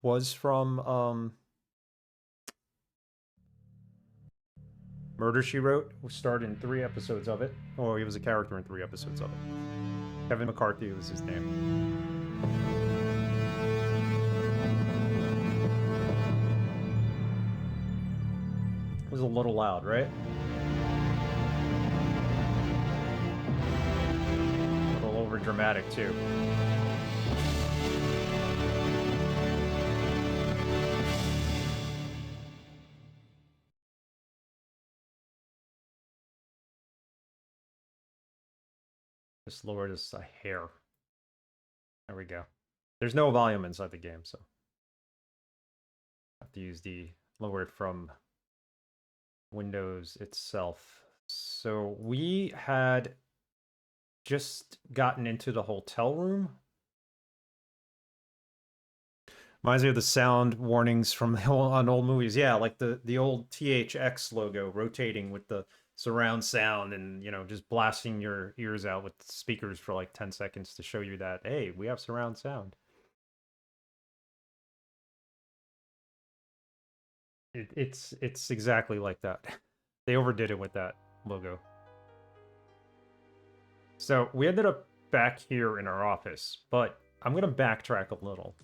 was from Murder, She Wrote. Starred in 3 episodes of it. Or he was a character in 3 episodes of it. Kevin McCarthy was his name. It was a little loud, right? A little over dramatic too. Just lower this a hair. There we go. There's no volume inside the game, so I have to use the lower it from Windows itself. So we had just gotten into the hotel room. Reminds me of the sound warnings from on old movies. Yeah, like the old THX logo rotating with the surround sound and, you know, just blasting your ears out with speakers for like 10 seconds to show you that, hey, we have surround sound. It's exactly like that. They overdid it with that logo. So we ended up back here in our office, but I'm going to backtrack a little.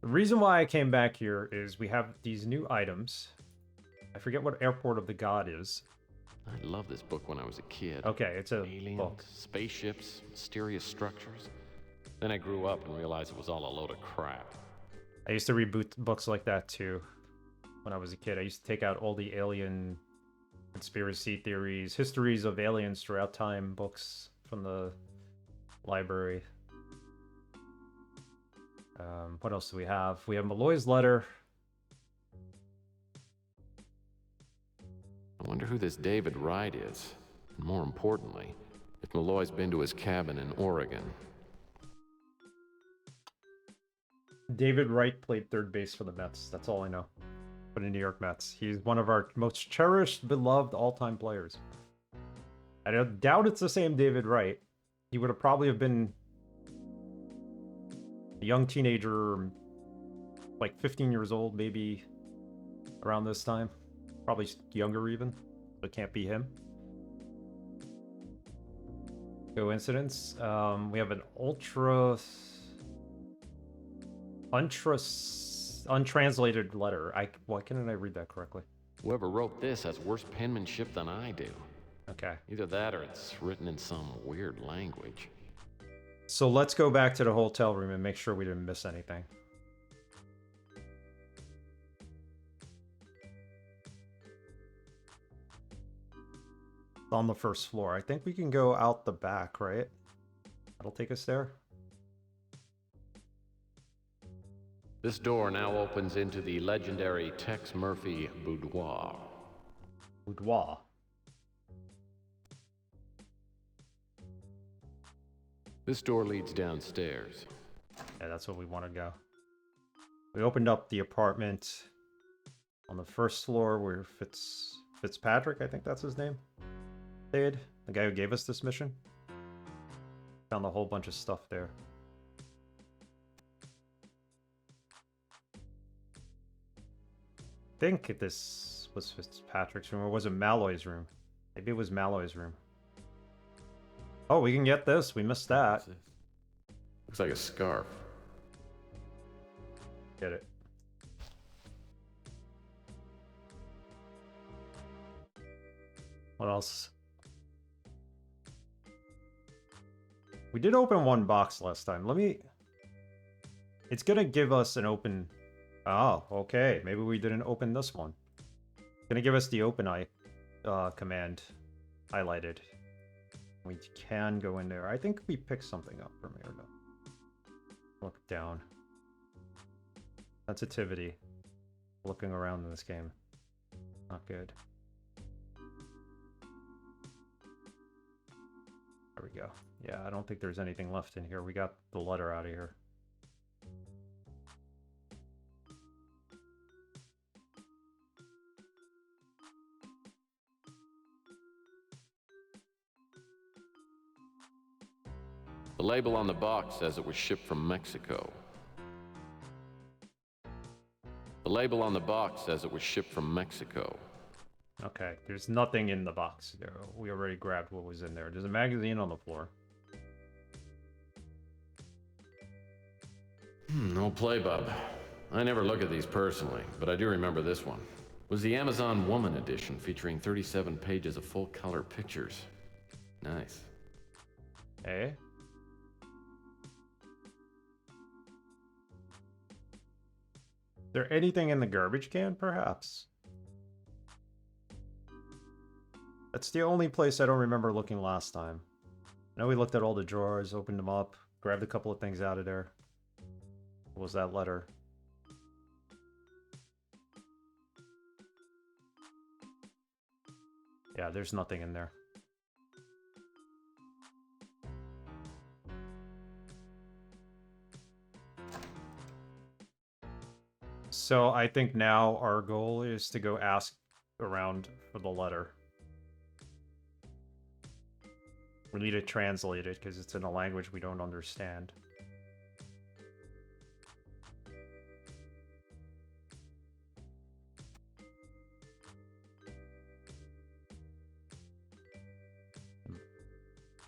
The reason why I came back here is we have these new items. I forget what Airport of the God is. I loved this book when I was a kid. Okay, it's a Aliens, book. spaceships, mysterious structures. Then I grew up and realized it was all a load of crap. I used to read books like that too when I was a kid. I used to take out all the alien conspiracy theories, histories of aliens throughout time books from the library. What else do we have? We have Malloy's letter. I wonder who this David Wright is. And more importantly, if Malloy's been to his cabin in Oregon. David Wright played third base for the Mets. That's all I know. For the New York Mets. He's one of our most cherished, beloved all-time players. I doubt it's the same David Wright. He would have probably have been a young teenager, like 15 years old, maybe around this time. Probably younger even. So it can't be him. Coincidence. We have an untranslated letter. Why couldn't I read that correctly? Whoever wrote this has worse penmanship than I do. Okay. Either that or it's written in some weird language. So let's go back to the hotel room and make sure we didn't miss anything. On the first floor. I think we can go out the back, right? That'll take us there. This door now opens into the legendary Tex Murphy boudoir. Boudoir. This door leads downstairs. Yeah, that's what we want to go. We opened up the apartment on the first floor where Fitzpatrick, I think that's his name, stayed. The guy who gave us this mission. Found a whole bunch of stuff there. I think this was Fitzpatrick's room, or was it Malloy's room? Maybe it was Malloy's room. Oh, we can get this. We missed that. Looks like a scarf. Get it. What else? We did open one box last time. It's gonna give us an open... Oh, okay. Maybe we didn't open this one. It's gonna give us the open eye command highlighted. We can go in there. I think we picked something up from here, though. Look down. Sensitivity. Looking around in this game. Not good. There we go. Yeah, I don't think there's anything left in here. We got the letter out of here. The label on the box says it was shipped from Mexico. The label on the box says it was shipped from Mexico. Okay, there's nothing in the box. There, we already grabbed what was in there. There's a magazine on the floor. No play, bub. I never look at these personally, but I do remember this one. It was the Amazon Woman edition featuring 37 pages of full-color pictures. Nice. Hey. Is there anything in the garbage can, perhaps? That's the only place I don't remember looking last time. I know we looked at all the drawers, opened them up, grabbed a couple of things out of there. What was that letter? Yeah, there's nothing in there. So I think now our goal is to go ask around for the letter. We need to translate it because it's in a language we don't understand.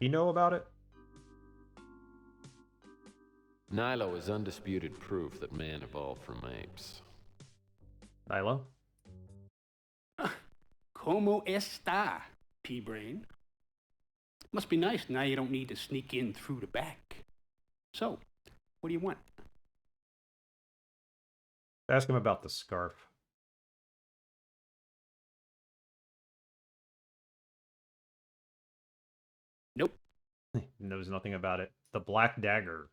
You know about it? Nilo is undisputed proof that man evolved from apes. Nilo? Como está, P-Brain? Must be nice now you don't need to sneak in through the back. So, what do you want? Ask him about the scarf. Nope. He knows nothing about it. The black dagger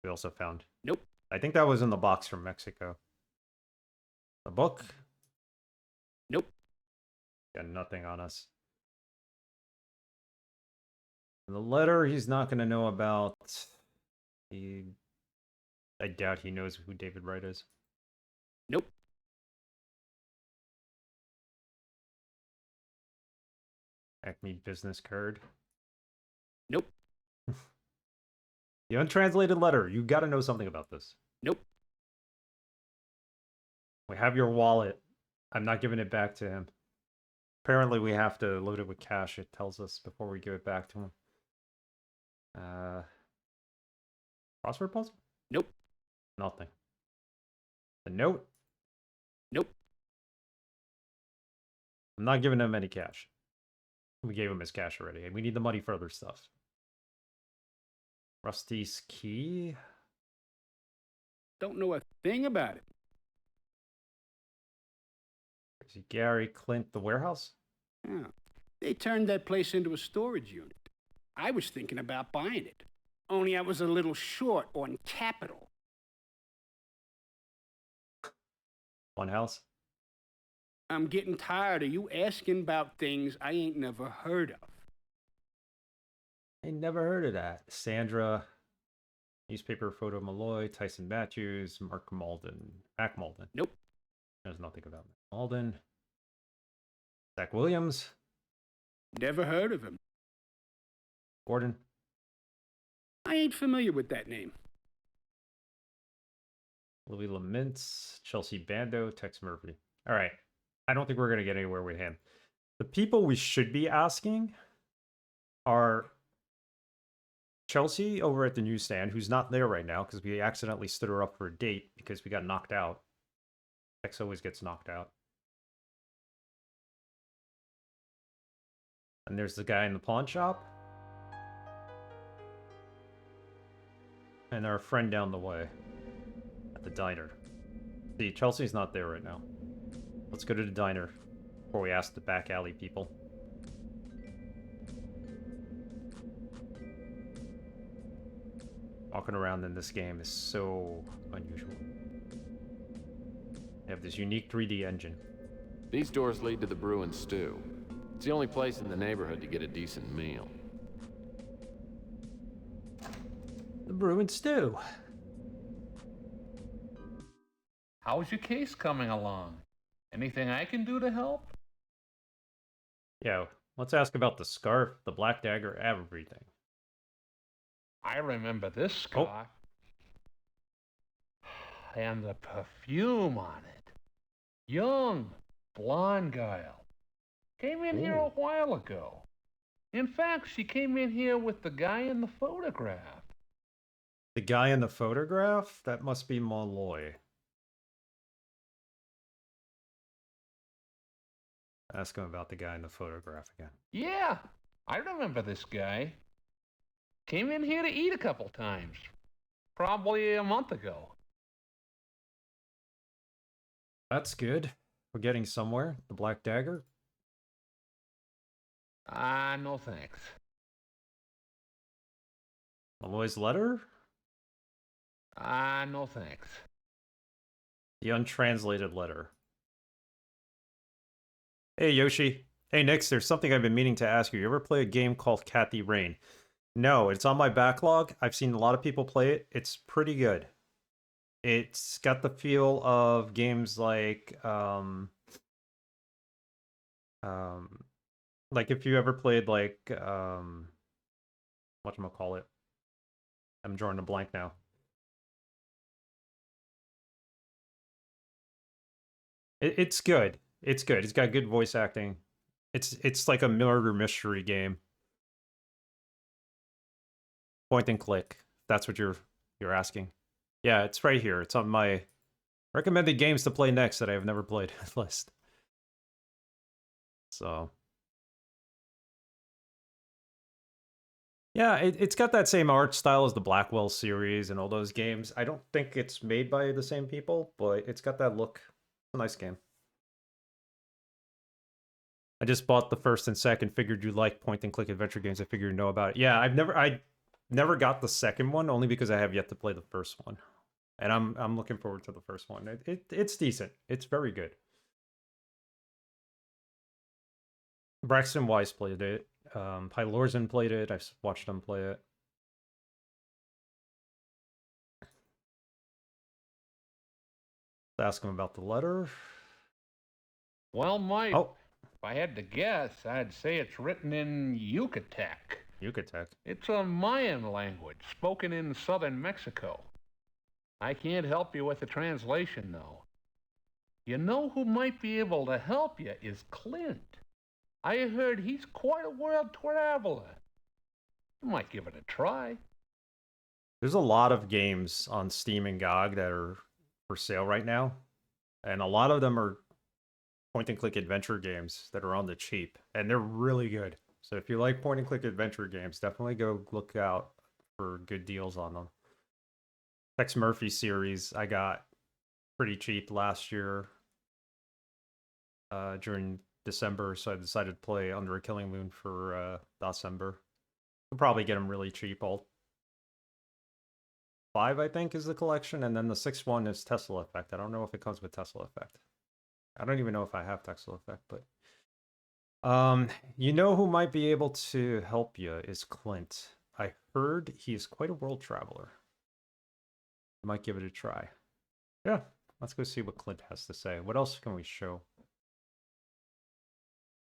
we also found. Nope. I think that was in the box from Mexico. The book? Nope. Got nothing on us. And the letter he's not going to know about. I doubt he knows who David Wright is. Nope. Acme business card. Nope. The untranslated letter. You got to know something about this. Nope. We have your wallet. I'm not giving it back to him. Apparently, we have to load it with cash. It tells us before we give it back to him. Crossword puzzle? Nope. Nothing. The note? Nope. I'm not giving him any cash. We gave him his cash already. And we need the money for other stuff. Rusty's key? Don't know a thing about it. Is he Gary Clint, the warehouse? Yeah. They turned that place into a storage unit. I was thinking about buying it. Only I was a little short on capital. One house? I'm getting tired of you asking about things I ain't never heard of. I never heard of that. Sandra, newspaper photo Malloy, Tyson Matthews, Mark Malden. Mac Malden. Nope. There's nothing about Mac Malden. Zach Williams. Never heard of him. Gordon. I ain't familiar with that name. Louis Lamintz, Chelsea Bando, Tex Murphy. All right. I don't think we're going to get anywhere with him. The people we should be asking are Chelsea over at the newsstand, who's not there right now because we accidentally stood her up for a date because we got knocked out. Tex always gets knocked out. And there's the guy in the pawn shop. And our friend down the way at the diner. See, Chelsea's not there right now. Let's go to the diner before we ask the back alley people. Walking around in this game is so unusual. They have this unique 3D engine. These doors lead to the Brew and Stew. It's the only place in the neighborhood to get a decent meal. The Brew and Stew. How's your case coming along? Anything I can do to help? Yeah, let's ask about the scarf, the black dagger, everything. I remember this scarf. and the perfume on it. Young, blonde girl. Came in here a Ooh. while ago. In fact, she came in here with the guy in the photograph. The guy in the photograph? That must be Molloy. Ask him about the guy in the photograph again. Yeah, I remember this guy. Came in here to eat a couple times. Probably a month ago. That's good. We're getting somewhere. The Black Dagger? No thanks. Molloy's letter? No thanks. The untranslated letter. Hey, Yoshi. Hey, Nix, there's something I've been meaning to ask you. You ever play a game called Kathy Rain? No, it's on my backlog. I've seen a lot of people play it. It's pretty good. It's got the feel of games like if you ever played like whatchamacallit. I'm drawing a blank now. It's good. It's good. It's got good voice acting. It's like a murder mystery game. Point and click. That's what you're asking. Yeah, it's right here. It's on my recommended games to play next that I have never played list. So yeah, it's got that same art style as the Blackwell series and all those games. I don't think it's made by the same people, but it's got that look. It's a nice game. I just bought the first and second. Figured you like point and click adventure games. I figured you know about it. Yeah, I never got the second one only because I have yet to play the first one, and I'm looking forward to the first one. It's decent. It's very good. Braxton Weiss played it. Pylorzen played it. I've watched him play it. Ask him about the letter. Well, Mike, Oh, if I had to guess, I'd say it's written in Yucatec. Yucatec. It's a Mayan language spoken in southern Mexico. I can't help you with the translation, though. You know who might be able to help you is Clint. I heard he's quite a world traveler. You might give it a try. There's a lot of games on Steam and GOG that are for sale right now, and a lot of them are point-and-click adventure games that are on the cheap, and they're really good. So if you like point-and-click adventure games, definitely go look out for good deals on them. Tex Murphy series I got pretty cheap last year during December, so I decided to play Under a Killing Moon for December. You'll probably get them really cheap. All 5, I think, is the collection, and then the 6th one is Tesla Effect. I don't know if it comes with Tesla Effect. I don't even know if I have Tesla Effect, but you know who might be able to help you is Clint. I heard he is quite a world traveler. Might give it a try. Yeah, let's go see what Clint has to say. What else can we show?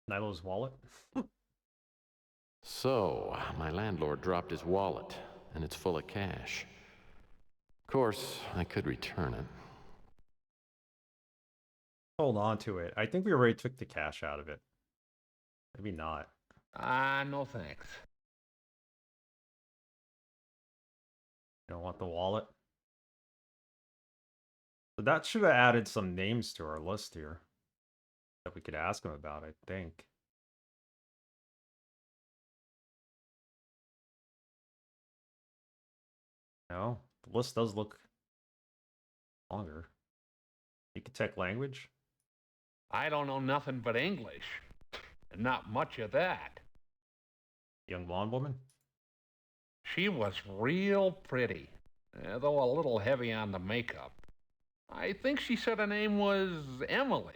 Nilo's wallet? So, my landlord dropped his wallet, and it's full of cash. Of course, I could return it. Hold on to it. I think we already took the cash out of it. Maybe not. No thanks. You don't want the wallet? So that should have added some names to our list here that we could ask him about, I think. No, the list does look longer. You could check language. I don't know nothing but English. And not much of that. Young blonde woman. She was real pretty, though a little heavy on the makeup. I think she said her name was Emily.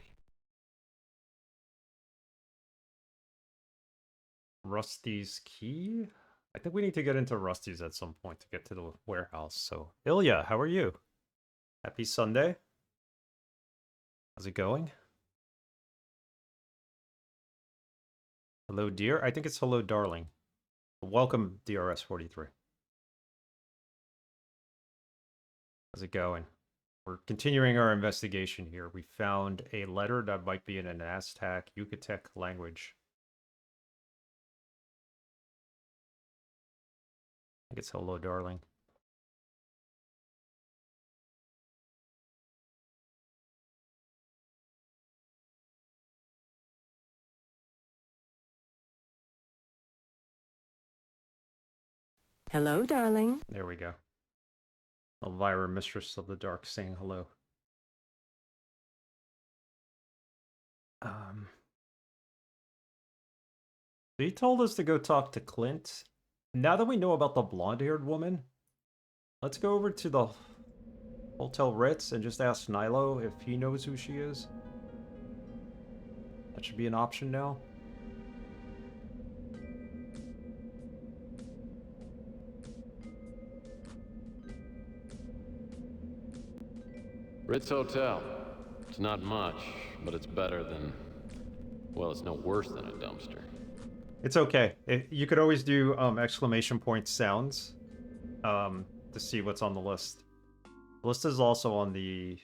Rusty's key? I think we need to get into Rusty's at some point to get to the warehouse. So, Ilya, how are you? Happy Sunday. How's it going? Hello, dear. I think it's hello, darling. Welcome, DRS43. How's it going? We're continuing our investigation here. We found a letter that might be in an Aztec, Yucatec language. I think it's hello, darling. Hello, darling. There we go. Elvira, Mistress of the Dark, saying hello. He told us to go talk to Clint. Now that we know about the blonde-haired woman, let's go over to the Hotel Ritz and just ask Nilo if he knows who she is. That should be an option now. Ritz Hotel. It's not much, but it's better than... Well, it's no worse than a dumpster. It's okay. You could always do exclamation point sounds to see what's on the list. The list is also on the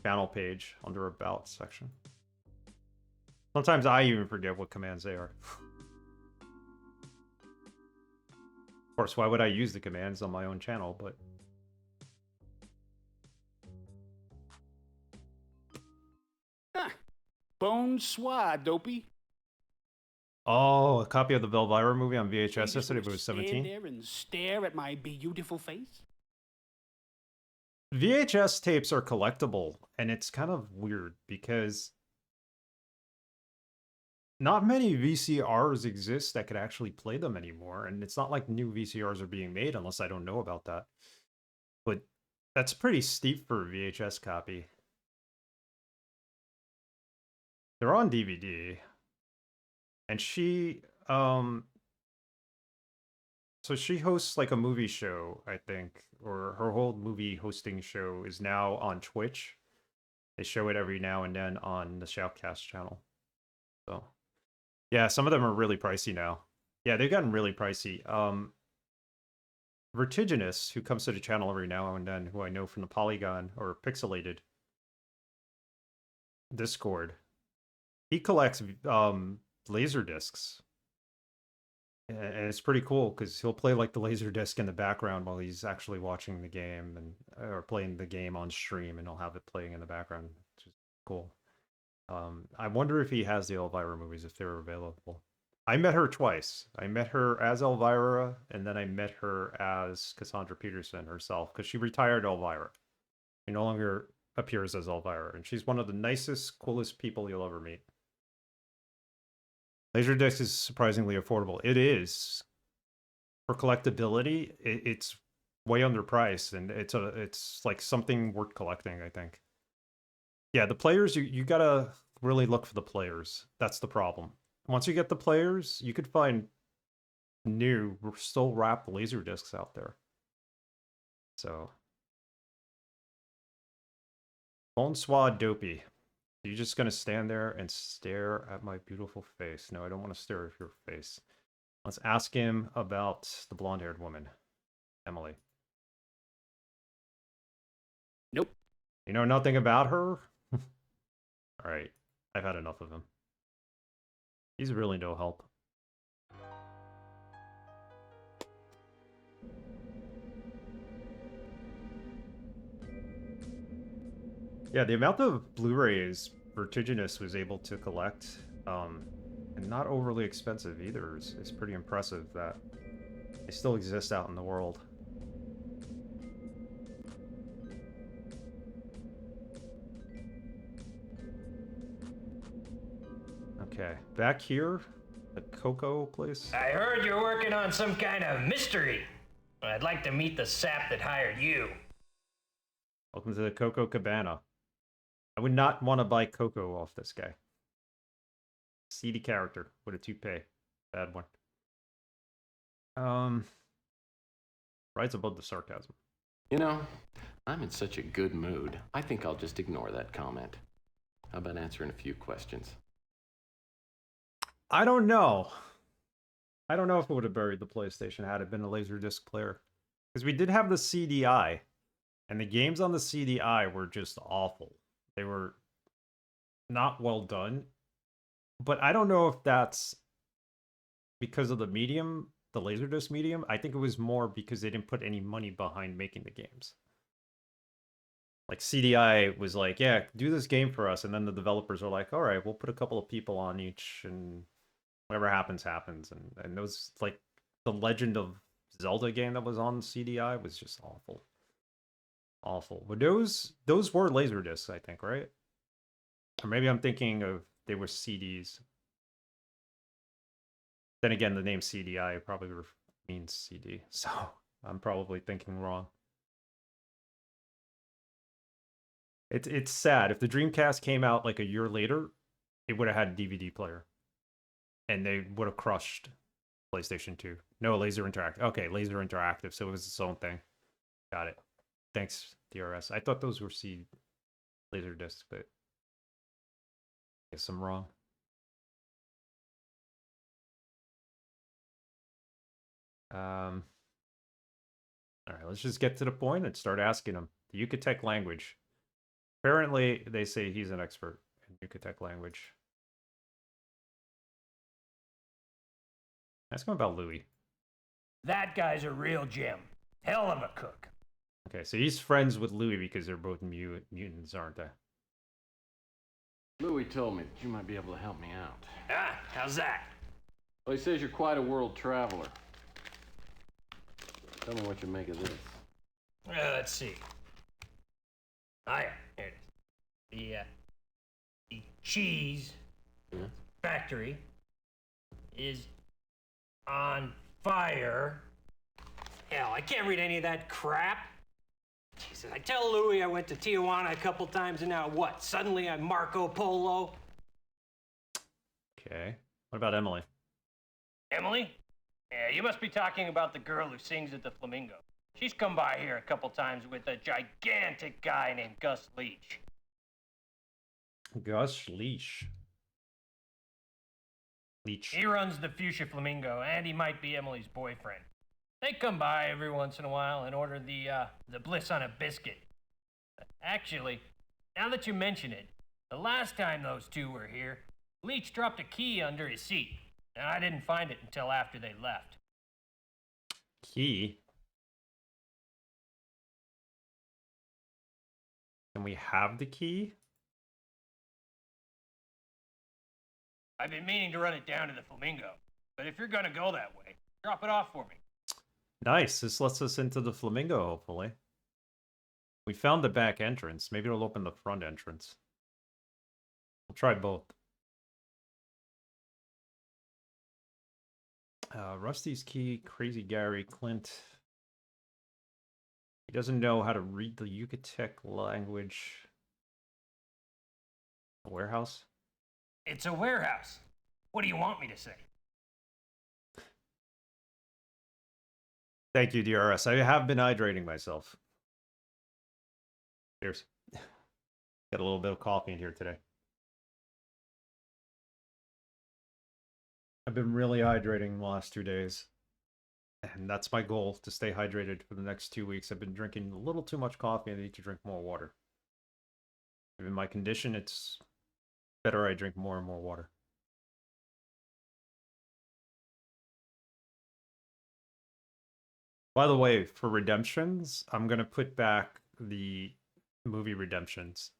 channel page under About section. Sometimes I even forget what commands they are. Of course, why would I use the commands on my own channel, but... Bonsoir, dopey. Oh, a copy of the Velvira movie on VHS You just yesterday, wanna but it was stand 17. there and stare at my beautiful face? VHS tapes are collectible, and it's kind of weird because not many VCRs exist that could actually play them anymore, and it's not like new VCRs are being made unless I don't know about that. But that's pretty steep for a VHS copy. They're on DVD. And she, so she hosts like a movie show, I think, or her whole movie hosting show is now on Twitch. They show it every now and then on the Shoutcast channel. So, yeah, some of them are really pricey now. Yeah, they've gotten really pricey. Vertiginous, who comes to the channel every now and then, who I know from the Polygon or Pixelated Discord, he collects laser discs, and it's pretty cool because he'll play like the laser disc in the background while he's actually watching the game and or playing the game on stream, and he'll have it playing in the background, which is cool. I wonder if he has the Elvira movies, if they're available. I met her twice. I met her as Elvira, and then I met her as Cassandra Peterson herself, because she retired Elvira. She no longer appears as Elvira, and she's one of the nicest, coolest people you'll ever meet. Laserdisc is surprisingly affordable. It is. For collectability, it's way underpriced, and it's like something worth collecting, I think. Yeah, the players, you gotta really look for the players. That's the problem. Once you get the players, you could find new, still wrapped Laserdiscs out there. So. Bonsoir, dopey. You're just gonna stand there and stare at my beautiful face. No, I don't want to stare at your face. Let's ask him about the blonde-haired woman, Emily. Nope. You know nothing about her? Alright, I've had enough of him. He's really no help. Yeah, the amount of Blu-rays Vertiginous was able to collect, and not overly expensive either, is pretty impressive that they still exist out in the world. Okay, back here, the Coco place. I heard you're working on some kind of mystery. I'd like to meet the sap that hired you. Welcome to the Coco Cabana. I would not want to buy Coco off this guy. Seedy character with a toupee. Bad one. Rides above the sarcasm. You know, I'm in such a good mood. I think I'll just ignore that comment. How about answering a few questions? I don't know. I don't know if it would have buried the PlayStation had it been a Laserdisc player. Because we did have the CDI. And the games on the CDI were just awful. They were not well done. But I don't know if that's because of the medium, the Laserdisc medium. I think it was more because they didn't put any money behind making the games. Like CDI was like, yeah, do this game for us. And then the developers are like, all right, we'll put a couple of people on each and whatever happens, happens. And those, like, the Legend of Zelda game that was on CDI was just awful. Awful. But those were Laserdiscs, I think, right? Or maybe I'm thinking of they were CDs. Then again, the name CDI probably means CD. So I'm probably thinking wrong. It's sad. If the Dreamcast came out like a year later, it would have had a DVD player. And they would have crushed PlayStation 2. No, Laser Interactive. Okay, Laser Interactive, so it was its own thing. Got it. Thanks, DRS. I thought those were laser discs, but I guess I'm wrong. All right, let's just get to the point and start asking him. The Yucatec language. Apparently, they say he's an expert in Yucatec language. Ask him about Louis. That guy's a real gem. Hell of a cook. Okay, so he's friends with Louis because they're both mutants, aren't they? Louis told me that you might be able to help me out. Ah, how's that? Well, he says you're quite a world traveler. Tell me what you make of this. Let's see. Ah, yeah, here it is. The cheese factory is on fire. Hell, I can't read any of that crap. Jesus, I tell Louis I went to Tijuana a couple times and now what? Suddenly I'm Marco Polo? Okay. What about Emily? Emily? Yeah, you must be talking about the girl who sings at the Flamingo. She's come by here a couple times with a gigantic guy named Gus Leach. Gus Leach. He runs the Fuchsia Flamingo, and he might be Emily's boyfriend. They come by every once in a while and order the bliss on a biscuit. Actually, now that you mention it, the last time those two were here, Leach dropped a key under his seat, and I didn't find it until after they left. Key? Can we have the key? I've been meaning to run it down to the Flamingo, but if you're gonna go that way, drop it off for me. Nice. This lets us into the Flamingo, hopefully. We found the back entrance. Maybe it'll open the front entrance. We'll try both. Rusty's key, Crazy Gary, Clint. He doesn't know how to read the Yucatec language. A warehouse? It's a warehouse. What do you want me to say? Thank you, DRS. I have been hydrating myself. Cheers. Got a little bit of coffee in here today. I've been really hydrating the last 2 days. And that's my goal, to stay hydrated for the next 2 weeks. I've been drinking a little too much coffee and I need to drink more water. Given my condition, it's better I drink more and more water. By the way, for Redemptions, I'm going to put back the movie Redemptions.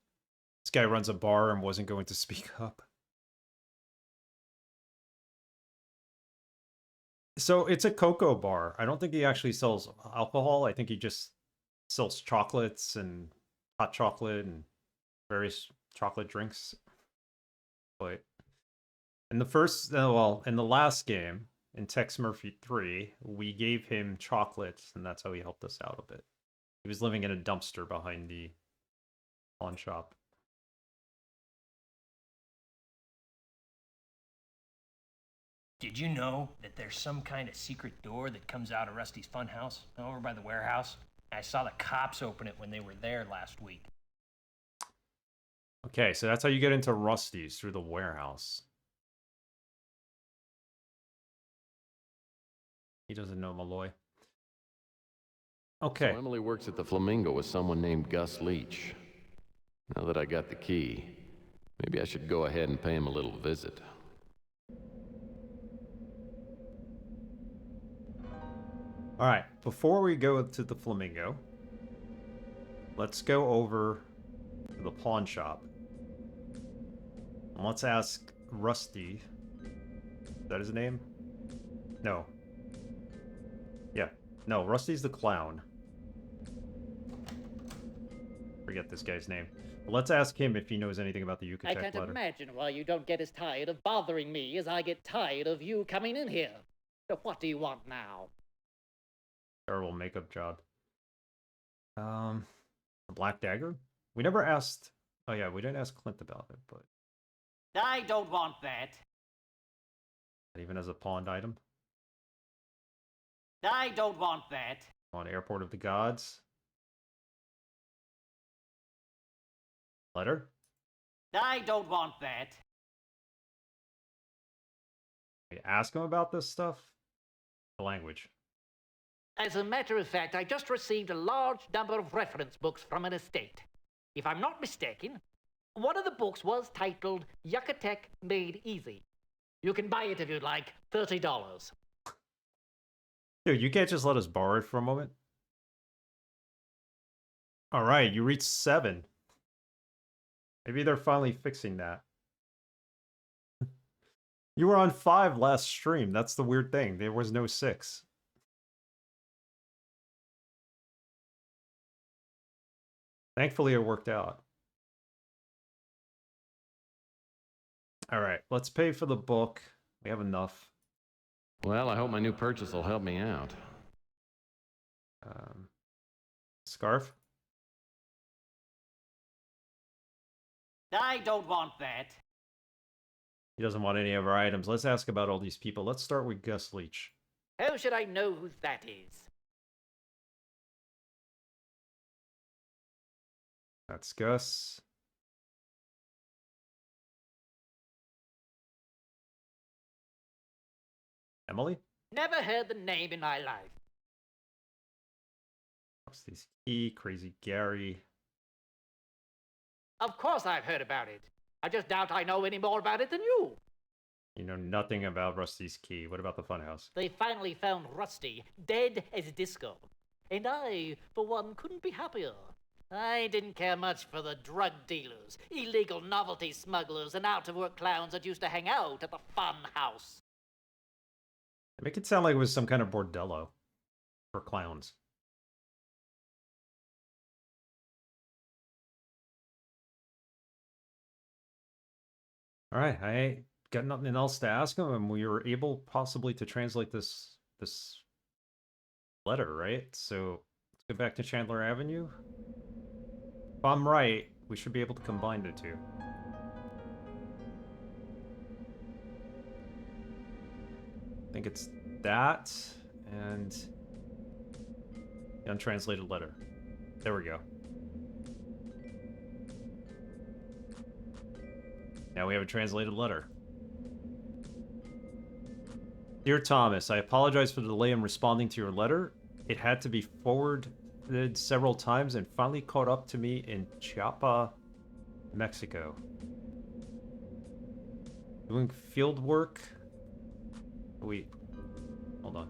This guy runs a bar and wasn't going to speak up. So it's a cocoa bar. I don't think he actually sells alcohol. I think he just sells chocolates and hot chocolate and various chocolate drinks. But in the last game, in Tex Murphy 3, we gave him chocolates, and that's how he helped us out a bit. He was living in a dumpster behind the pawn shop. Did you know that there's some kind of secret door that comes out of Rusty's Funhouse over by the warehouse? I saw the cops open it when they were there last week. Okay, so that's how you get into Rusty's, through the warehouse. He doesn't know Malloy. Okay. So Emily works at the Flamingo with someone named Gus Leach. Now that I got the key, maybe I should go ahead and pay him a little visit. Alright, before we go to the Flamingo, let's go over to the pawn shop. And let's ask Rusty. Is that his name? No. Yeah. No, Rusty's the clown. Forget this guy's name. But let's ask him if he knows anything about the I Yucatec can't letter. imagine why you don't get as tired of bothering me as I get tired of you coming in here. So what do you want now? Terrible makeup job. A black dagger? We never asked... Oh yeah, we didn't ask Clint about it, but... I don't want that. Not even as a pawned item. I don't want that. On Airport of the Gods. Letter? I don't want that. We ask him about this stuff? The language. As a matter of fact, I just received a large number of reference books from an estate. If I'm not mistaken, one of the books was titled Yucatec Made Easy. You can buy it if you'd like, $30. Dude, you can't just let us borrow it for a moment? Alright, you reached 7. Maybe they're finally fixing that. You were on 5 last stream. That's the weird thing. There was no 6. Thankfully, it worked out. Alright, let's pay for the book. We have enough. Well, I hope my new purchase will help me out. Scarf? I don't want that. He doesn't want any of our items. Let's ask about all these people. Let's start with Gus Leach. How should I know who that is? That's Gus. Emily? Never heard the name in my life. Rusty's Key, Crazy Gary. Of course I've heard about it. I just doubt I know any more about it than you. You know nothing about Rusty's Key. What about the funhouse? They finally found Rusty, dead as disco. And I, for one, couldn't be happier. I didn't care much for the drug dealers, illegal novelty smugglers, and out-of-work clowns that used to hang out at the fun house. They make it sound like it was some kind of bordello for clowns. Alright, I got nothing else to ask him, and we were able possibly to translate this letter, right? So let's go back to Chandler Avenue. If I'm right, we should be able to combine the two. I think it's that and the untranslated letter. There we go. Now we have a translated letter. Dear Thomas, I apologize for the delay in responding to your letter. It had to be forwarded several times and finally caught up to me in Chiapa, Mexico. Doing field work. Wait. Hold on.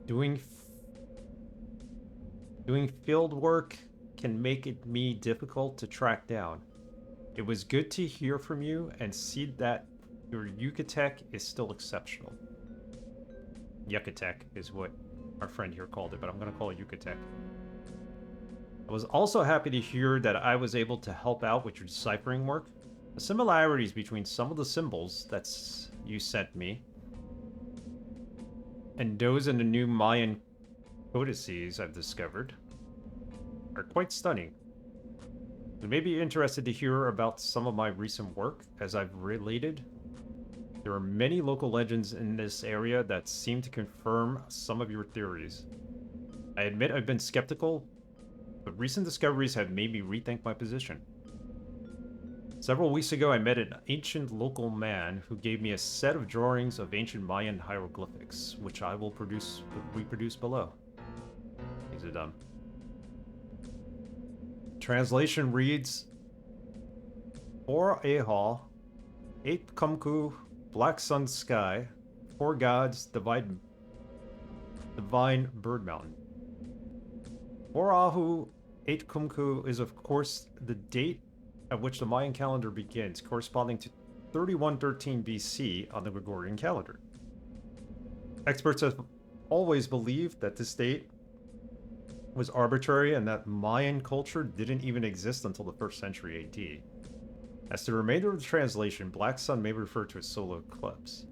Doing field work can make it me difficult to track down. It was good to hear from you and see that your Yucatec is still exceptional. Yucatec is what our friend here called it, but I'm going to call it Yucatec. I was also happy to hear that I was able to help out with your deciphering work. The similarities between some of the symbols that you sent me and those in the new Mayan codices I've discovered are quite stunning. You may be interested to hear about some of my recent work, as I've related. There are many local legends in this area that seem to confirm some of your theories. I admit I've been skeptical, but recent discoveries have made me rethink my position. Several weeks ago, I met an ancient local man who gave me a set of drawings of ancient Mayan hieroglyphics, which I will reproduce below. These are dumb. Translation reads: Four Ahal, 8 Kumku, Black Sun Sky, 4 gods, divine Bird Mountain. 4 Ahu, 8 Kumku is of course the date at which the Mayan calendar begins, corresponding to 3113 BC on the Gregorian calendar. Experts have always believed that this date was arbitrary and that Mayan culture didn't even exist until the 1st century AD. As to the remainder of the translation, Black Sun may refer to a solar eclipse.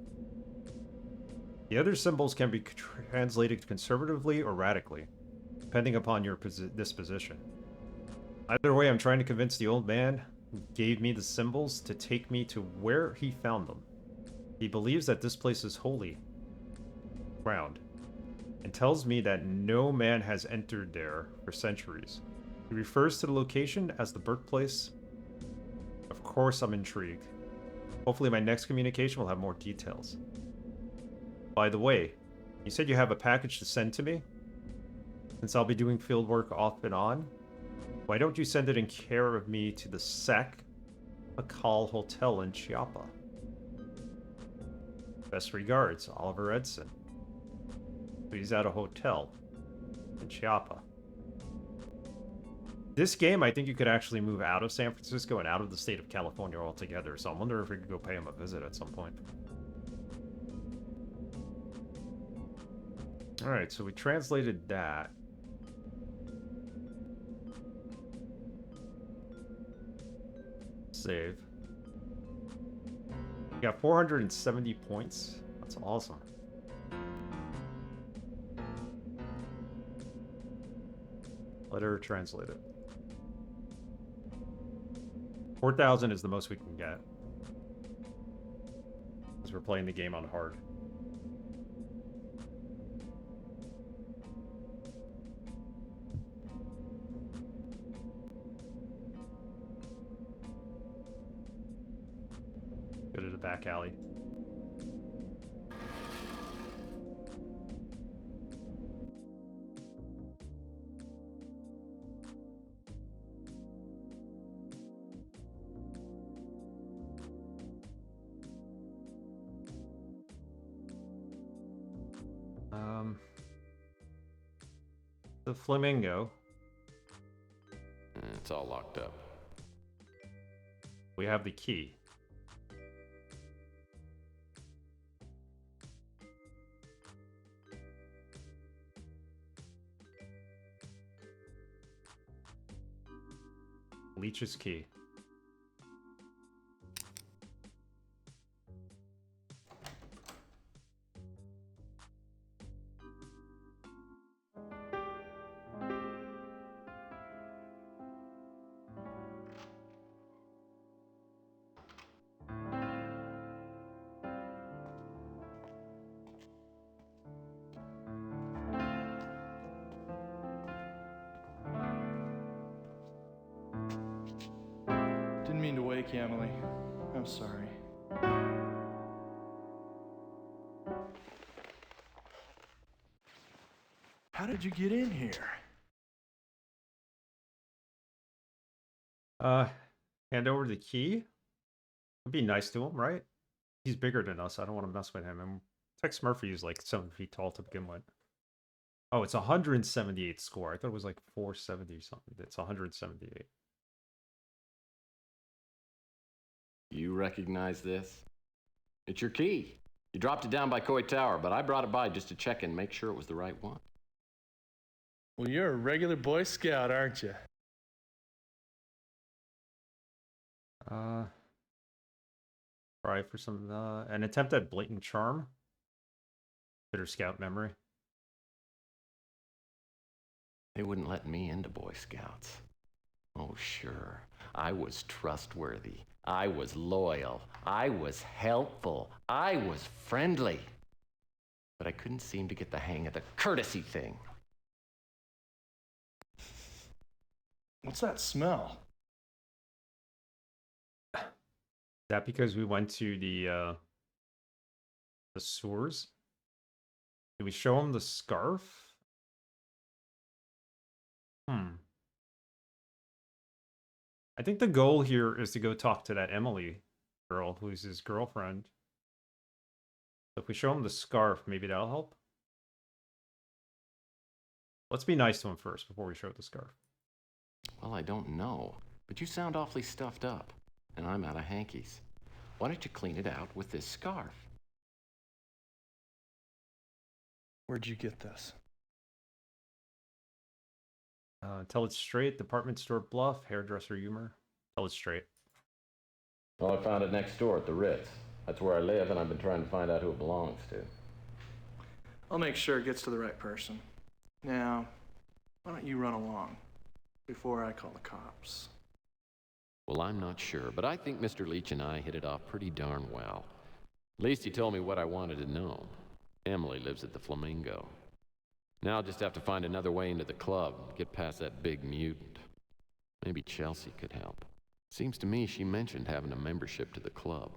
The other symbols can be translated conservatively or radically, depending upon your disposition. Either way, I'm trying to convince the old man who gave me the symbols to take me to where he found them. He believes that this place is holy ground, and tells me that no man has entered there for centuries. He refers to the location as the birthplace. Of course, I'm intrigued. Hopefully my next communication will have more details. By the way, you said you have a package to send to me? Since I'll be doing field work off and on, why don't you send it in care of me to the Sac Akal Hotel in Chiapa? Best regards, Oliver Edson. So he's at a hotel in Chiapa. This game, I think you could actually move out of San Francisco and out of the state of California altogether, so I wonder if we could go pay him a visit at some point. Alright, so we translated that. Save. We got 470 points. That's awesome. Let her translate it. 4,000 is the most we can get. Because we're playing the game on hard. Go to the back alley. The flamingo. It's all locked up. We have the key. Leech's key. Didn't mean to wake you, Emily. I'm sorry. How did you get in here? Hand over the key. It'd be nice to him, right? He's bigger than us. I don't want to mess with him. And Tex Murphy is like 7 feet tall to begin with. Oh, it's 178 score. I thought it was like 470 or something. It's 178. You recognize this? It's your key. You dropped it down by Coy Tower, but I brought it by just to check and make sure it was the right one. Well, you're a regular Boy Scout, aren't you? Try for some, an attempt at blatant charm. Bitter scout memory. They wouldn't let me into Boy Scouts. Oh, sure. I was trustworthy. I was loyal. I was helpful. I was friendly. But I couldn't seem to get the hang of the courtesy thing. What's that smell? that because we went to the sewers? Did we show him the scarf? I think the goal here is to go talk to that Emily girl who's his girlfriend. So if we show him the scarf, maybe that'll help. Let's be nice to him first before we show the scarf. Well, I don't know, but you sound awfully stuffed up, and I'm out of hankies. Why don't you clean it out with this scarf? Where'd you get this? Tell it straight. Department store bluff. Hairdresser humor. Tell it straight. Well, I found it next door at the Ritz. That's where I live, and I've been trying to find out who it belongs to. I'll make sure it gets to the right person. Now, why don't you run along before I call the cops? Well, I'm not sure, but I think Mr. Leach and I hit it off pretty darn well. At least he told me what I wanted to know. Emily lives at the Flamingo. Now I'll just have to find another way into the club, get past that big mutant. Maybe Chelsea could help. Seems to me she mentioned having a membership to the club.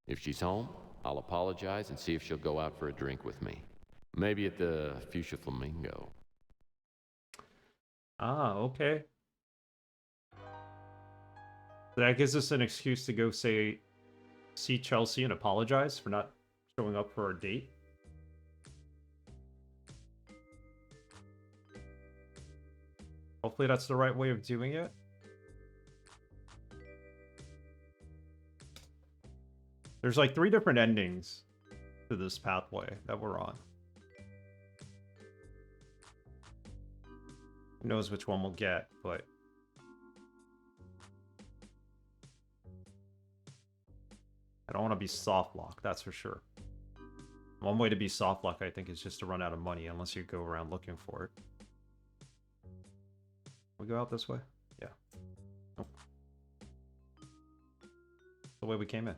If she's home, I'll apologize and see if she'll go out for a drink with me. Maybe at the Fuchsia Flamingo. Ah, okay. That gives us an excuse to go see Chelsea and apologize for not showing up for our date. Hopefully that's the right way of doing it. There's like 3 different endings to this pathway that we're on. Who knows which one we'll get, but... I don't want to be soft lock, that's for sure. One way to be soft lock, I think, is just to run out of money, unless you go around looking for it. We go out this way? Yeah. Nope. The way we came in.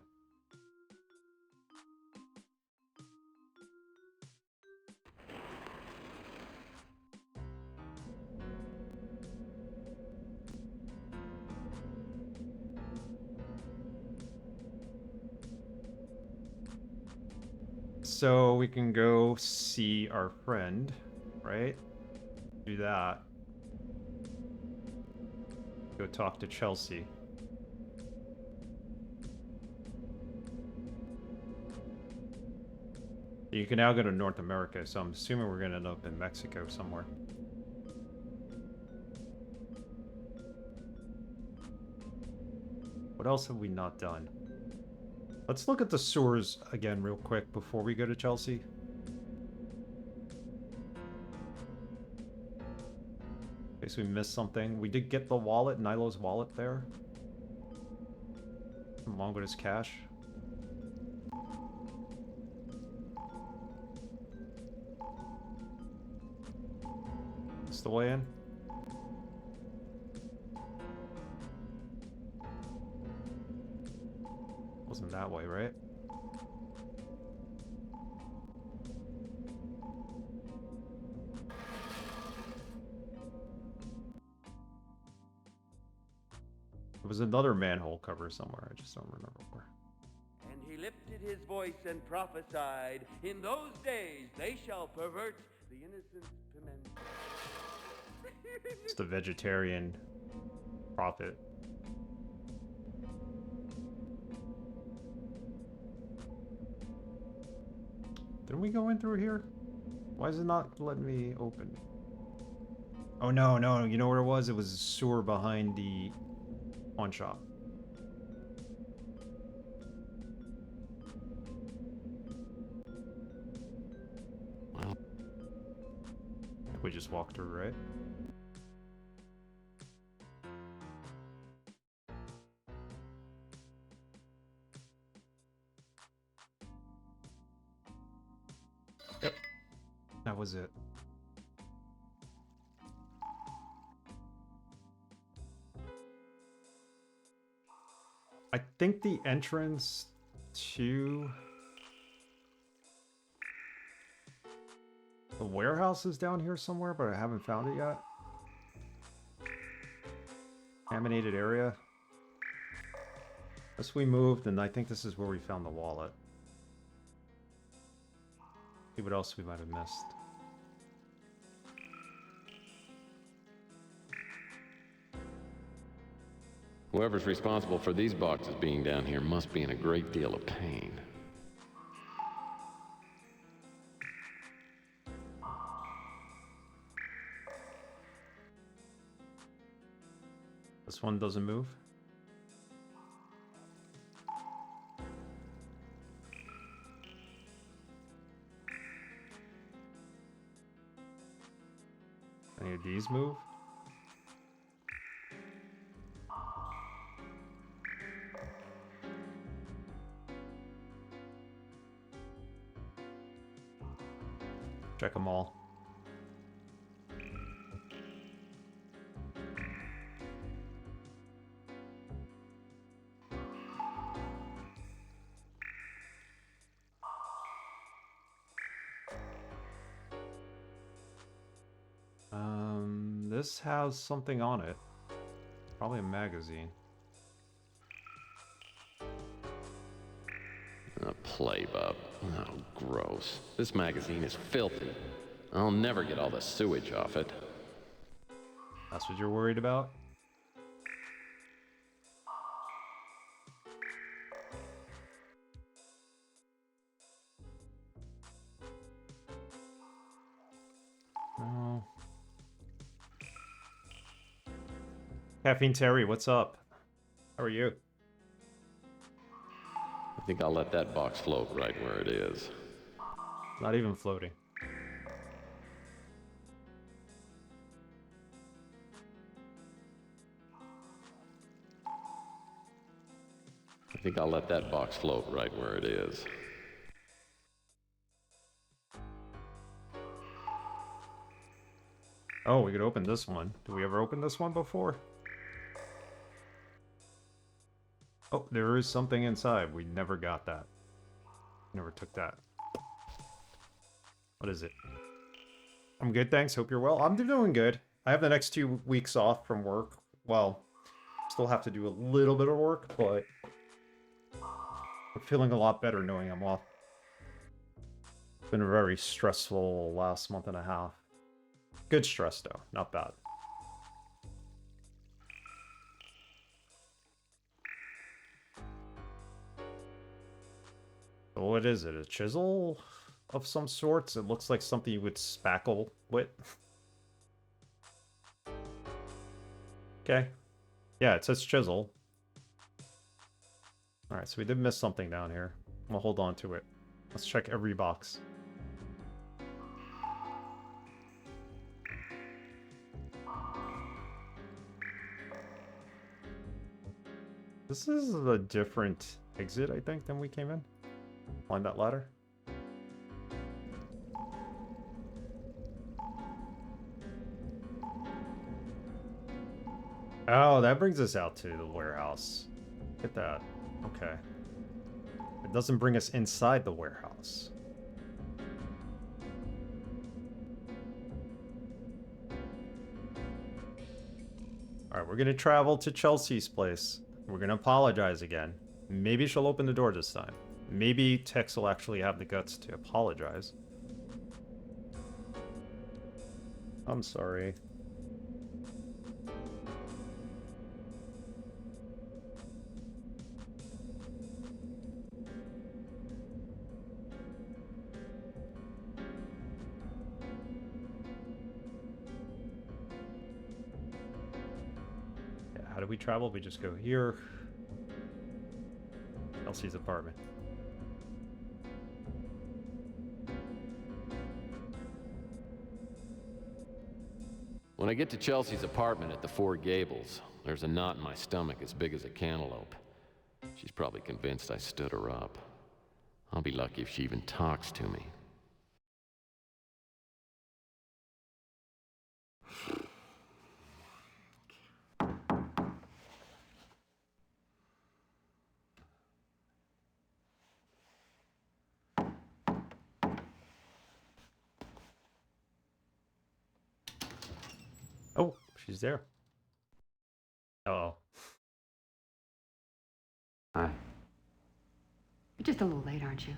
So we can go see our friend, right? Do that. Go talk to Chelsea. You can now go to North America, so I'm assuming we're gonna end up in Mexico somewhere. What else have we not done? Let's look at the sewers again real quick before we go to Chelsea. In case we missed something. We did get the wallet, Nilo's wallet there. Along with his cash. It's the way in. Wasn't that way, right? There was another manhole cover somewhere. I just don't remember where. And he lifted his voice and prophesied, in those days they shall pervert the innocent to men. It's the vegetarian prophet. Didn't we go in through here? Why is it not letting me open? Oh no, no, you know where it was? It was a sewer behind the pawn shop. Well, We just walked through, right? Yep. That was it. I think the entrance to the warehouse is down here somewhere, but I haven't found it yet. Contaminated area. As we moved, and I think this is where we found the wallet. See what else we might have missed. Whoever's responsible for these boxes being down here must be in a great deal of pain. This one doesn't move. Any of these move? Check them all. This has something on it. Probably a magazine. A playbub. Oh, gross. This magazine is filthy. I'll never get all the sewage off it. That's what you're worried about? No. Caffeine Terry, what's up? How are you? I think I'll let that box float right where it is. Not even floating. I think I'll let that box float right where it is. Oh, we could open this one. Did we ever open this one before? Oh, there is something inside. We never got that. Never took that. What is it? I'm good, thanks. Hope you're well. I'm doing good. I have the next 2 weeks off from work. Well, still have to do a little bit of work, but I'm feeling a lot better knowing I'm off. It's been a very stressful last month and a half. Good stress, though. Not bad. So what is it? A chisel of some sorts? It looks like something you would spackle with. Okay. Yeah, it says chisel. Alright, so we did miss something down here. We'll hold on to it. Let's check every box. This is a different exit, I think, than we came in. Climb that ladder. Oh, that brings us out to the warehouse. Look at that. Okay. It doesn't bring us inside the warehouse. Alright, we're gonna travel to Chelsea's place. We're gonna apologize again. Maybe she'll open the door this time. Maybe Tex will actually have the guts to apologize. I'm sorry. Yeah, how do we travel? We just go here. Elsie's apartment. When I get to Chelsea's apartment at the Four Gables, there's a knot in my stomach as big as a cantaloupe. She's probably convinced I stood her up. I'll be lucky if she even talks to me. Oh, she's there. Uh-oh. Hi. You're just a little late, aren't you?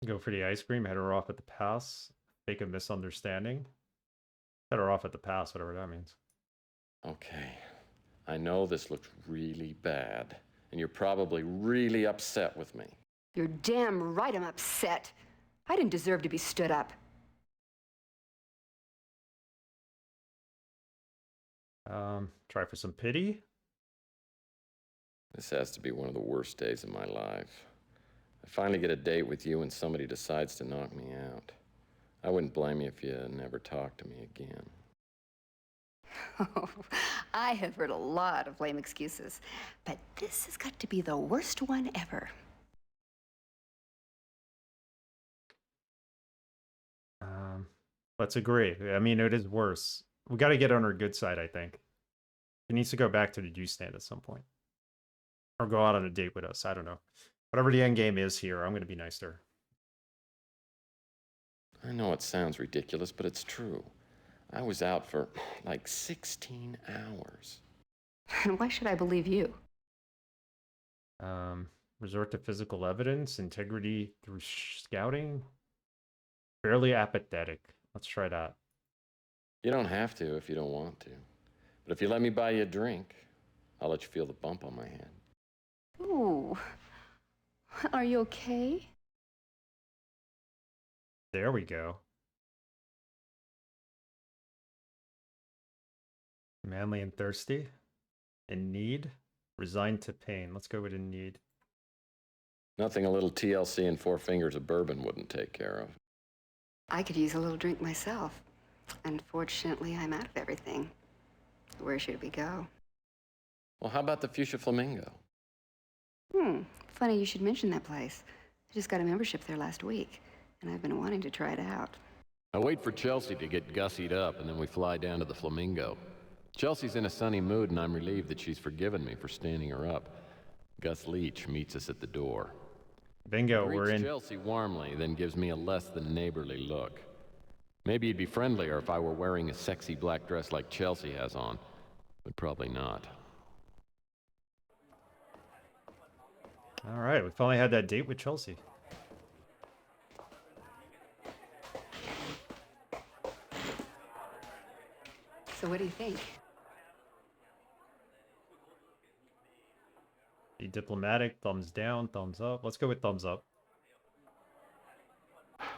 Go for the ice cream, head her off at the pass. Fake a misunderstanding. Head her off at the pass, whatever that means. Okay. I know this looks really bad, and you're probably really upset with me. You're damn right I'm upset. I didn't deserve to be stood up. Try for some pity. This has to be one of the worst days of my life. I finally get a date with you and somebody decides to knock me out. I wouldn't blame you if you never talked to me again. Oh, I have heard a lot of lame excuses, but this has got to be the worst one ever. Let's agree. I mean, it is worse. We got to get on her good side, I think. She needs to go back to the juice stand at some point. Or go out on a date with us. I don't know. Whatever the end game is here, I'm going to be nice to her. I know it sounds ridiculous, but it's true. I was out for like 16 hours. And why should I believe you? Resort to physical evidence, integrity through scouting. Fairly apathetic. Let's try that. You don't have to if you don't want to. But if you let me buy you a drink, I'll let you feel the bump on my head. Ooh. Are you okay? There we go. Manly and thirsty. In need. Resigned to pain. Let's go with in need. Nothing a little TLC and 4 fingers of bourbon wouldn't take care of. I could use a little drink myself. Unfortunately, I'm out of everything. Where should we go? Well, how about the Fuchsia Flamingo? Funny you should mention that place. I just got a membership there last week, and I've been wanting to try it out. I wait for Chelsea to get gussied up, and then we fly down to the Flamingo. Chelsea's in a sunny mood, and I'm relieved that she's forgiven me for standing her up. Gus Leach meets us at the door. Bingo, we're Greets in. Chelsea warmly, then gives me a less than neighborly look. Maybe he'd be friendlier if I were wearing a sexy black dress like Chelsea has on, but probably not. All right, we finally had that date with Chelsea. So what do you think? Be diplomatic, thumbs down, thumbs up. Let's go with thumbs up.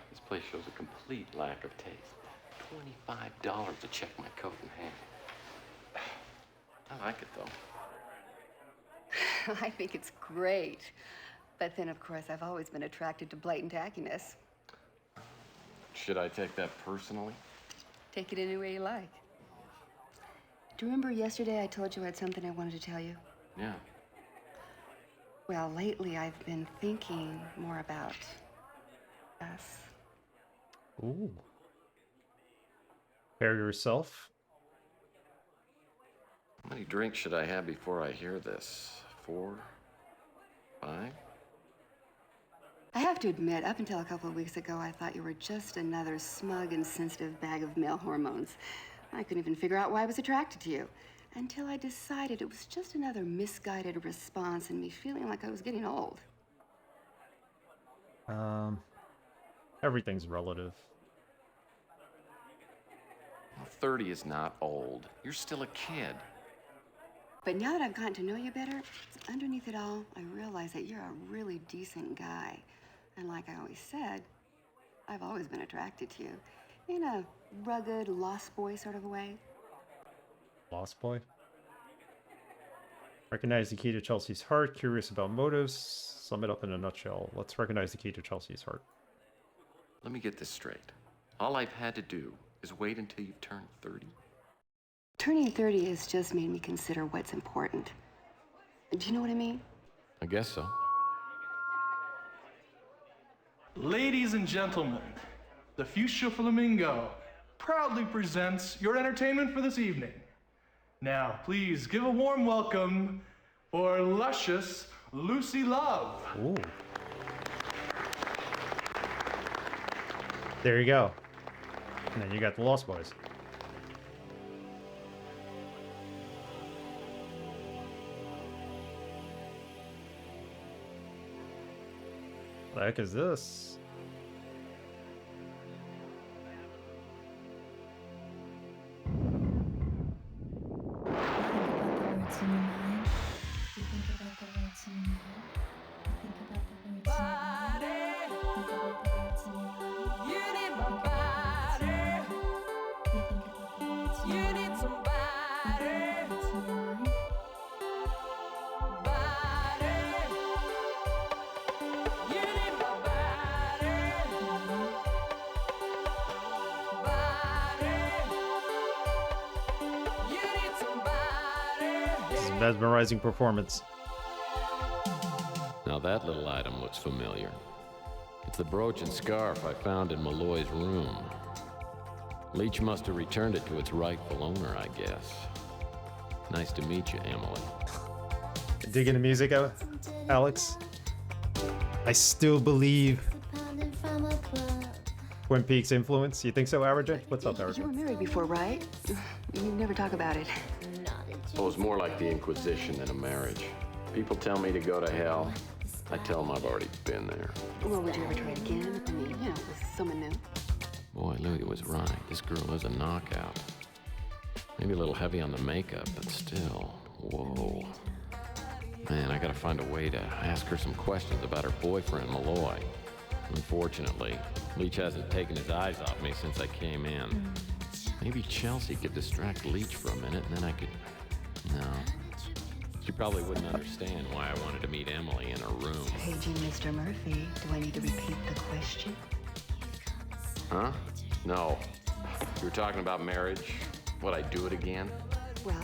This place shows a complete lack of taste. $25 to check my coat and hat. I like it, though. I think it's great. But then, of course, I've always been attracted to blatant tackiness. Should I take that personally? Take it any way you like. Do you remember yesterday I told you I had something I wanted to tell you? Yeah. Well, lately I've been thinking more about us. Ooh. Prepare yourself. How many drinks should I have before I hear this? 4? 5? I have to admit, up until a couple of weeks ago, I thought you were just another smug and sensitive bag of male hormones. I couldn't even figure out why I was attracted to you, until I decided it was just another misguided response and me feeling like I was getting old. Everything's relative. Well, 30 is not old. You're still a kid. But now that I've gotten to know you better, underneath it all, I realize that you're a really decent guy. And like I always said, I've always been attracted to you. In a rugged, lost boy sort of a way. Lost boy. Recognize the key to Chelsea's heart. Curious about motives. Sum it up in a nutshell. Let's recognize the key to Chelsea's heart. Let me get this straight. All I've had to do is wait until you've turned 30. Turning 30 has just made me consider what's important. Do you know what I mean? I guess so. Ladies and gentlemen, the Fuchsia Flamingo proudly presents your entertainment for this evening. Now, please give a warm welcome for luscious Lucy Love. Ooh. There you go. And then you got the Lost Boys. The heck is this? Mesmerizing performance. Now that little item looks familiar. It's the brooch and scarf I found in Malloy's room. Leech must have returned it to its rightful owner, I guess. Nice to meet you, Emily. Digging the music out, Alex. I still believe Twin Peaks influence. You think so, Araja? What's up, Araja? You were married before, right? You never talk about it. Oh, it's more like the Inquisition than a marriage. People tell me to go to hell. I tell them I've already been there. Well, would you ever try it again? I mean, with someone new. Boy, Louie was right. This girl is a knockout. Maybe a little heavy on the makeup, but still, whoa. Man, I gotta find a way to ask her some questions about her boyfriend, Malloy. Unfortunately, Leech hasn't taken his eyes off me since I came in. Maybe Chelsea could distract Leech for a minute, and then I could... No. She probably wouldn't understand why I wanted to meet Emily in her room. Paging Mr. Murphy, do I need to repeat the question? Huh? No. You were talking about marriage? Would I do it again? Well...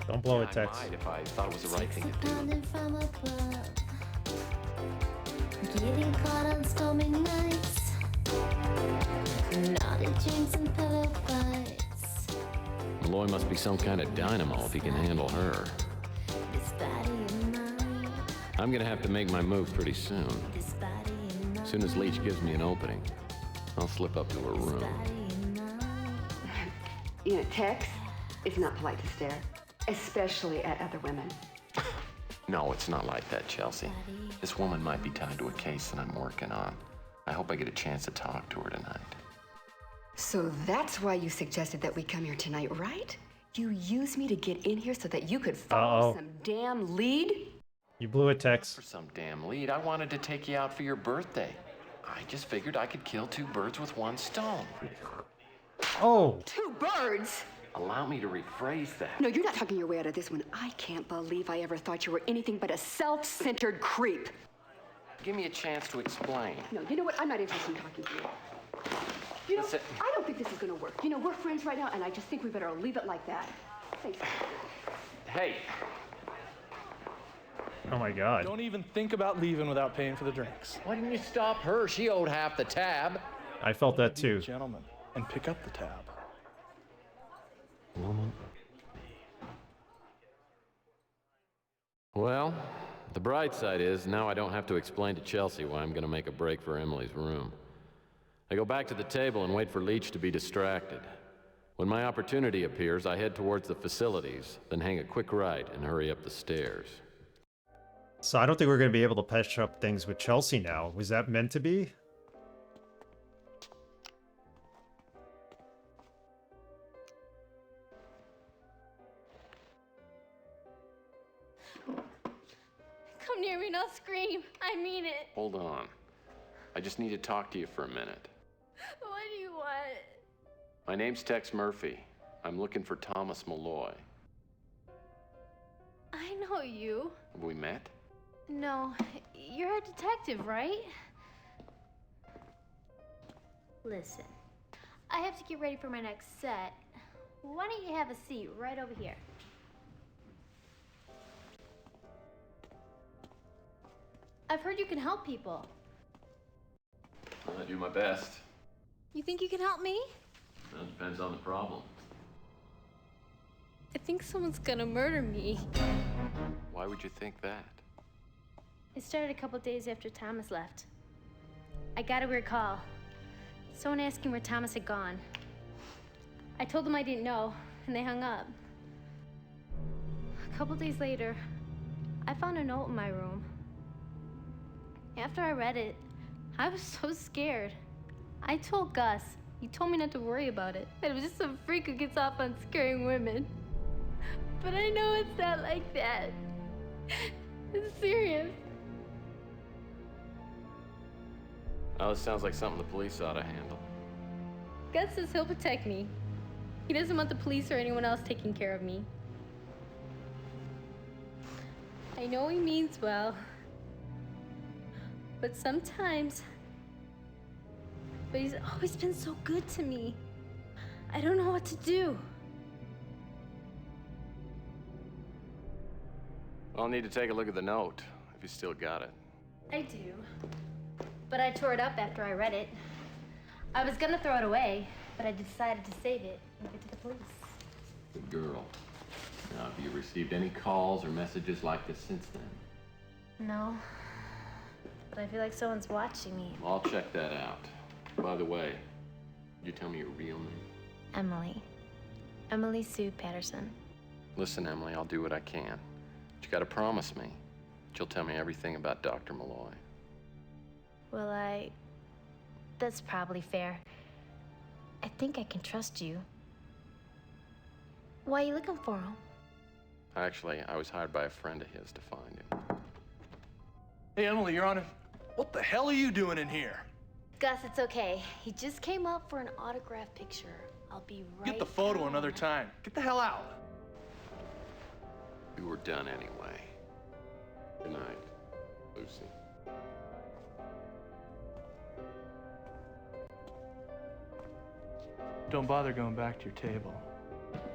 Don't blow it, I Tex. might if I thought it was the right thing to do. Getting caught on stormy nights, naughty drinks and pillow fights. Malloy must be some kind of dynamo if he can handle her. This body of mine, I'm gonna have to make my move pretty soon. this body of mine, As soon as Leech gives me an opening, I'll slip up to her room. body of mine. Tex, it's not polite to stare, especially at other women. No, it's not like that, Chelsea. This woman might be tied to a case that I'm working on. I hope I get a chance to talk to her tonight. So that's why you suggested that we come here tonight, right? You used me to get in here so that you could follow some damn lead? You blew it, Tex. For some damn lead, I wanted to take you out for your birthday. I just figured I could kill two birds with one stone. Oh! 2 birds? Allow me to rephrase that. No, you're not talking your way out of this one. I can't believe I ever thought you were anything but a self-centered creep. Give me a chance to explain. No, you know what? I'm not interested in talking to you. You know, Listen. I don't think this is gonna work. We're friends right now, and I just think we better leave it like that. Thanks. Hey, Oh my god. Don't even think about leaving without paying for the drinks. why didn't you stop her? She owed half the tab. I felt that too. Gentlemen, and pick up the tab. Well, the bright side is now I don't have to explain to Chelsea why I'm going to make a break for Emily's room. I go back to the table and wait for Leech to be distracted. When my opportunity appears, I head towards the facilities, then hang a quick right and hurry up the stairs. So I don't think we're going to be able to patch up things with Chelsea now. Was that meant to be? Come near me, don't scream. I mean it. Hold on. I just need to talk to you for a minute. What do you want? My name's Tex Murphy. I'm looking for Thomas Malloy. I know you. Have we met? No, you're a detective, right? Listen, I have to get ready for my next set. Why don't you have a seat right over here? I've heard you can help people. I do my best. You think you can help me? Well, it depends on the problem. I think someone's gonna murder me. Why would you think that? It started a couple days after Thomas left. I got a weird call. Someone asking where Thomas had gone. I told them I didn't know, and they hung up. A couple days later, I found a note in my room. After I read it, I was so scared. I told Gus. He told me not to worry about it. That it was just some freak who gets off on scaring women. But I know it's not like that. It's serious. Oh, this sounds like something the police ought to handle. Gus says he'll protect me. He doesn't want the police or anyone else taking care of me. I know he means well. But sometimes... But he's always been so good to me. I don't know what to do. I'll need to take a look at the note, if you still got it. I do. But I tore it up after I read it. I was gonna throw it away, but I decided to save it and give it to the police. Good girl. Now, have you received any calls or messages like this since then? No. But I feel like someone's watching me. I'll check that out. By the way, did you tell me your real name? Emily. Emily Sue Patterson. Listen, Emily, I'll do what I can. But you gotta promise me that you'll tell me everything about Dr. Malloy. Well, that's probably fair. I think I can trust you. Why are you looking for him? Actually, I was hired by a friend of his to find him. Hey, Emily, you're on it. What the hell are you doing in here? Gus, it's okay. He just came up for an autograph picture. I'll be right Get the photo down. another time. Get the hell out. We were done anyway. Good night, Lucy. Don't bother going back to your table.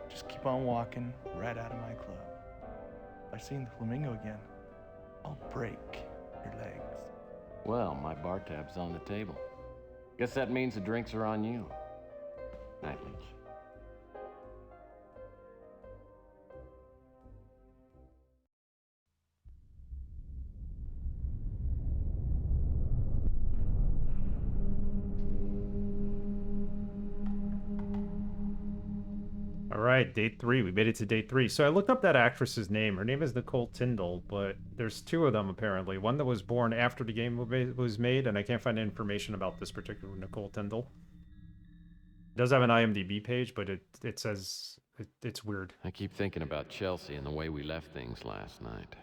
Just keep on walking right out of my club. If I seen the flamingo again, I'll break your legs. Well, my bar tab's on the table. Guess that means the drinks are on you. Night, Leech. All right, day 3. We made it to day 3. So I looked up that actress's name. Her name is Nicole Tyndall, but there's 2 of them apparently. One that was born after the game was made, and I can't find information about this particular Nicole Tyndall. It does have an IMDb page, but it says it's weird. I keep thinking about Chelsea and the way we left things last night.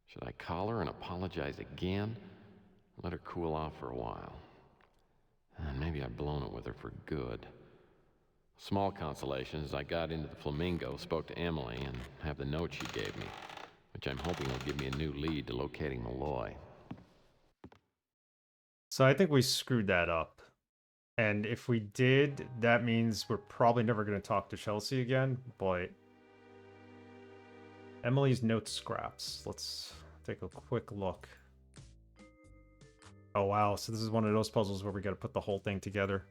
Should I call her and apologize again? Let her cool off for a while. And maybe I've blown it with her for good. Small consolation is I got into the Flamingo, spoke to Emily, and have the note she gave me, which I'm hoping will give me a new lead to locating Malloy. So I think we screwed that up. And if we did, that means we're probably never going to talk to Chelsea again, but Emily's note scraps. Let's take a quick look. Oh, wow. So this is one of those puzzles where we got to put the whole thing together.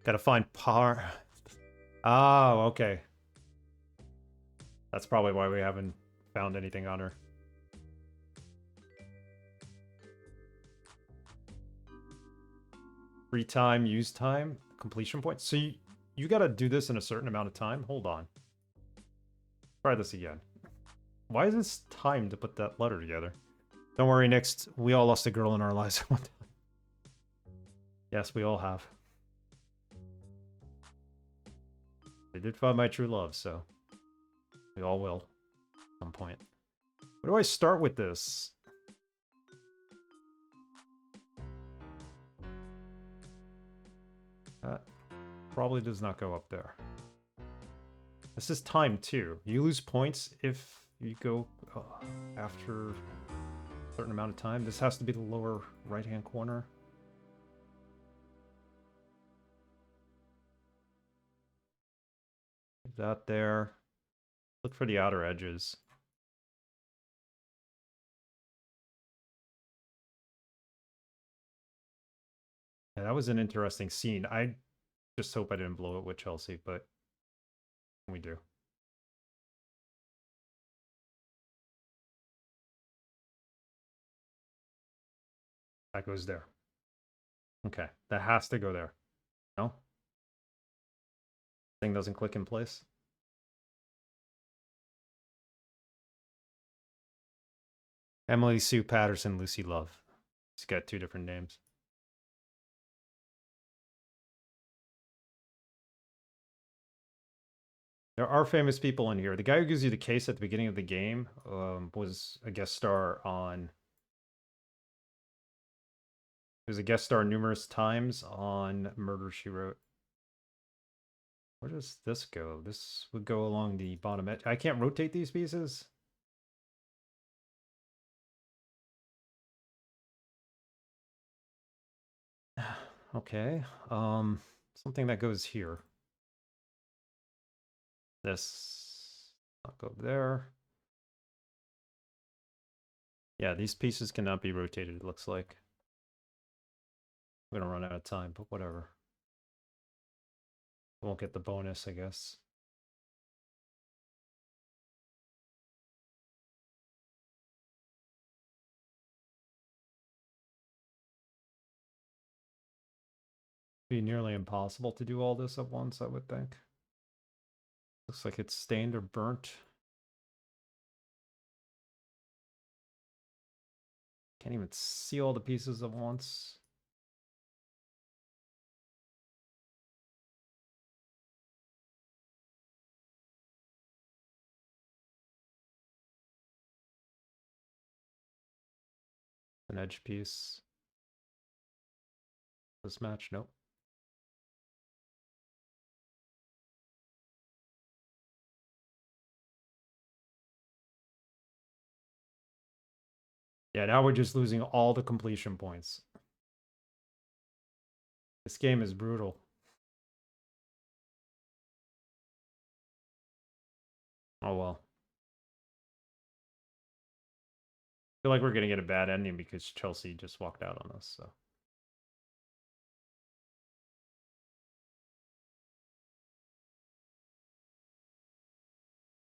Got to find par. Oh, okay. That's probably why we haven't found anything on her. Free time, use time, completion point. So you got to do this in a certain amount of time? Hold on. Try this again. Why is this time to put that letter together? Don't worry, next, we all lost a girl in our lives at one time. Yes, we all have. I did find my true love, so we all will at some point. Where do I start with this? That probably does not go up there. This is time too. You lose points if you go after a certain amount of time. This has to be the lower right-hand corner. That there. Look for the outer edges. Yeah, that was an interesting scene. I just hope I didn't blow it with Chelsea, but we do. That goes there. Okay, that has to go there. No? Thing doesn't click in place. Emily Sue Patterson, Lucy Love. She's got 2 different names. There are famous people in here. The guy who gives you the case at the beginning of the game was a guest star on... He was a guest star numerous times on Murder, She Wrote. Where does this go? This would go along the bottom edge. I can't rotate these pieces? Okay. Something that goes here. This... I'll go there. Yeah, these pieces cannot be rotated, it looks like. I'm gonna run out of time, but whatever. Won't get the bonus, I guess. Be nearly impossible to do all this at once, I would think. Looks like it's stained or burnt. Can't even see all the pieces at once. An edge piece. This match, nope. Yeah, now we're just losing all the completion points. This game is brutal. Oh well. I feel like we're gonna get a bad ending because Chelsea just walked out on us, so.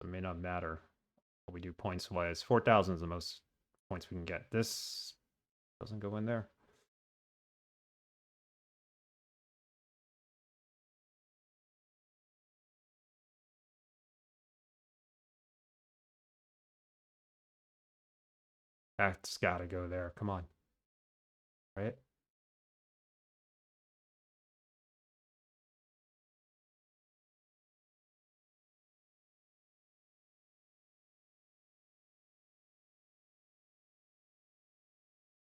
It may not matter what we do points wise. 4,000 is the most points we can get. This doesn't go in there. That's gotta go there. Come on. Right?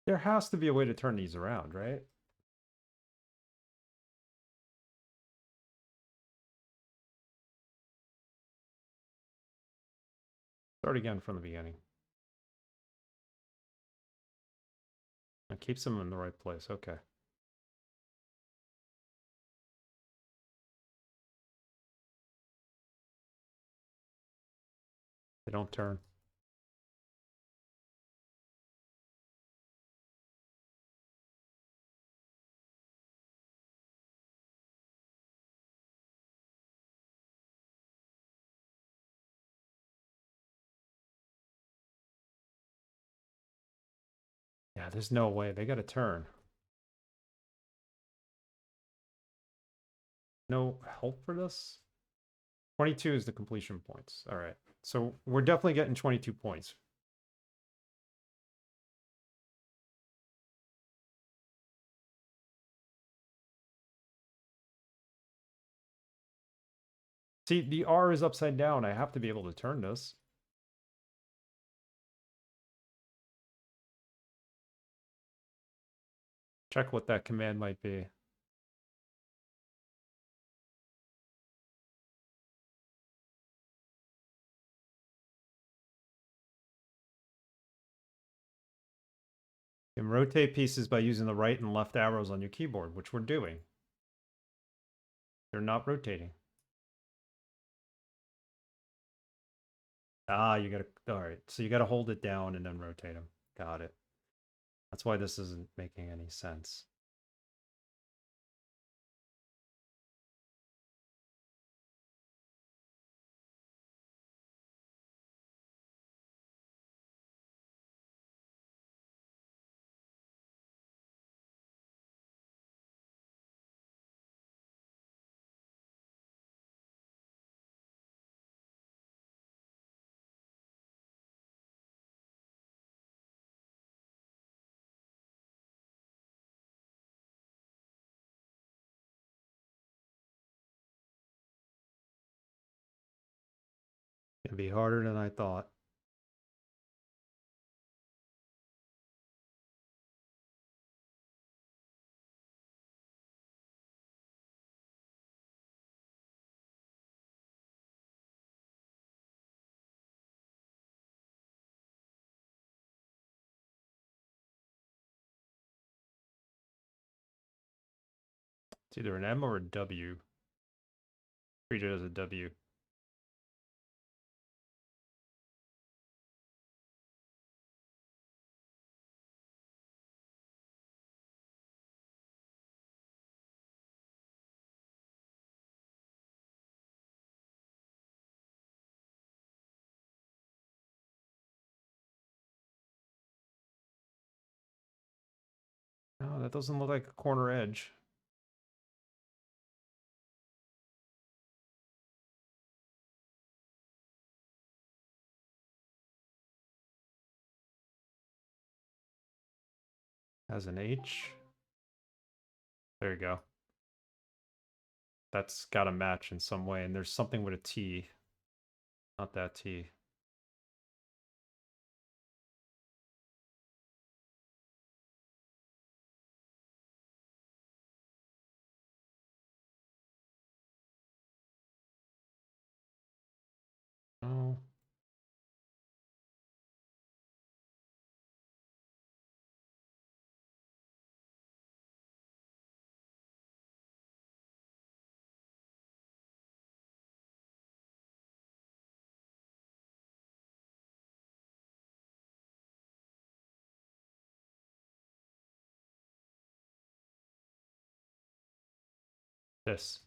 There has to be a way to turn these around, right? Start again from the beginning. It keeps them in the right place. Okay. They don't turn. Yeah, there's no way. They gotta turn. No help for this? 22 is the completion points. All right. So we're definitely getting 22 points. See, the R is upside down. I have to be able to turn this. Check what that command might be. You can rotate pieces by using the right and left arrows on your keyboard, which we're doing. They're not rotating. Ah, you gotta, all right. So you gotta hold it down and then rotate them. Got it. That's why this isn't making any sense. Gonna be harder than I thought. It's either an M or a W. Treat it as a W. No, that doesn't look like a corner edge. Has an H. There you go. That's got to match in some way. And there's something with a T. Not that T. Oh. This.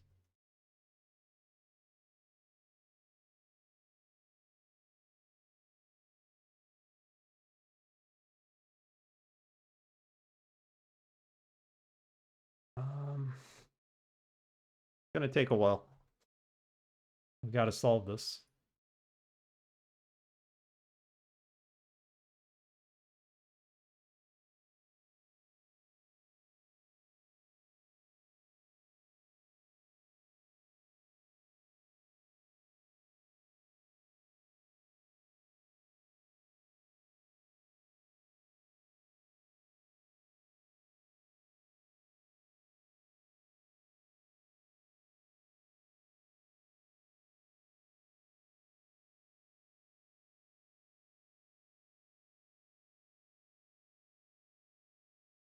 Gonna take a while. We gotta solve this.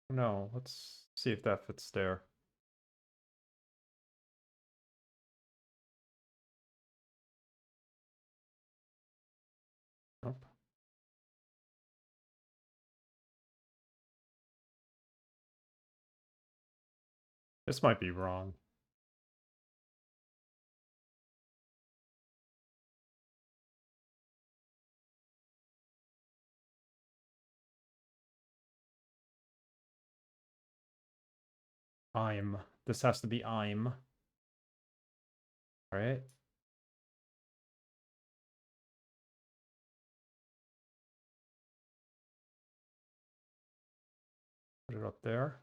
No, let's see if that fits there. Nope. This might be wrong. I'm. This has to be I'm. All right. Put it up there.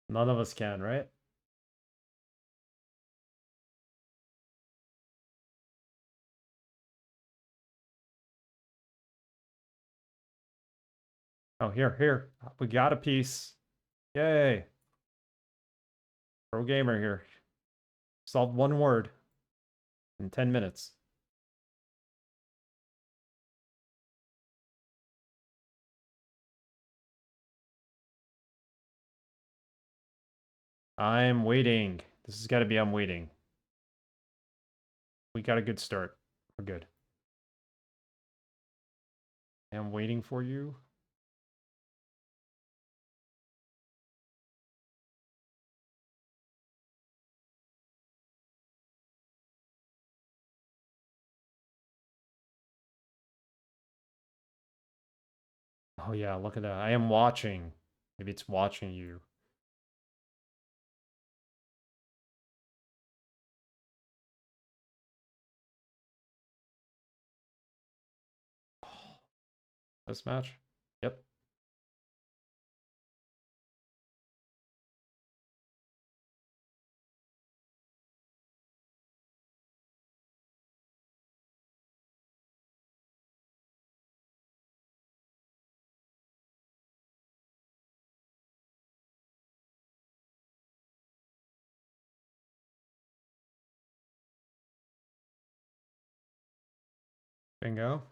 None of us can, right? Oh, here. We got a piece. Yay. Pro gamer here. Solved one word in 10 minutes. I'm waiting. This has got to be I'm waiting. We got a good start. We're good. I'm waiting for you. Oh yeah, look at that. I am watching. Maybe it's watching you. This match? Yep. Bingo.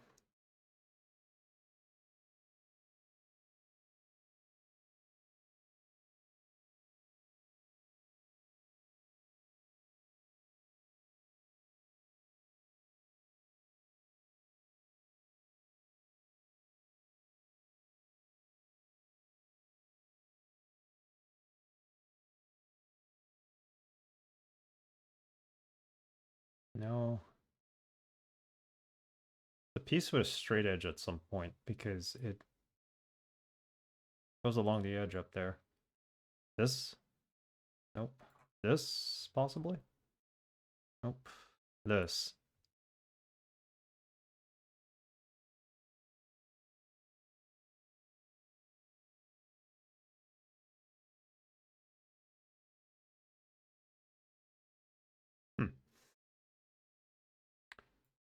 No. The piece with a straight edge at some point because it goes along the edge up there. This? Nope. This, possibly? Nope. This.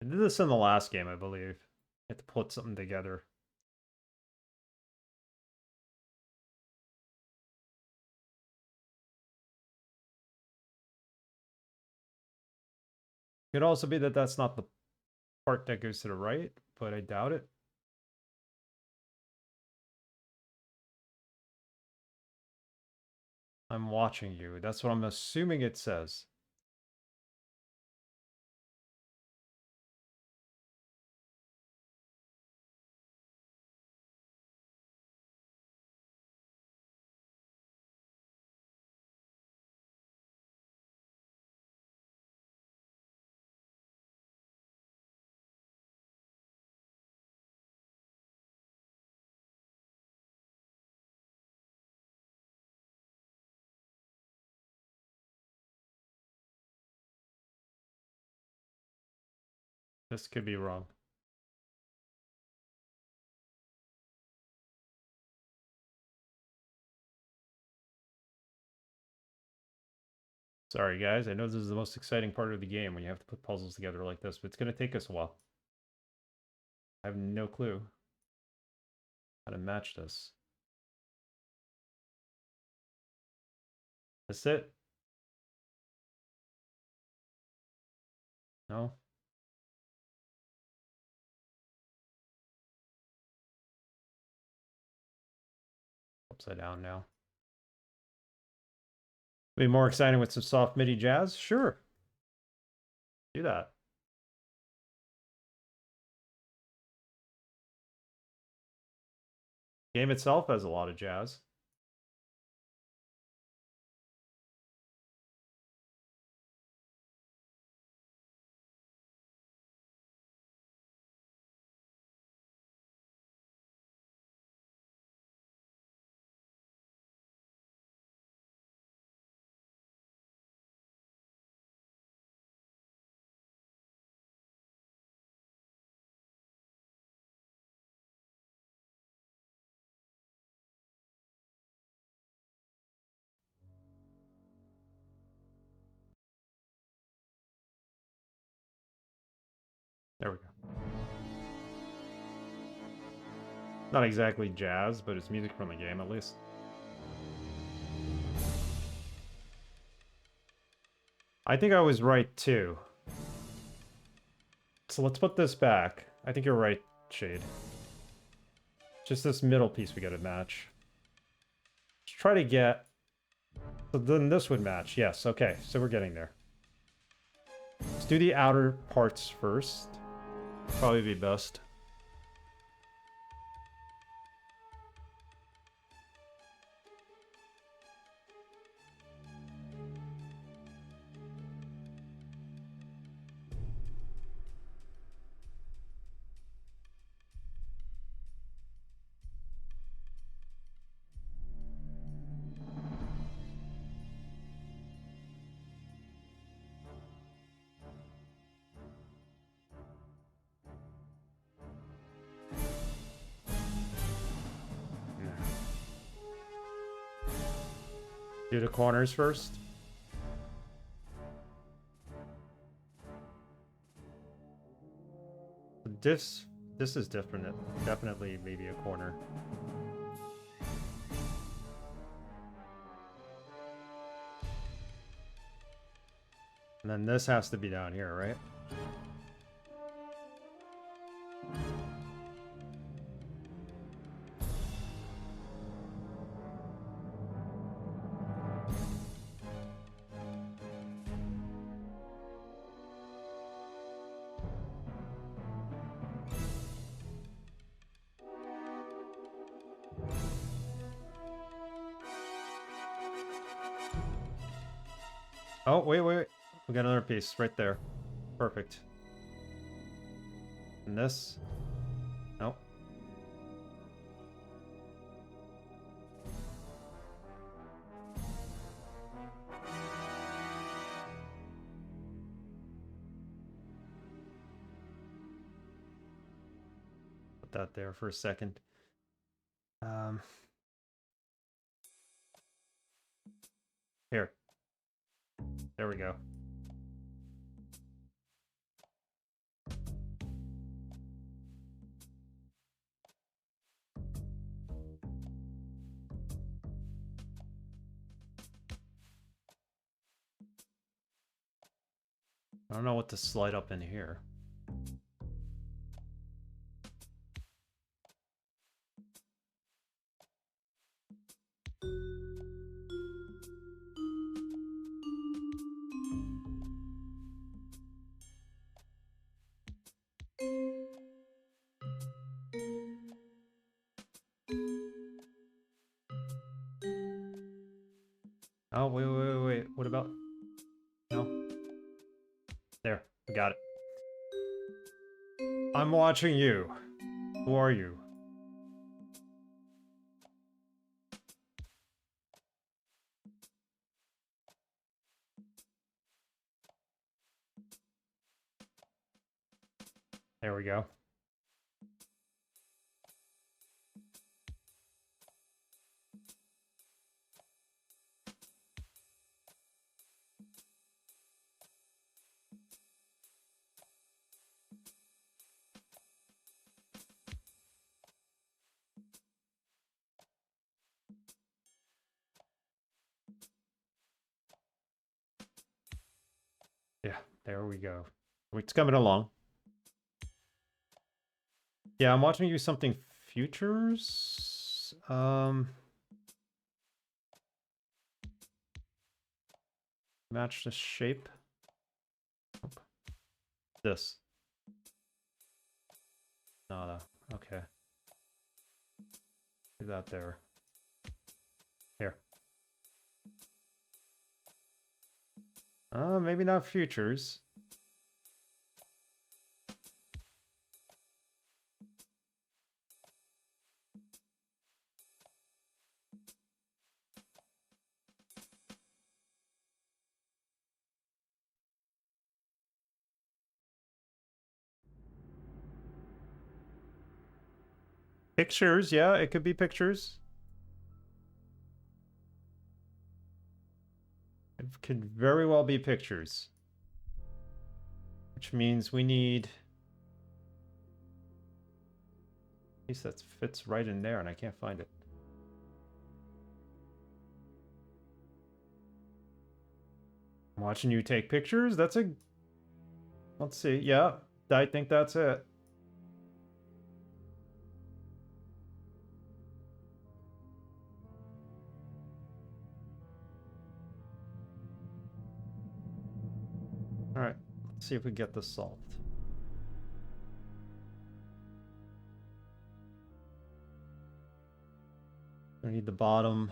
I did this in the last game, I believe. You have to put something together. Could also be that that's not the part that goes to the right, but I doubt it. I'm watching you. That's what I'm assuming it says. This could be wrong. Sorry, guys. I know this is the most exciting part of the game when you have to put puzzles together like this, but it's going to take us a while. I have no clue how to match this. That's it? No? Upside down now. Be more exciting with some soft MIDI jazz? Sure. Do that. Game itself has a lot of jazz. There we go. Not exactly jazz, but it's music from the game at least. I think I was right too. So let's put this back. I think you're right, Shade. Just this middle piece we gotta match. Let's try to get... So then this would match. Yes, okay. So we're getting there. Let's do the outer parts first. Probably be best. Do the corners first. This is different. Definitely maybe a corner. And then this has to be down here, right? Oh, wait, wait, wait. We got another piece right there. Perfect. And this? Nope. Put that there for a second. Here. There we go. I don't know what to slide up in here. Oh, wait, wait, wait, wait. What about... No. There. We got it. I'm watching you. Who are you? There we go. Yeah, there we go. It's coming along. Yeah, I'm watching you something futures. Match the shape. Nope. This. Nada. Okay. Do that there. Here. Maybe not futures. Pictures, yeah, it could be pictures. It could very well be pictures. Which means we need... a piece that fits right in there, and I can't find it. I'm watching you take pictures? That's a... Let's see, yeah, I think that's it. Alright, let's see if we get this solved. I need the bottom.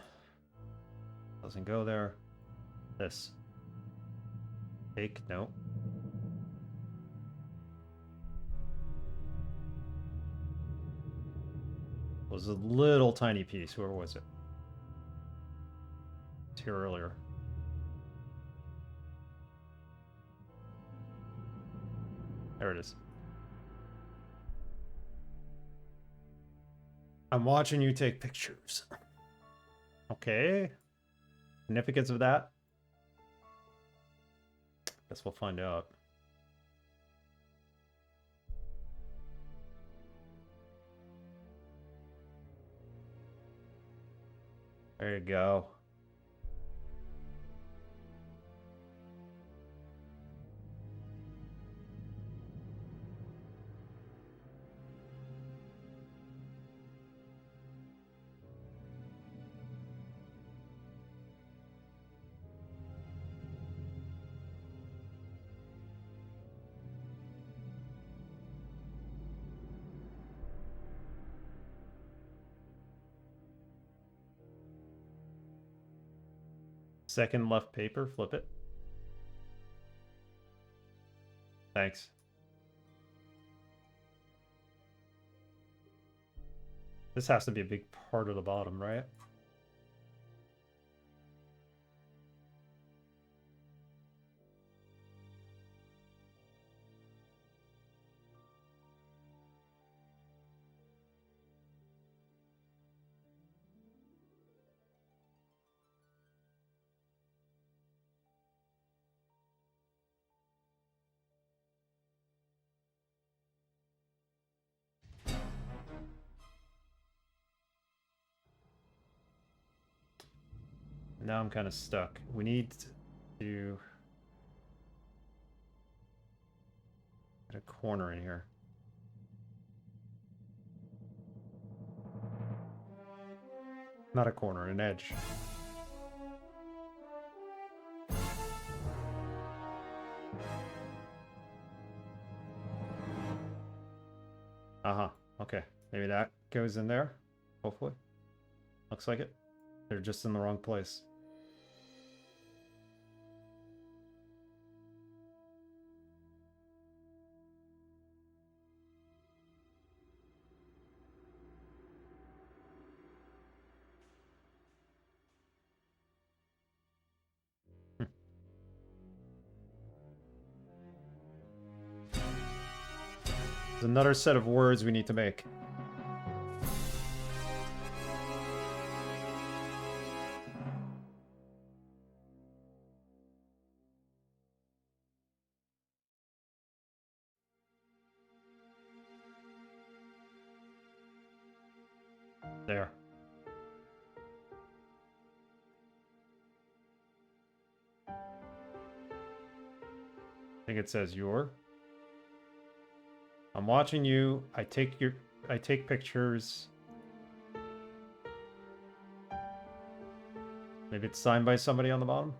Doesn't go there. This. Take, no. It was a little tiny piece. Where was it? It's here earlier. There it is. I'm watching you take pictures. Okay. Significance of that? Guess we'll find out. There you go. Second left paper, flip it. Thanks. This has to be a big part of the bottom, right? Now I'm kind of stuck. We need to get a corner in here. Not a corner, an edge. Uh-huh. Okay. Maybe that goes in there. Hopefully. Looks like it. They're just in the wrong place. There's another set of words we need to make. There. I think it says your. I'm watching you. I take pictures. Maybe it's signed by somebody on the bottom.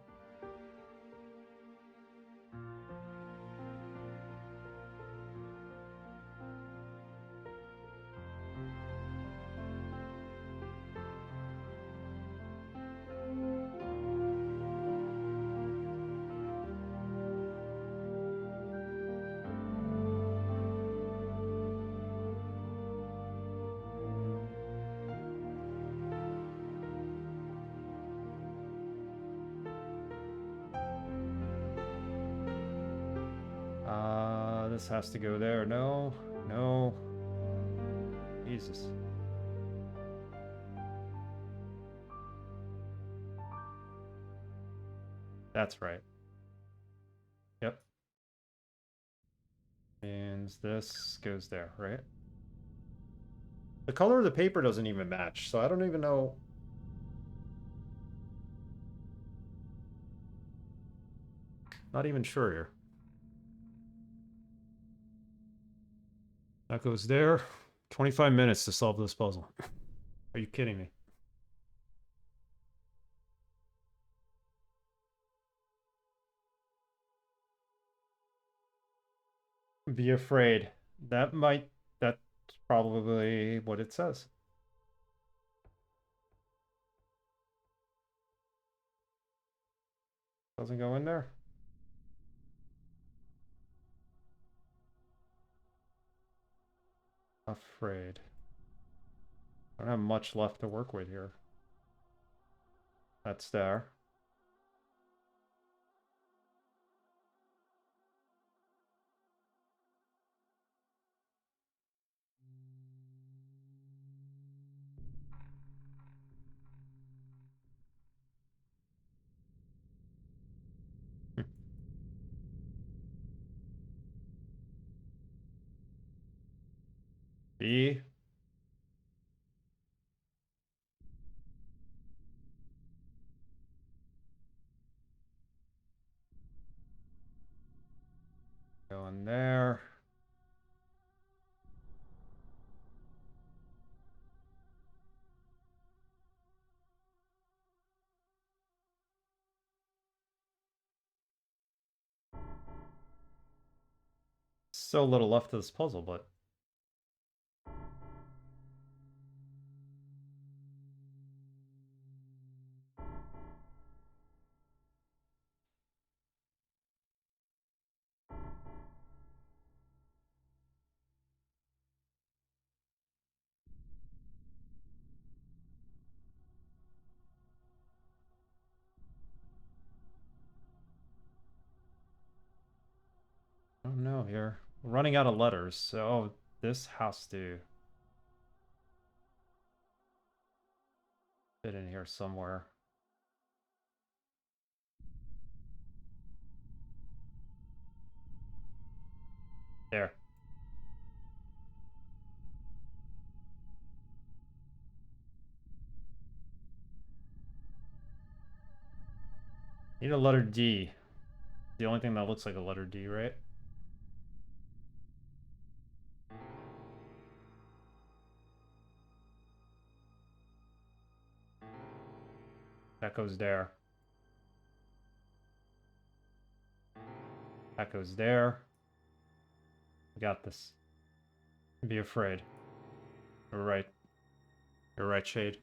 This has to go there. No, no. Jesus. That's right. Yep. And this goes there, right? The color of the paper doesn't even match, so I don't even know. Not even sure here. That goes there. 25 minutes to solve this puzzle. Are you kidding me? Be afraid. That's probably what it says. Doesn't go in there. Afraid. I don't have much left to work with here. That's there. B. Go in there. So little left of this puzzle, but running out of letters, so this has to fit in here somewhere. There. Need a letter D. The only thing that looks like a letter D, right? That goes there. That goes there. We got this. Don't be afraid. You're right. You're right, Shade.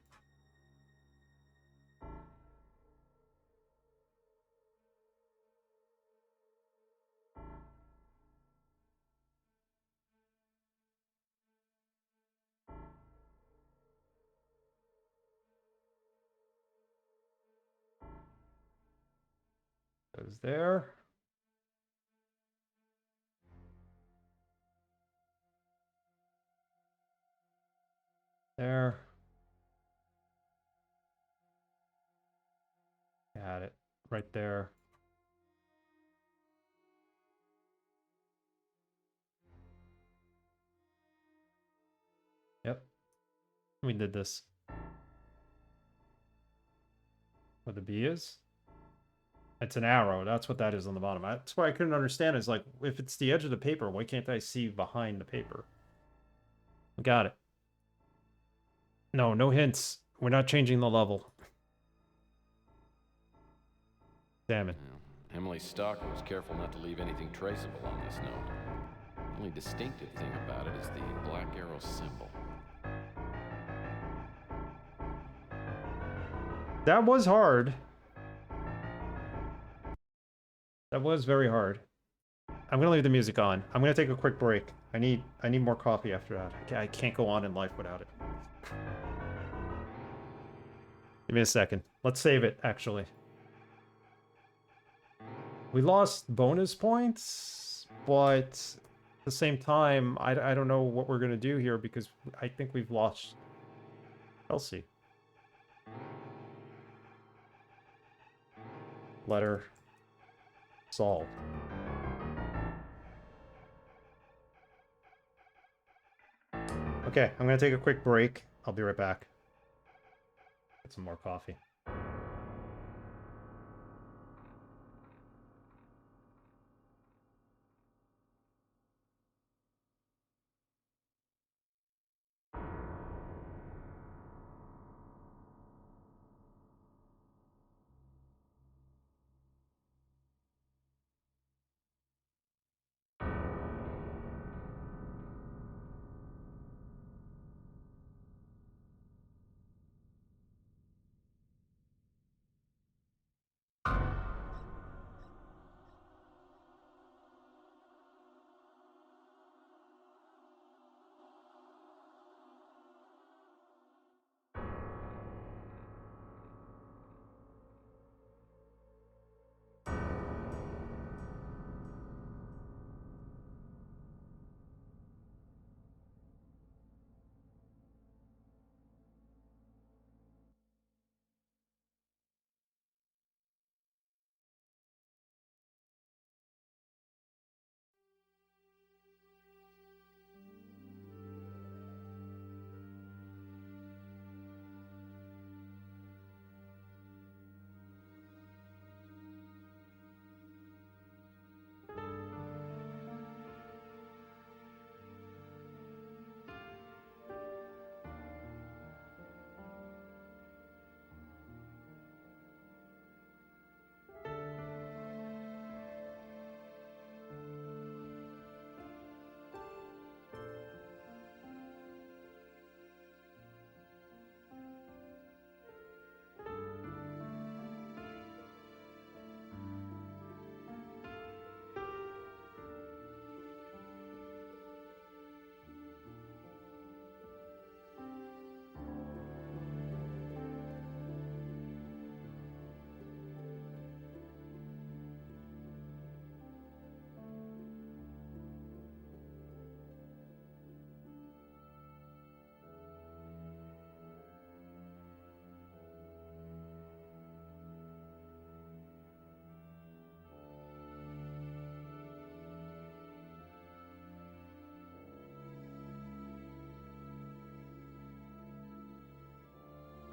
Goes there. There. Got it. Right there. Yep. We did this. What the B is? It's an arrow. That's what that is on the bottom. That's why I couldn't understand. Is like, if it's the edge of the paper, why can't I see behind the paper? We got it. No, no hints. We're not changing the level. Damn it. Well, Emily Stalker was careful not to leave anything traceable on this note. The only distinctive thing about it is the black arrow symbol. That was hard. That was very hard. I'm gonna leave the music on. I'm gonna take a quick break. I need more coffee after that. I can't go on in life without it. Give me a second. Let's save it, actually. We lost bonus points, but at the same time, I don't know what we're gonna do here because I think we've lost Elsie. Letter solved. Okay, I'm gonna take a quick break. I'll be right back. Get some more coffee.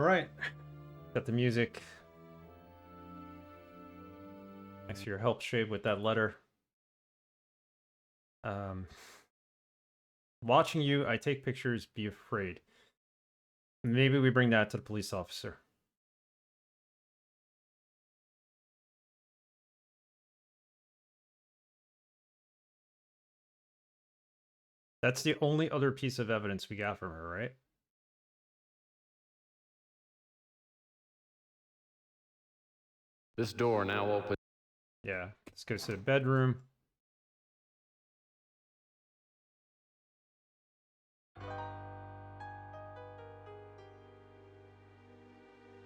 Alright. Got the music. Thanks for your help, Shade, with that letter. Watching you, I take pictures, be afraid. Maybe we bring that to the police officer. That's the only other piece of evidence we got from her, right? This door now open. Yeah. Let's go to the bedroom.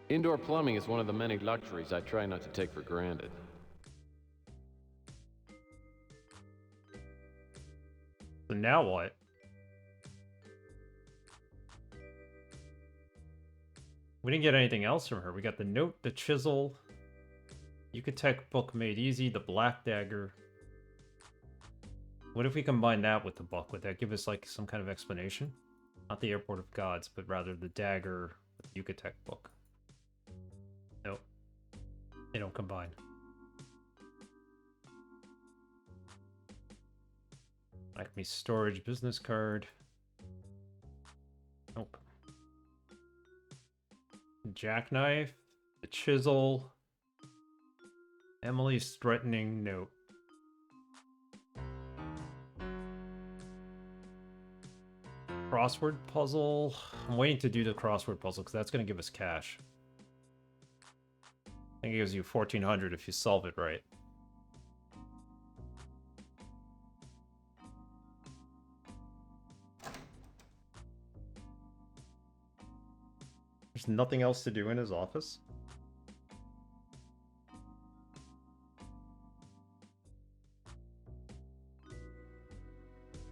Indoor plumbing is one of the many luxuries I try not to take for granted. So now what? We didn't get anything else from her. We got the note, the chisel, Yucatec book made easy, the black dagger. What if we combine that with the book? Would that give us like some kind of explanation? Not the Airport of Gods, but rather the dagger with the Yucatec book. Nope. They don't combine. Acme storage business card. Nope. Jackknife, the chisel, Emily's threatening note. Crossword puzzle. I'm waiting to do the crossword puzzle because that's going to give us cash. I think it gives you 1,400 if you solve it right. There's nothing else to do in his office?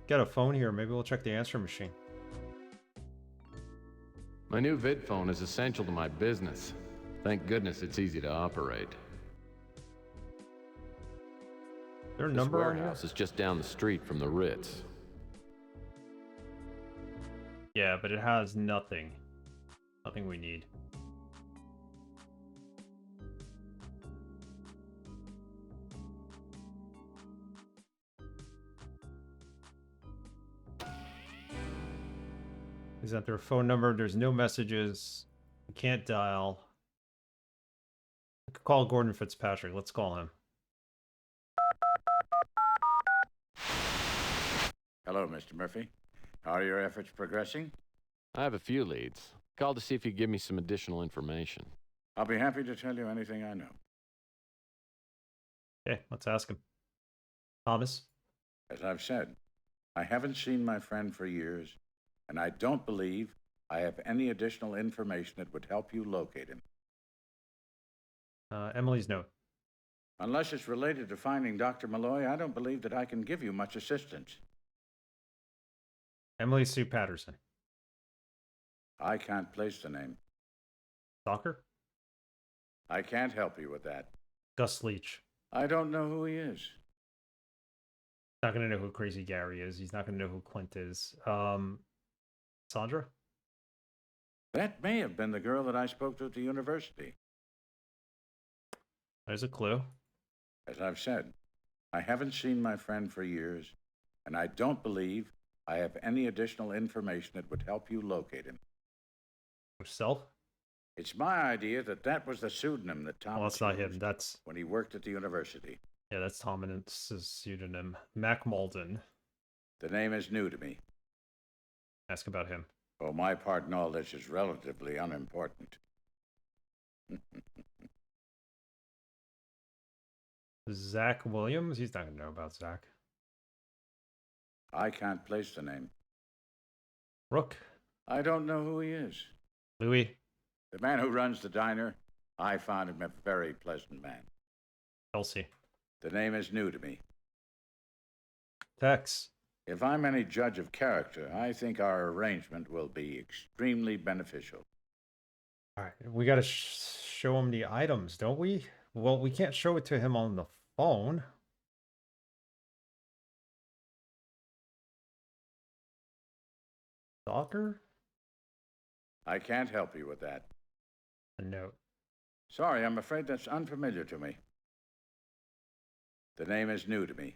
Got a phone here. Maybe we'll check the answer machine. My new vid phone is essential to my business. Thank goodness it's easy to operate. Is there a This number on here? warehouse is just down the street from the Ritz. Yeah, but it has nothing. Nothing we need. Is that their phone number? There's no messages. We can't dial. We could call Gordon Fitzpatrick. Let's call him. Hello, Mr. Murphy. How are your efforts progressing? I have a few leads. Called to see if you could give me some additional information. I'll be happy to tell you anything I know. Okay, let's ask him. Thomas? As I've said, I haven't seen my friend for years, and I don't believe I have any additional information that would help you locate him. Emily's note. Unless it's related to finding Dr. Malloy, I don't believe that I can give you much assistance. Emily Sue Patterson. I can't place the name. Stalker? I can't help you with that. Gus Leach. I don't know who he is. Not gonna know who Crazy Gary is. He's not gonna know who Clint is. Sandra? That may have been the girl that I spoke to at the university. There's a clue. As I've said, I haven't seen my friend for years, and I don't believe I have any additional information that would help you locate him. Herself? It's my idea that that was the pseudonym that Thomas Well, that's not him. used That's... when he worked at the university. Yeah, that's Thomas' pseudonym. Mac Malden. The name is new to me. Ask about him. Oh, my part in all this is relatively unimportant. Zach Williams? He's not gonna know about Zach. I can't place the name. Rook? I don't know who he is. Louis? The man who runs the diner, I found him a very pleasant man. Kelsey? The name is new to me. Tex? If I'm any judge of character, I think our arrangement will be extremely beneficial. Alright, we gotta show him the items, don't we? Well, we can't show it to him on the phone. Stalker? I can't help you with that. A note. Sorry, I'm afraid that's unfamiliar to me. The name is new to me.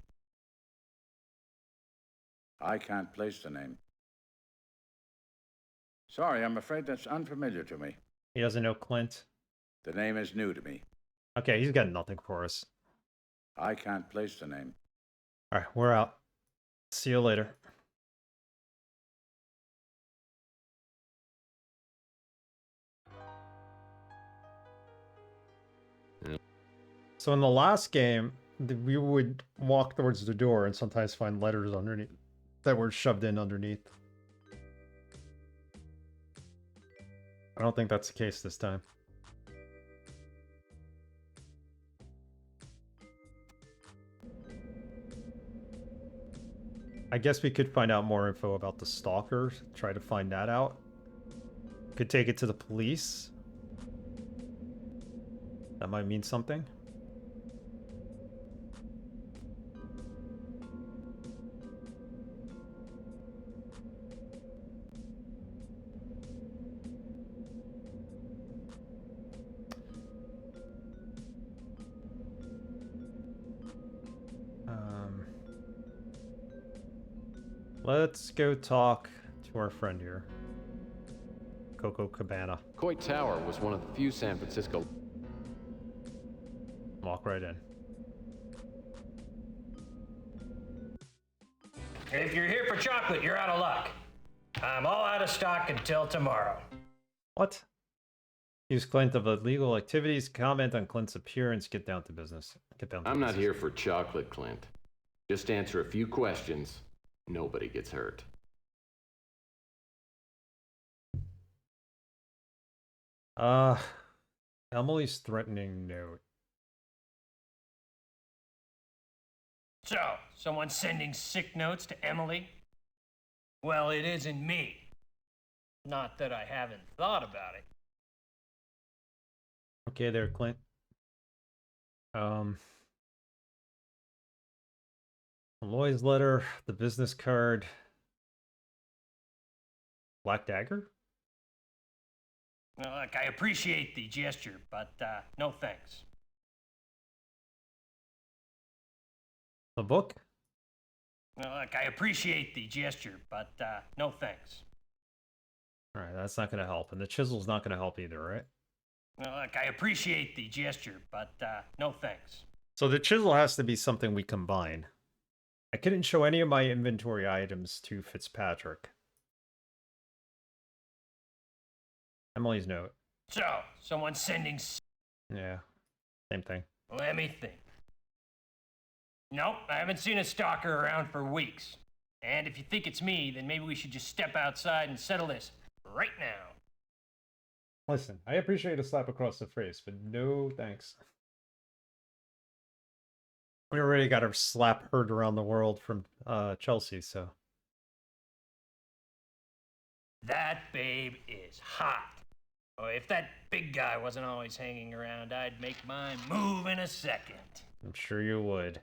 I can't place the name. Sorry, I'm afraid that's unfamiliar to me. He doesn't know Clint. The name is new to me. Okay, he's got nothing for us. I can't place the name. All right, we're out. See you later. So in the last game, we would walk towards the door and sometimes find letters underneath that were shoved in underneath. I don't think that's the case this time. I guess we could find out more info about the stalker, try to find that out. Could take it to the police. That might mean something. Let's go talk to our friend here. Coco Cabana. Coit Tower was one of the few San Francisco... Walk right in. If you're here for chocolate, you're out of luck. I'm all out of stock until tomorrow. What? Use Clint of illegal activities. Comment on Clint's appearance. Get down to business. Get down to I'm not business. here for chocolate, Clint. Just answer a few questions. Nobody gets hurt. Emily's threatening note. So, someone sending sick notes to Emily? Well, it isn't me. Not that I haven't thought about it. Okay there, Clint. Loy's letter, the business card. Black Dagger? Well, look, I appreciate the gesture, but no thanks. The book? Well, look, I appreciate the gesture, but no thanks. Alright, that's not going to help. And the chisel's not going to help either, right? Well, look, I appreciate the gesture, but no thanks. So the chisel has to be something we combine. I couldn't show any of my inventory items to Fitzpatrick. Emily's note. So, someone sending... Yeah, same thing. Let me think. Nope, I haven't seen a stalker around for weeks. And if you think it's me, then maybe we should just step outside and settle this right now. Listen, I appreciate a slap across the face, but no thanks. We already got our slap heard around the world from Chelsea, so. That babe is hot. Oh, if that big guy wasn't always hanging around, I'd make mine move in a second. I'm sure you would.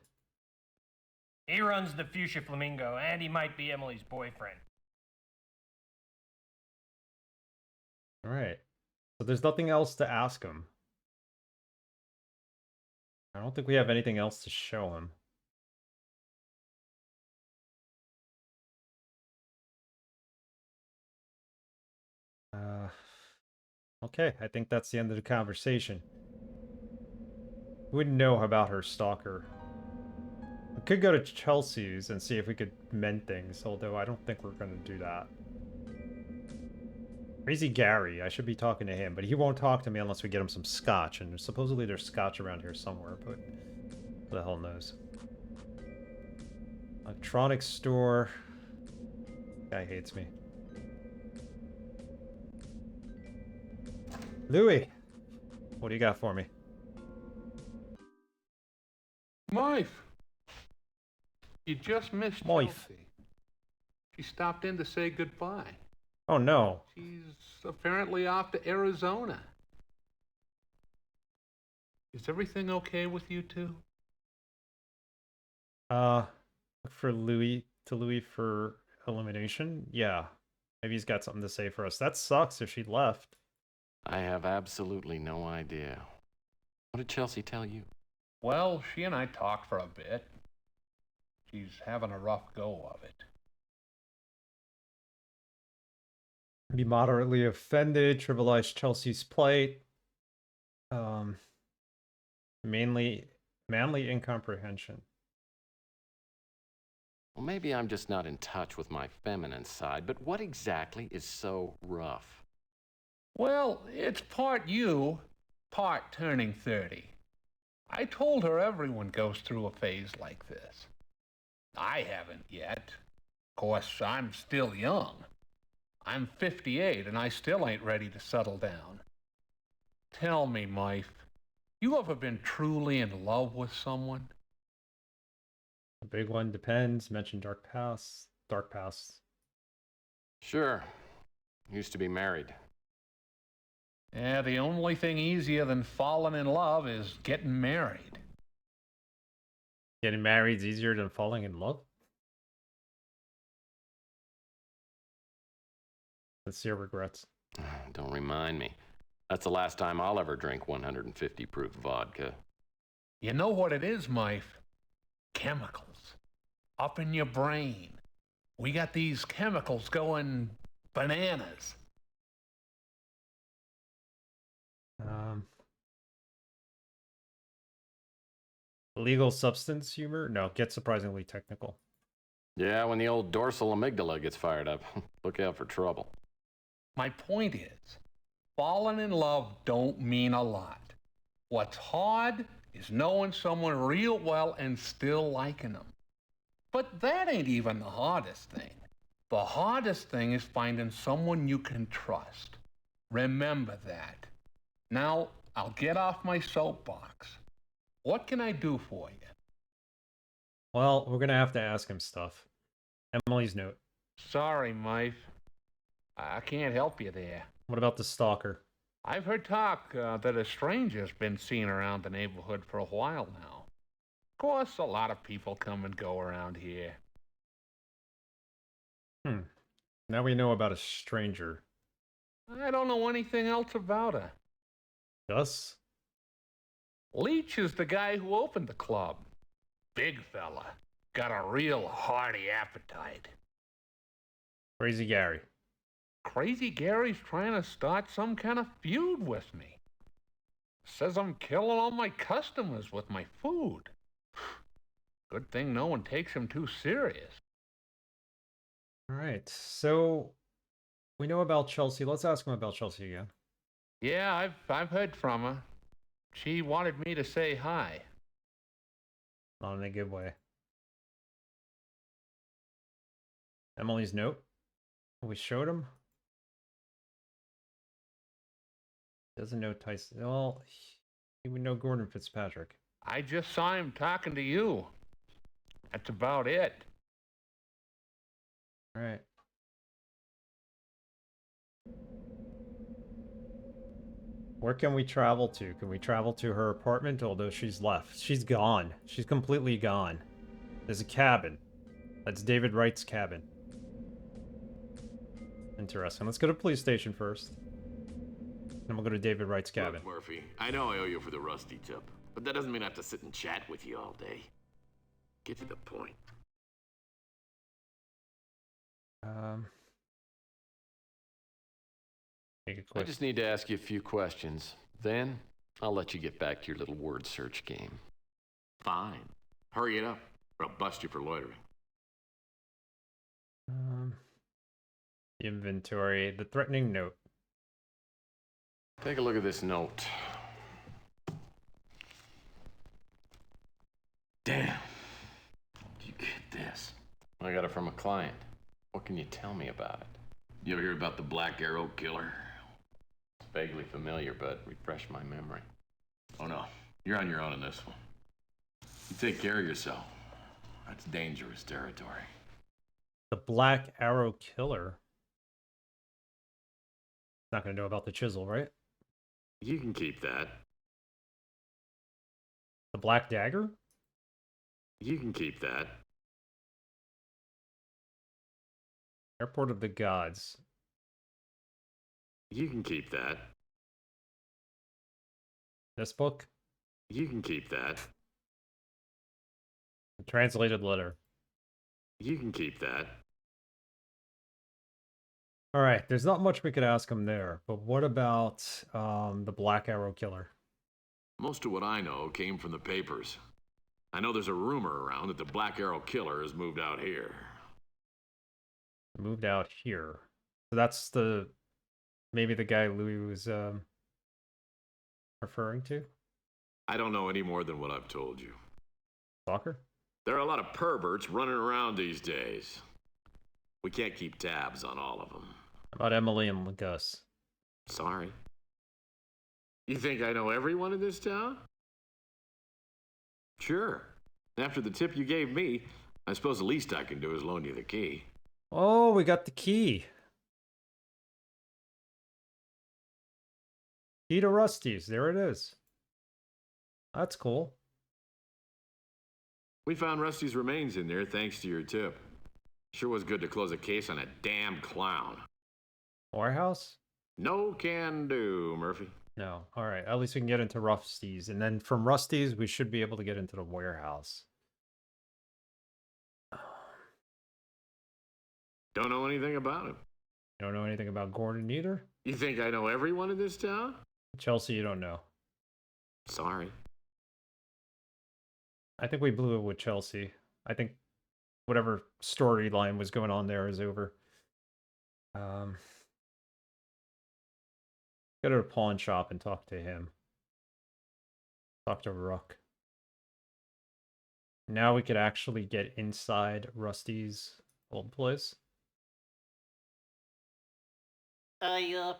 He runs the Fuchsia Flamingo, and he might be Emily's boyfriend. Alright. So there's nothing else to ask him. I don't think we have anything else to show him. Okay, I think that's the end of the conversation. We wouldn't know about her stalker. We could go to Chelsea's and see if we could mend things, although I don't think we're going to do that. Crazy Gary, I should be talking to him, but he won't talk to me unless we get him some scotch, and supposedly there's scotch around here somewhere, but who the hell knows. Electronics store. Guy hates me. Louis, what do you got for me? Wife, you just missed Wife. Chelsea. She stopped in to say goodbye. Oh no. She's apparently off to Arizona. Is everything okay with you two? Look for Louis for elimination. Yeah, maybe he's got something to say for us. That sucks if she left. I have absolutely no idea. What did Chelsea tell you? Well, she and I talked for a bit. She's having a rough go of it. Be moderately offended, trivialize Chelsea's plight. Manly incomprehension. Well, maybe I'm just not in touch with my feminine side, but what exactly is so rough? Well, it's part you, part turning 30. I told her everyone goes through a phase like this. I haven't yet. Of course, I'm still young. I'm 58 and I still ain't ready to settle down. Tell me, Mike, you ever been truly in love with someone? A big one depends. Mention dark past. Dark past. Sure. Used to be married. Yeah, the only thing easier than falling in love is getting married. Getting married is easier than falling in love? Sincere regrets. Don't remind me. That's the last time I'll ever drink 150 proof vodka. You know what it is, Mike? Chemicals. Up in your brain. We got these chemicals going bananas. Illegal substance humor? No, get surprisingly technical. Yeah, when the old dorsal amygdala gets fired up, look out for trouble. My point is, falling in love don't mean a lot. What's hard is knowing someone real well and still liking them. But that ain't even the hardest thing. The hardest thing is finding someone you can trust. Remember that. Now, I'll get off my soapbox. What can I do for you? Well, we're gonna have to ask him stuff. Emily's note. Sorry, Mike. I can't help you there. What about the stalker? I've heard talk that a stranger's been seen around the neighborhood for a while now. Of course, a lot of people come and go around here. Now we know about a stranger. I don't know anything else about her. Gus? Leach is the guy who opened the club. Big fella. Got a real hearty appetite. Crazy Gary. Crazy Gary's trying to start some kind of feud with me. Says I'm killing all my customers with my food. Good thing no one takes him too serious. Alright, so we know about Chelsea. Let's ask him about Chelsea again. Yeah, I've heard from her. She wanted me to say hi. Not in a good way. Emily's note. We showed him. Doesn't know Tyson. Well, he would know Gordon Fitzpatrick. I just saw him talking to you. That's about it. All right. Where can we travel to? Can we travel to her apartment? Although she's left. She's gone. She's completely gone. There's a cabin. That's David Wright's cabin. Interesting. Let's go to police station first. Then we'll go to David Wright's cabin. Look, Murphy, I know I owe you for the rusty tip, but that doesn't mean I have to sit and chat with you all day. Get to the point. Make it I quick. just need to ask you a few questions. Then, I'll let you get back to your little word search game. Fine. Hurry it up, or I'll bust you for loitering. Inventory. The threatening note. Take a look at this note. Damn. Did you get this? I got it from a client. What can you tell me about it? You ever hear about the Black Arrow Killer? It's vaguely familiar, but refresh my memory. Oh no, you're on your own in this one. You take care of yourself. That's dangerous territory. The Black Arrow Killer. Not gonna know about the chisel, right? You can keep that. The Black Dagger? You can keep that. Airport of the Gods. You can keep that. This book? You can keep that. A translated letter. You can keep that. Alright, there's not much we could ask him there, but what about the Black Arrow Killer? Most of what I know came from the papers. I know there's a rumor around that the Black Arrow Killer has moved out here. Moved out here. So that's the... maybe the guy Louis was referring to? I don't know any more than what I've told you. Stalker? There are a lot of perverts running around these days. We can't keep tabs on all of them. About Emily and Gus? Sorry. You think I know everyone in this town? Sure. After the tip you gave me, I suppose the least I can do is loan you the key. Oh, we got the key. Key to Rusty's. There it is. That's cool. We found Rusty's remains in there thanks to your tip. Sure was good to close a case on a damn clown. Warehouse? No can do, Murphy. No. Alright, at least we can get into Rusty's. And then from Rusty's, we should be able to get into the warehouse. Don't know anything about him. You don't know anything about Gordon either? You think I know everyone in this town? Chelsea, you don't know. Sorry. I think we blew it with Chelsea. I think whatever storyline was going on there is over. Go to the pawn shop and talk to him. Talk to Rook. Now we could actually get inside Rusty's old place. I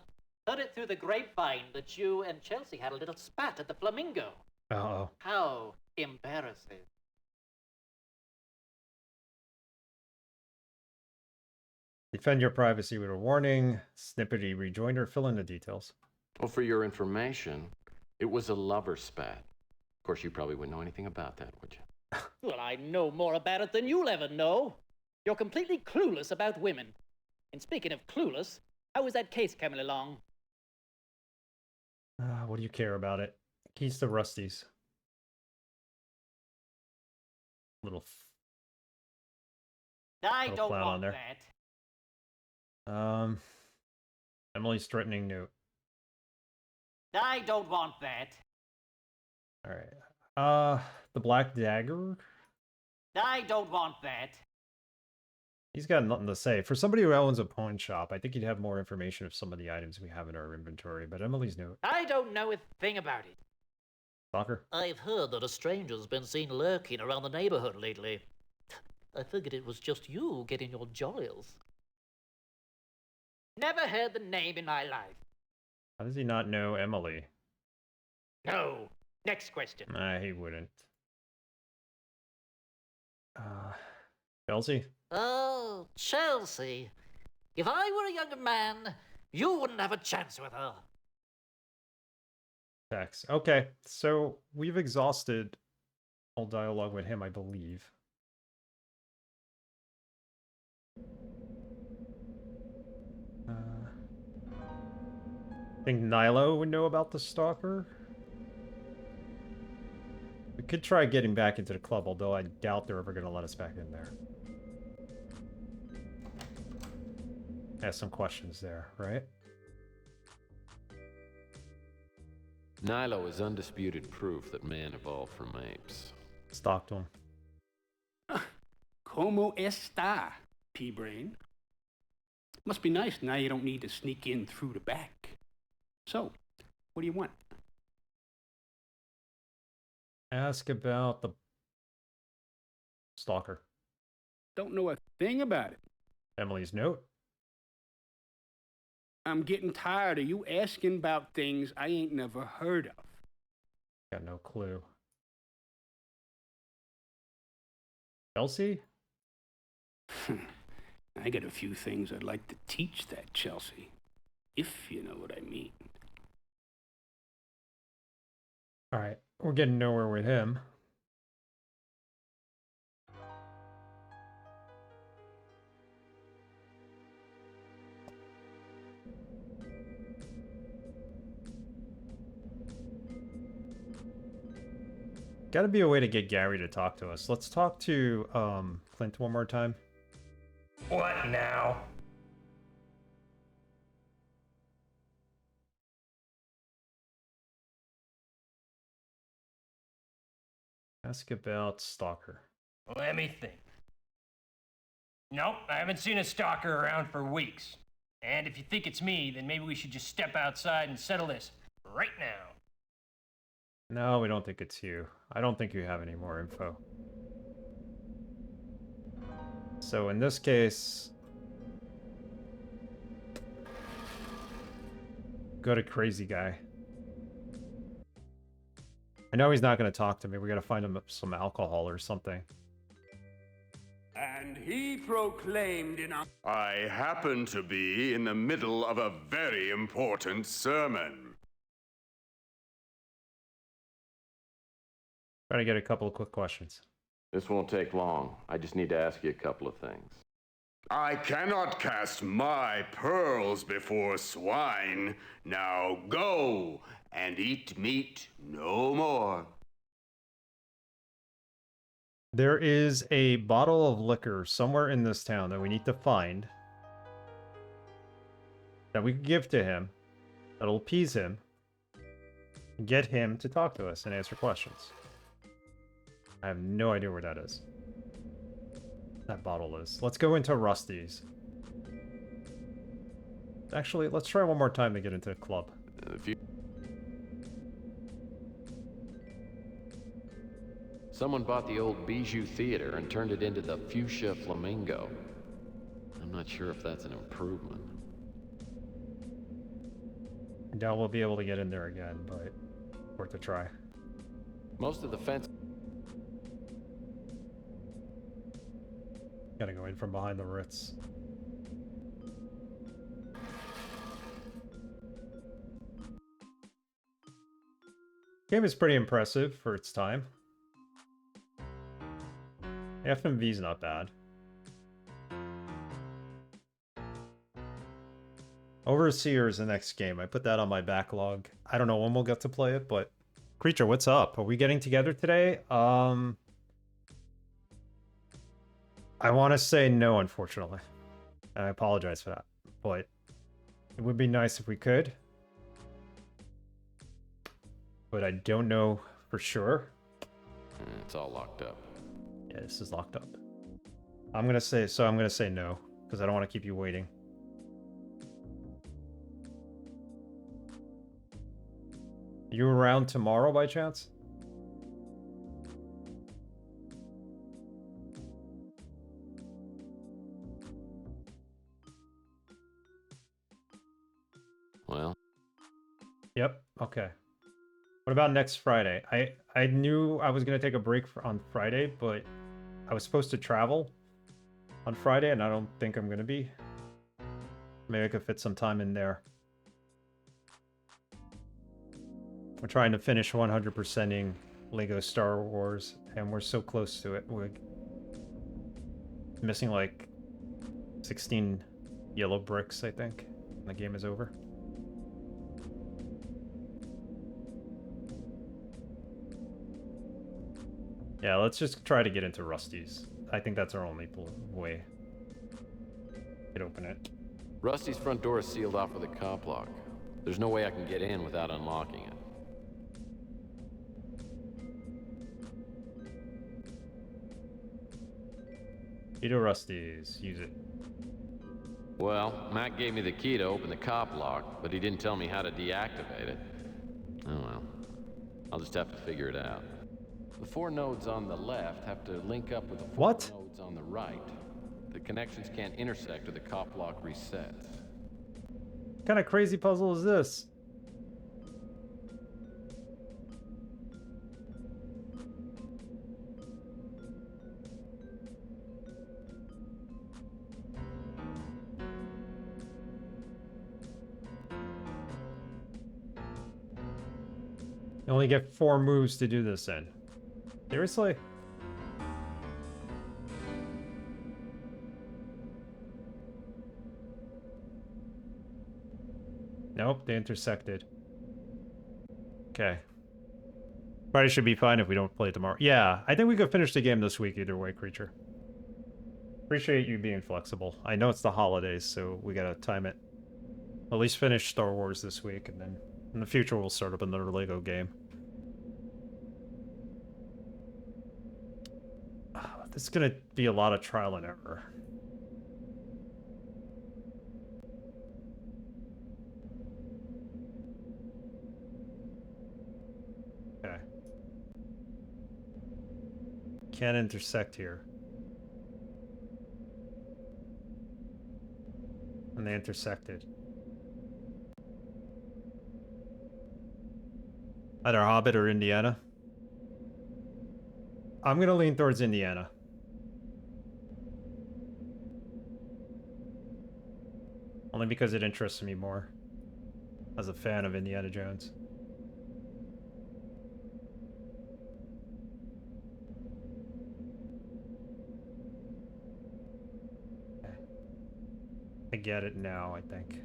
heard it through the grapevine that you and Chelsea had a little spat at the Flamingo. Uh-oh. How embarrassing. Defend your privacy with a warning. Snippety rejoinder. Fill in the details. Well, for your information, it was a lover spat. Of course, you probably wouldn't know anything about that, would you? Well, I know more about it than you'll ever know. You're completely clueless about women. And speaking of clueless, how is that case coming along? What do you care about it? Keys to Rusty's. Little I don't clown on want there. that. Emily's threatening note. I don't want that. Alright. The Black Dagger? I don't want that. He's got nothing to say. For somebody who owns a pawn shop, I think he'd have more information of some of the items we have in our inventory, but Emily's note. I don't know a thing about it. Stalker? I've heard that a stranger's been seen lurking around the neighborhood lately. I figured it was just you getting your jollies. Never heard the name in my life. How does he not know Emily? No. Next question. Nah, he wouldn't. Chelsea? Oh, Chelsea. If I were a younger man, you wouldn't have a chance with her. Tex. Okay, so we've exhausted all dialogue with him, I believe. I think Nilo would know about the stalker. We could try getting back into the club, although I doubt they're ever going to let us back in there. Ask some questions there, right? Nilo is undisputed proof that man evolved from apes. Stalked him. Como está, P-Brain? Must be nice now you don't need to sneak in through the back. So, what do you want? Ask about the stalker. Don't know a thing about it. Emily's note. I'm getting tired of you asking about things I ain't never heard of. Got no clue. Chelsea? I got a few things I'd like to teach that Chelsea, if you know what I mean. Alright, we're getting nowhere with him. gotta be a way to get Gary to talk to us. Let's talk to Clint one more time. What now? Ask about Stalker. Let me think. Nope, I haven't seen a stalker around for weeks. And if you think it's me, then maybe we should just step outside and settle this right now. No, we don't think it's you. I don't think you have any more info. So in this case, go to Crazy Guy. I know he's not going to talk to me. We got to find him some alcohol or something. And he proclaimed in a... I happen to be in the middle of a very important sermon. Trying to get a couple of quick questions. This won't take long. I just need to ask you a couple of things. I cannot cast my pearls before swine. Now go and eat meat no more. There is a bottle of liquor somewhere in this town that we need to find. That we can give to him. That'll appease him. And get him to talk to us and answer questions. I have no idea where that is. That bottle is. Let's go into Rusty's. Actually, let's try one more time to get into the club. Someone bought the old Bijou Theater and turned it into the Fuchsia Flamingo. I'm not sure if that's an improvement. I doubt we'll be able to get in there again, but worth a try. Most of the fence... Gotta go in from behind the Ritz. Game is pretty impressive for its time. FMV's not bad. Overseer is the next game. I put that on my backlog. I don't know when we'll get to play it, but... Creature, what's up? Are we getting together today? I want to say no, unfortunately. And I apologize for that. But it would be nice if we could. But I don't know for sure. It's all locked up. Yeah, this is locked up. I'm going to say no. Because I don't want to keep you waiting. You around tomorrow by chance? Well. Yep. Okay. What about next Friday? I knew I was going to take a break on Friday, but I was supposed to travel on Friday, and I don't think I'm going to be. Maybe I could fit some time in there. We're trying to finish 100%ing Lego Star Wars, and we're so close to it. We're missing like 16 yellow bricks, I think, and the game is over. Yeah, let's just try to get into Rusty's. I think that's our only way. Could open it. Rusty's front door is sealed off with a cop lock. There's no way I can get in without unlocking it. Key to Rusty's. Use it. Well, Mac gave me the key to open the cop lock, but he didn't tell me how to deactivate it. Oh well. I'll just have to figure it out. The 4 nodes on the left have to link up with the 4 nodes on the right. The connections can't intersect or the cop lock resets. What kind of crazy puzzle is this? You only get 4 moves to do this in. Seriously? Nope, they intersected. Okay. Friday should be fine if we don't play tomorrow. Yeah, I think we could finish the game this week either way, Creature. Appreciate you being flexible. I know it's the holidays, so we gotta time it. At least finish Star Wars this week, and then in the future we'll start up another Lego game. This is gonna be a lot of trial and error. Okay. Can't intersect here. And they intersected. Either Hobbit or Indiana. I'm gonna lean towards Indiana. Only because it interests me more. As a fan of Indiana Jones. I get it now, I think.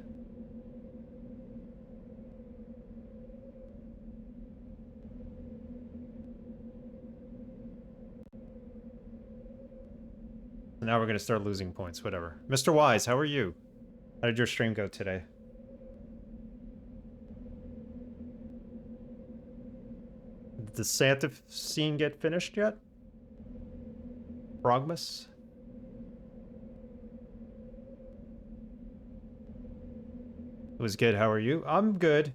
Now we're gonna start losing points, whatever. Mr. Wise, how are you? How did your stream go today? Did the Santa scene get finished yet? Frogmas? It was good, how are you? I'm good.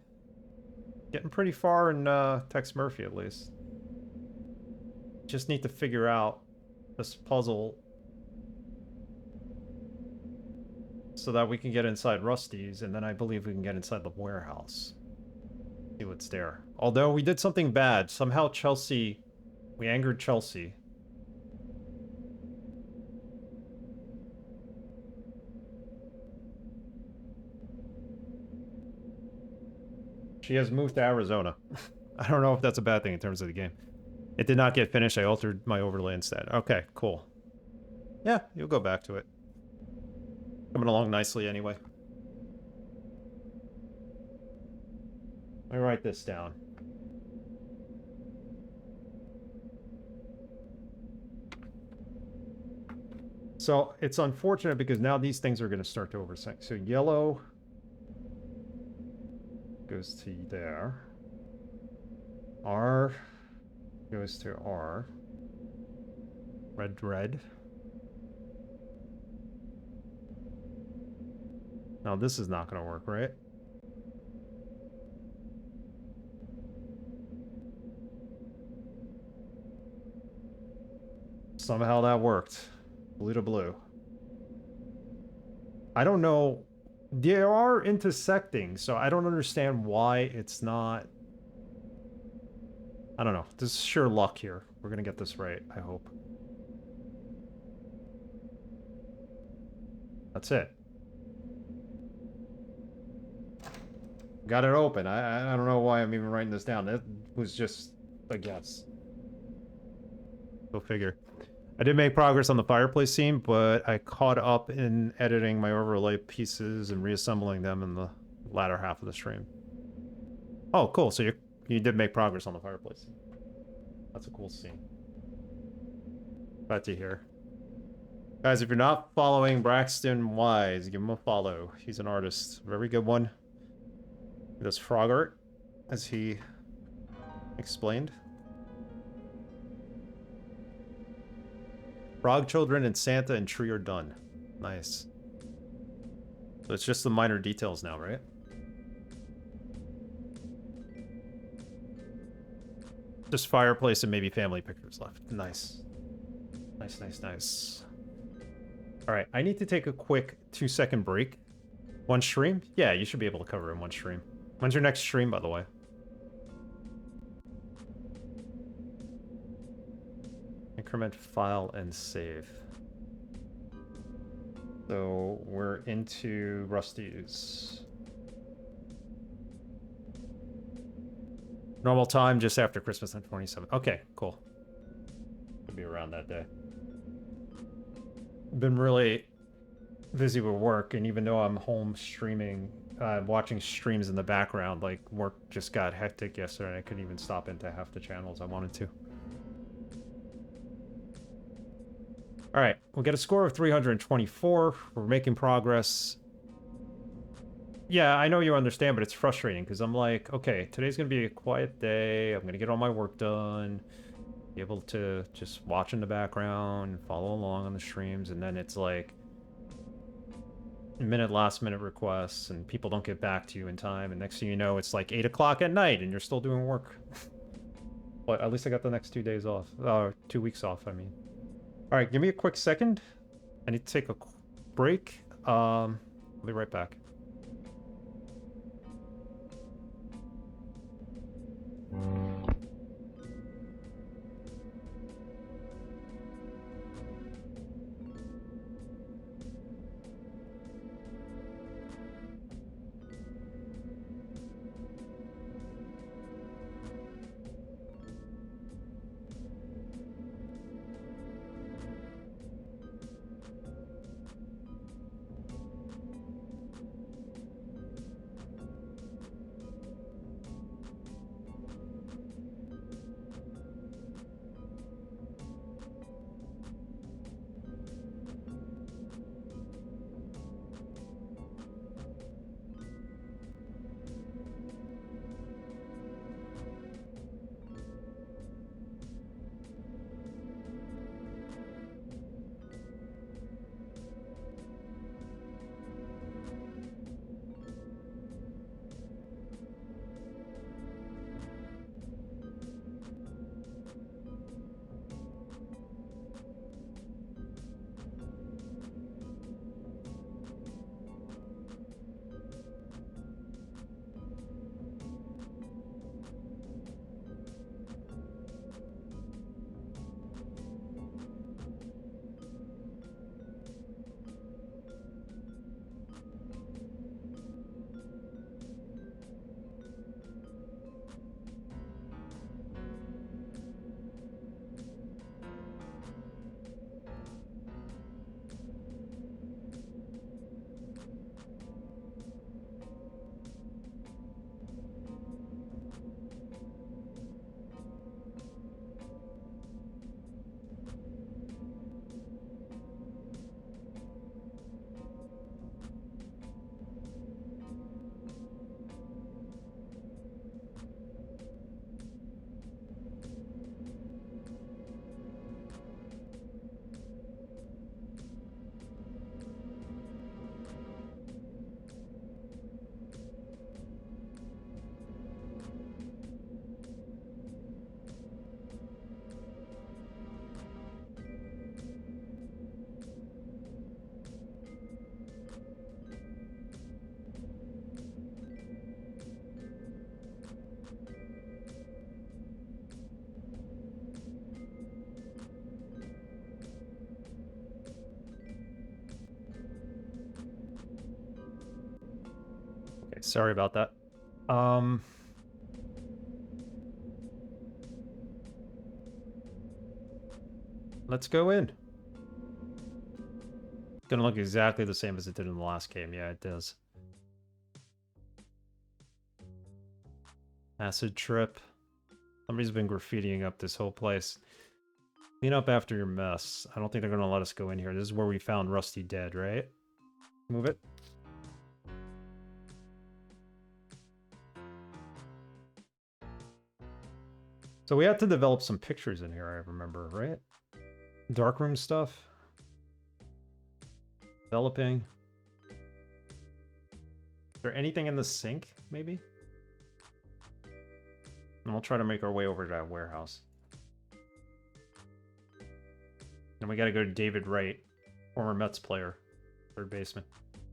Getting pretty far in Tex Murphy, at least. Just need to figure out this puzzle so that we can get inside Rusty's, and then I believe we can get inside the warehouse. See what's there. Although we did something bad. Somehow Chelsea... We angered Chelsea. She has moved to Arizona. I don't know if that's a bad thing in terms of the game. It did not get finished. I altered my overlay instead. Okay, cool. Yeah, you'll go back to it. Coming along nicely anyway. Let me write this down. So it's unfortunate because now these things are going to start to oversync. So yellow goes to there. R goes to R. Red, red. Now this is not going to work, right? Somehow that worked. Blue to blue. I don't know. They are intersecting, so I don't understand why it's not... I don't know. This is sheer luck here. We're gonna get this right, I hope. That's it. Got it open. I don't know why I'm even writing this down. That was just a guess. Go figure. I did make progress on the fireplace scene, but I caught up in editing my overlay pieces and reassembling them in the latter half of the stream. Oh, cool. So you did make progress on the fireplace scene. That's a cool scene. Glad to hear. Guys, if you're not following Braxton Wise, give him a follow. He's an artist. Very good one. He does frog art, as he explained. Frog children and Santa and tree are done. Nice. So it's just the minor details now, right? Just fireplace and maybe family pictures left. Nice. Nice, nice, nice. Alright, I need to take a quick 2-second break. One stream? Yeah, you should be able to cover it in one stream. When's your next stream, by the way? Increment, file, and save. So we're into Rusty's. Normal time just after Christmas on 27th. Okay, cool. Could be around that day. Been really busy with work, and even though I'm home streaming, watching streams in the background, like work just got hectic yesterday, and I couldn't even stop into half the channels I wanted to. All right, we'll get a score of 324. We're making progress. Yeah, I know you understand, but it's frustrating because I'm like, okay, today's gonna be a quiet day. I'm gonna get all my work done, be able to just watch in the background, follow along on the streams, and then it's like last minute requests, and people don't get back to you in time, and next thing you know, it's like 8 o'clock at night, and you're still doing work. But at least I got the next 2 days off. 2 weeks off, I mean. All right, give me a quick second. I need to take a break. I'll be right back. Okay, sorry about that. Let's go in. Gonna look exactly the same as it did in the last game. Yeah, it does. Acid trip. Somebody's been graffitiing up this whole place. Clean up after your mess. I don't think they're gonna let us go in here. This is where we found Rusty dead, right? Move it. So we had to develop some pictures in here, I remember, right? Darkroom stuff. Developing. Is there anything in the sink, maybe? And we'll try to make our way over to that warehouse. Then we gotta go to David Wright, former Mets player, third baseman.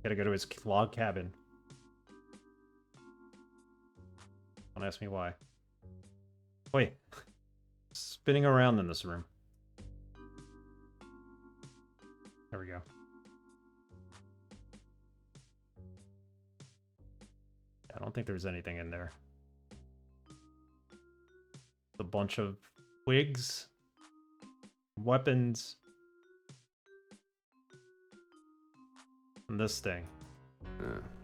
Gotta go to his log cabin. Don't ask me why. Wait. Spinning around in this room. There we go. I don't think there's anything in there. A bunch of wigs, weapons. And this thing.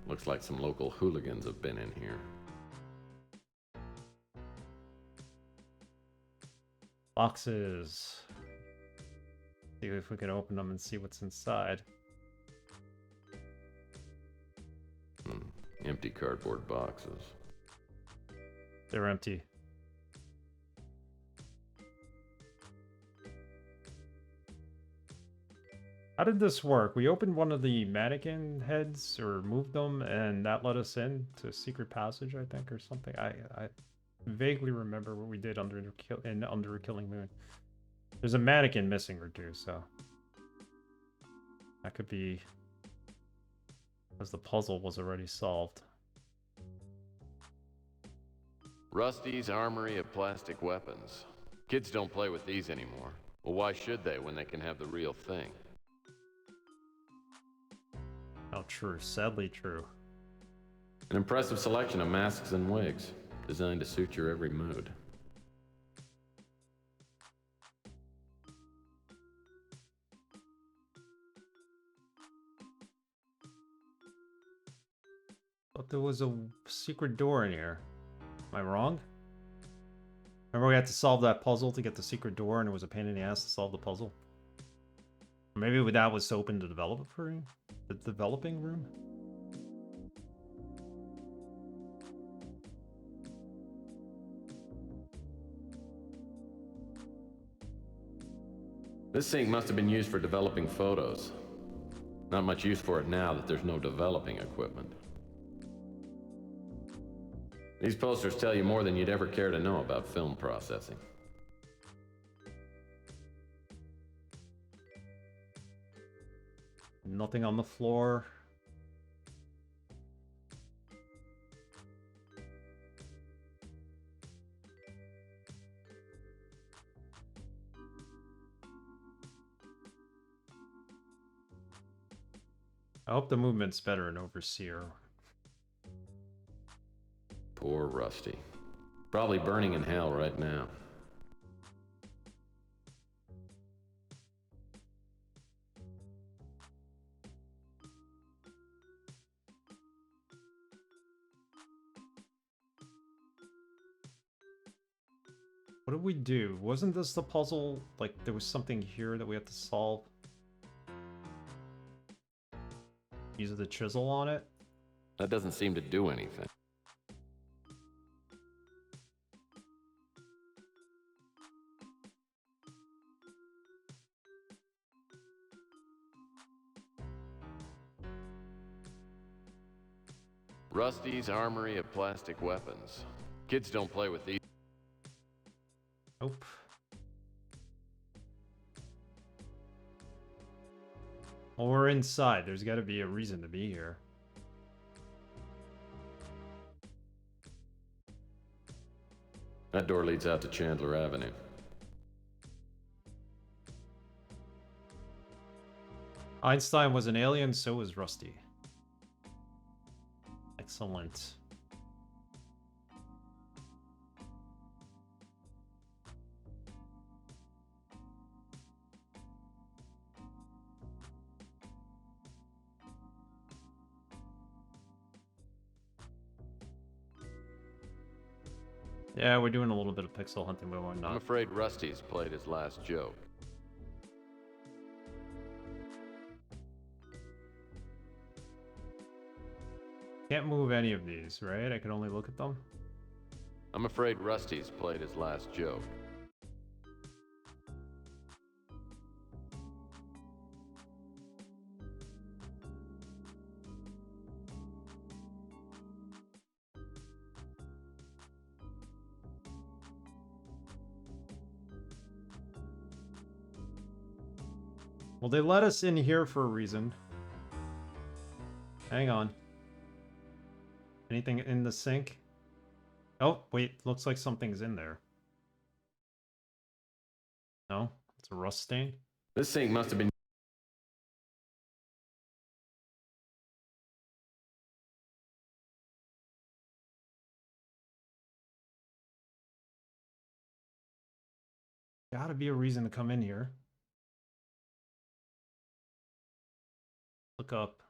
Looks like some local hooligans have been in here. Boxes. See if we can open them and see what's inside. Empty cardboard boxes. They're empty. How did this work? We opened one of the mannequin heads or moved them, and that let us in to a secret passage, I think, or something. I vaguely remember what we did under a Killing Moon. There's a mannequin missing or two, so that could be because the puzzle was already solved. Rusty's armory of plastic weapons. Kids don't play with these anymore. Well, why should they when they can have the real thing? How true. Sadly true. An impressive selection of masks and wigs, designed to suit your every mood. Thought there was a secret door in here. Am I wrong? Remember we had to solve that puzzle to get the secret door, and it was a pain in the ass to solve the puzzle? Maybe that was to open the development room? The developing room? This sink must have been used for developing photos. Not much use for it now that there's no developing equipment. These posters tell you more than you'd ever care to know about film processing. Nothing on the floor. I hope the movement's better in Overseer. Poor Rusty. Probably burning in hell right now. What did we do? Wasn't this the puzzle? Like, there was something here that we had to solve? Use the chisel on it? That doesn't seem to do anything. Rusty's armory of plastic weapons. Kids don't play with these. Nope. Well, we're inside. There's got to be a reason to be here. That door leads out to Chandler Avenue. Einstein was an alien, so was Rusty. Excellent. Yeah, we're doing a little bit of pixel hunting, but we're not. I'm afraid Rusty's played his last joke. Can't move any of these, right? I can only look at them. I'm afraid Rusty's played his last joke. Well, they let us in here for a reason. Hang on. Anything in the sink? Oh, wait. Looks like something's in there. No? It's a rust stain? This sink must have been... Gotta be a reason to come in here. Look up.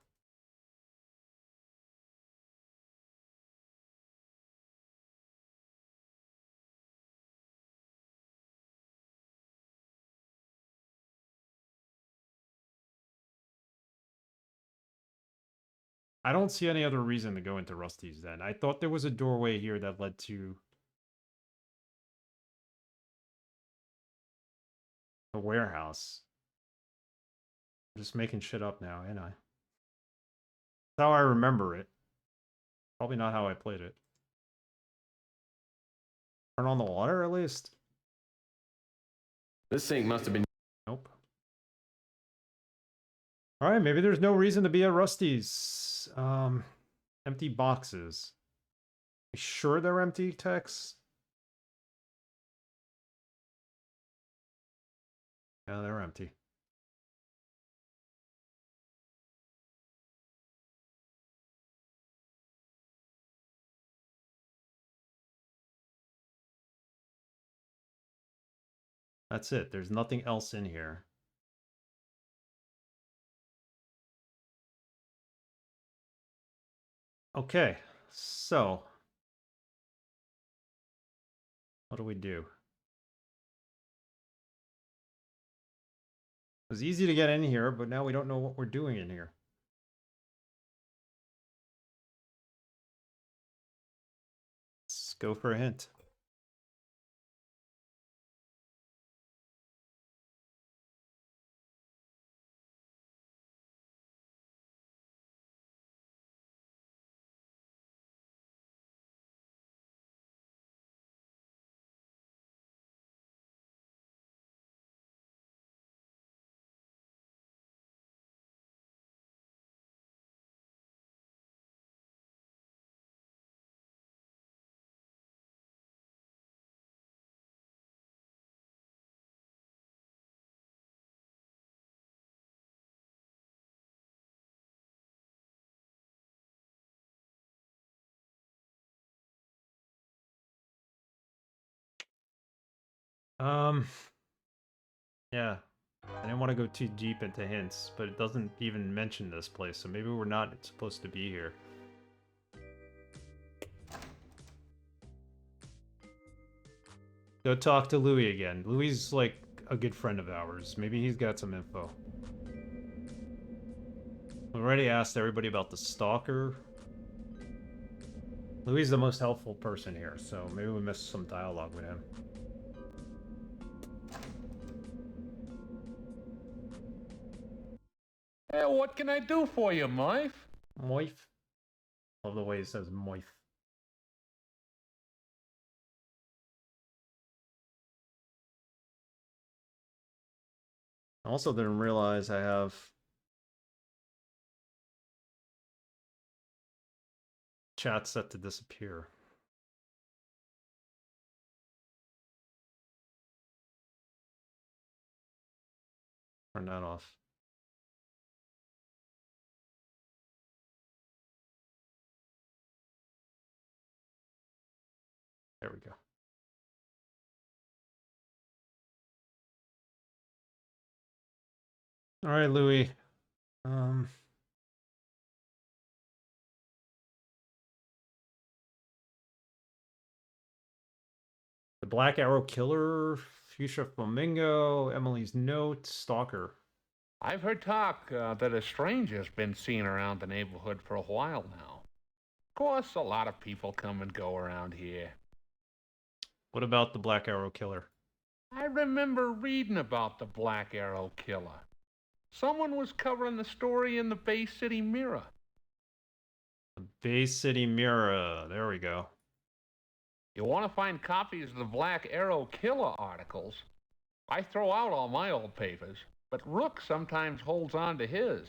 I don't see any other reason to go into Rusty's then. I thought there was a doorway here that led to the warehouse. I'm just making shit up now, ain't I? That's how I remember it. Probably not how I played it. Turn on the water at least? This sink must have been... Nope. Alright, maybe there's no reason to be at Rusty's. Empty boxes. You sure they're empty, Tex? Yeah, they're empty. That's it. There's nothing else in here. Okay, so what do we do? It was easy to get in here, but now we don't know what we're doing in here. Let's go for a hint. Yeah. I didn't want to go too deep into hints, but it doesn't even mention this place, so maybe we're not supposed to be here. Go talk to Louis again. Louis is like a good friend of ours. Maybe he's got some info. We already asked everybody about the stalker. Louis is the most helpful person here, so maybe we missed some dialogue with him. Hey, what can I do for you, Moif? Moif? Love the way he says Moif. I also didn't realize I have chat set to disappear. Turn that off. There we go. All right, Louis. The Black Arrow Killer, Fuchsia Flamingo, Emily's Note, Stalker. I've heard talk that a stranger's been seen around the neighborhood for a while now. Of course, a lot of people come and go around here. What about the Black Arrow Killer? I remember reading about the Black Arrow Killer. Someone was covering the story in the Bay City Mirror. The Bay City Mirror. There we go. You want to find copies of the Black Arrow Killer articles? I throw out all my old papers, but Rook sometimes holds on to his.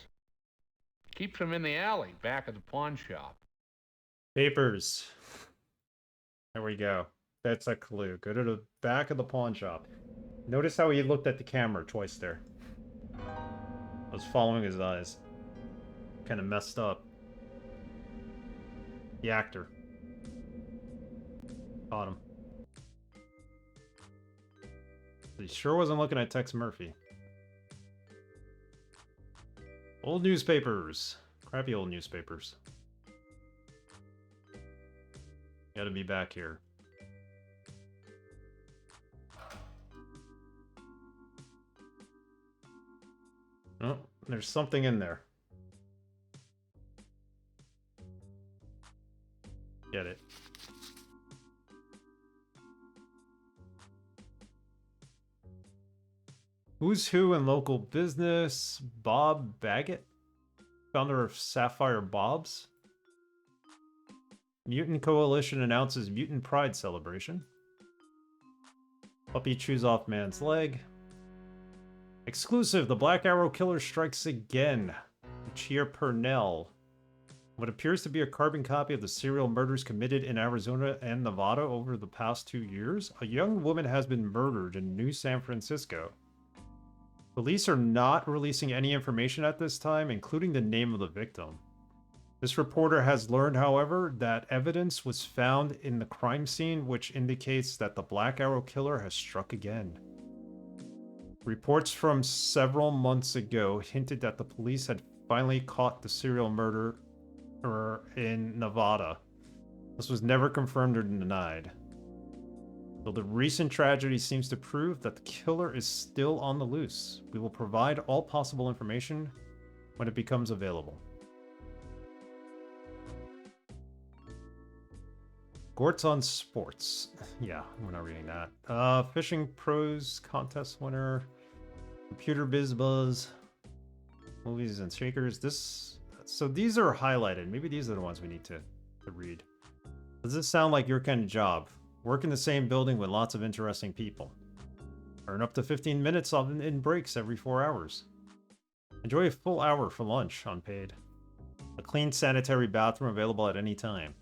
Keeps them in the alley back of the pawn shop. Papers. There we go. That's a clue. Go to the back of the pawn shop. Notice how he looked at the camera twice there. I was following his eyes. Kind of messed up. The actor. Caught him. He sure wasn't looking at Tex Murphy. Old newspapers. Crappy old newspapers. Gotta be back here. Oh, there's something in there. Get it. Who's who in local business? Bob Baggett, founder of Sapphire Bob's. Mutant Coalition announces Mutant Pride celebration. Puppy chews off man's leg. Exclusive, the Black Arrow Killer strikes again. Lucia Purnell. What appears to be a carbon copy of the serial murders committed in Arizona and Nevada over the past 2 years. A young woman has been murdered in New San Francisco. Police are not releasing any information at this time, including the name of the victim. This reporter has learned, however, that evidence was found in the crime scene, which indicates that the Black Arrow Killer has struck again. Reports from several months ago hinted that the police had finally caught the serial murderer in Nevada. This was never confirmed or denied. Though the recent tragedy seems to prove that the killer is still on the loose, we will provide all possible information when it becomes available. Gort's on Sports. Yeah, we're not reading that. Fishing Pros Contest winner. Computer Biz Buzz. Movies and Shakers. So these are highlighted. Maybe these are the ones we need to read. Does this sound like your kind of job? Work in the same building with lots of interesting people. Earn up to 15 minutes in breaks every 4 hours. Enjoy a full hour for lunch, unpaid. A clean sanitary bathroom available at any time.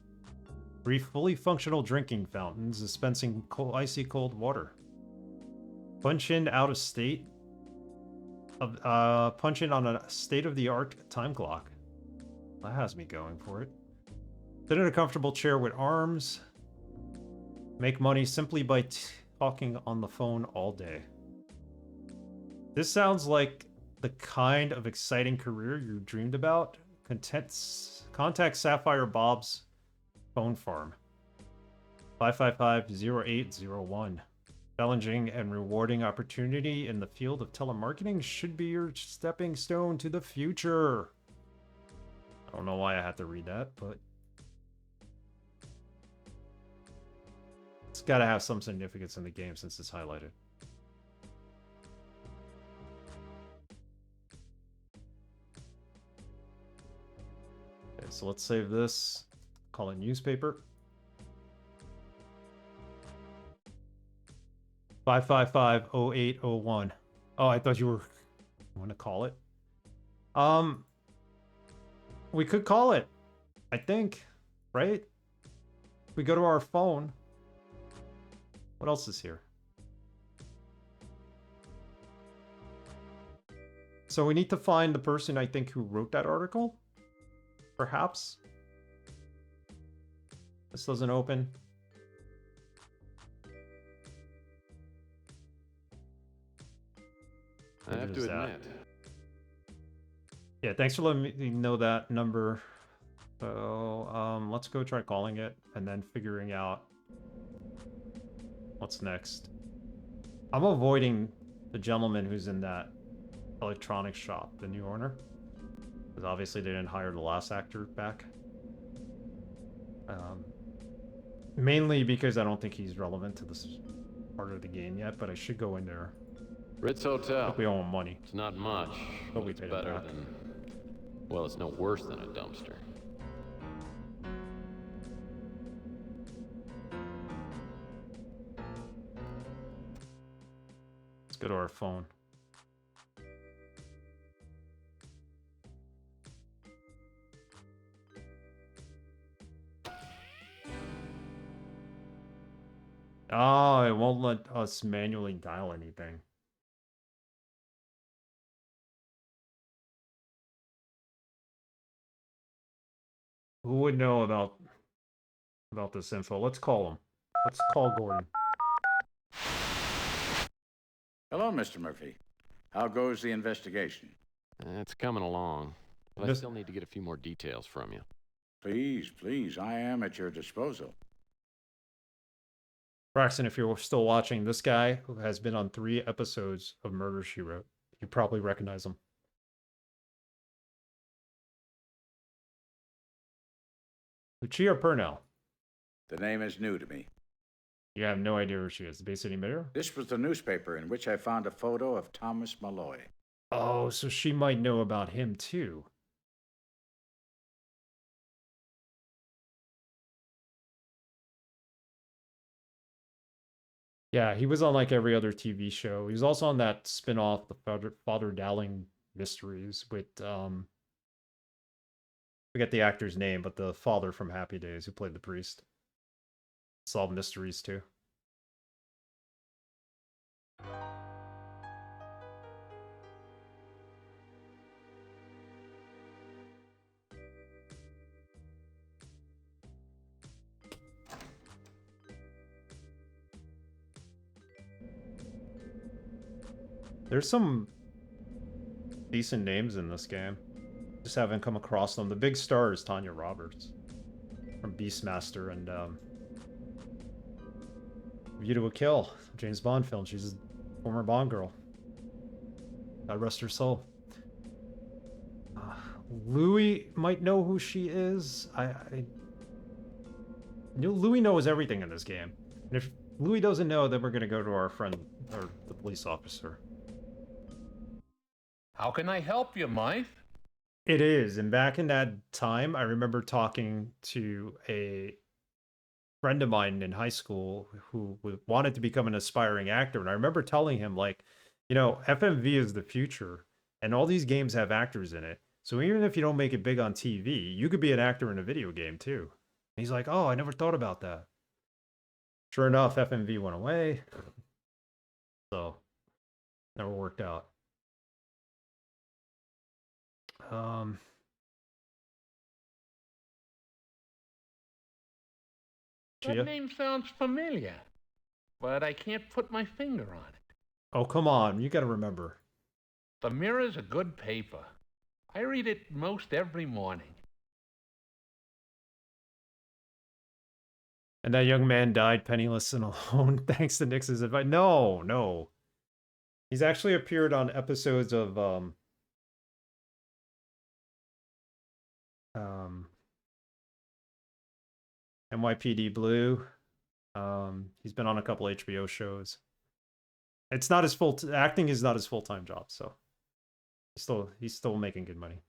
3 fully functional drinking fountains dispensing icy cold water. Punch in out of state. Punch in on a state-of-the-art time clock. That has me going for it. Sit in a comfortable chair with arms. Make money simply by talking on the phone all day. This sounds like the kind of exciting career you dreamed about. Contact Sapphire Bob's phone farm. 555-0801. Challenging and rewarding opportunity in the field of telemarketing should be your stepping stone to the future. I don't know why I had to read that, but it's got to have some significance in the game since it's highlighted. Okay, so let's save this. Call it newspaper. 555-0801. Oh, I thought you were going to call it. We could call it, I think, right? If we go to our phone. What else is here? So we need to find the person, I think, who wrote that article. Perhaps. This doesn't open. I have to admit. Yeah, thanks for letting me know that number. So, let's go try calling it and then figuring out what's next. I'm avoiding the gentleman who's in that electronics shop, the new owner. Because obviously they didn't hire the last actor back. Mainly because I don't think he's relevant to this part of the game yet, but I should go in there. Ritz Hotel. Hope we owe him money. It's not much, but we it's paid it better back. than... Well, it's no worse than a dumpster. Let's go to our phone. Oh, it won't let us manually dial anything. Who would know about this info? Let's call him. Let's call Gordon. Hello, Mr. Murphy. How goes the investigation? It's coming along, but I Just- still need to get a few more details from you. Please, please, I am at your disposal. Braxton, if you're still watching, this guy who has been on 3 episodes of Murder, She Wrote, you probably recognize him. Lucia Purnell. The name is new to me. You have no idea where she is. The Bay City Mirror? This was the newspaper in which I found a photo of Thomas Malloy. Oh, so she might know about him too. Yeah, he was on like every other TV show. He was also on that spin-off, the Father Dowling Mysteries with forget the actor's name, but the father from Happy Days who played the priest. Solved mysteries too. There's some decent names in this game. Just haven't come across them. The big star is Tanya Roberts from Beastmaster and View to a Kill, James Bond film. She's a former Bond girl. God rest her soul. Louis might know who she is. Louis knows everything in this game. And if Louis doesn't know, then we're gonna go to our friend, or the police officer. How can I help you, Mike? It is, and back in that time, I remember talking to a friend of mine in high school who wanted to become an aspiring actor, and I remember telling him, like, you know, FMV is the future, and all these games have actors in it, so even if you don't make it big on TV, you could be an actor in a video game, too. And he's like, oh, I never thought about that. Sure enough, FMV went away, so never worked out. That name sounds familiar, but I can't put my finger on it. Oh, come on. You gotta remember. The Mirror's a good paper. I read it most every morning. And that young man died penniless and alone thanks to Nix's advice. No, no. He's actually appeared on episodes of NYPD Blue. He's been on a couple HBO shows. It's not his acting is not his full-time job, so he's still making good money.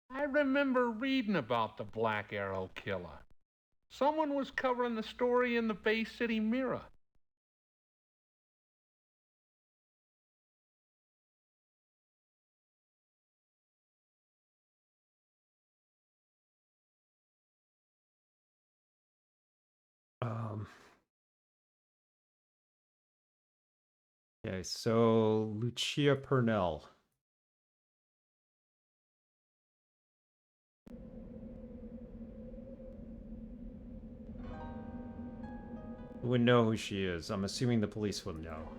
I remember reading about the Black Arrow killer. Someone was covering the story in the Bay City Mirror. Okay, so Lucia Purnell. Who would know who she is? I'm assuming the police would know.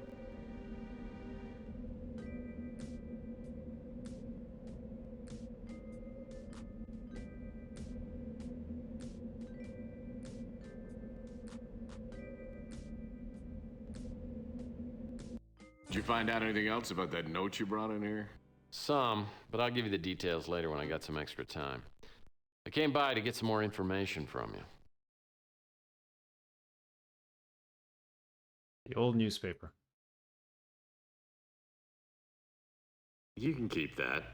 Did you find out anything else about that note you brought in here? Some, but I'll give you the details later when I got some extra time. I came by to get some more information from you. The old newspaper. You can keep that.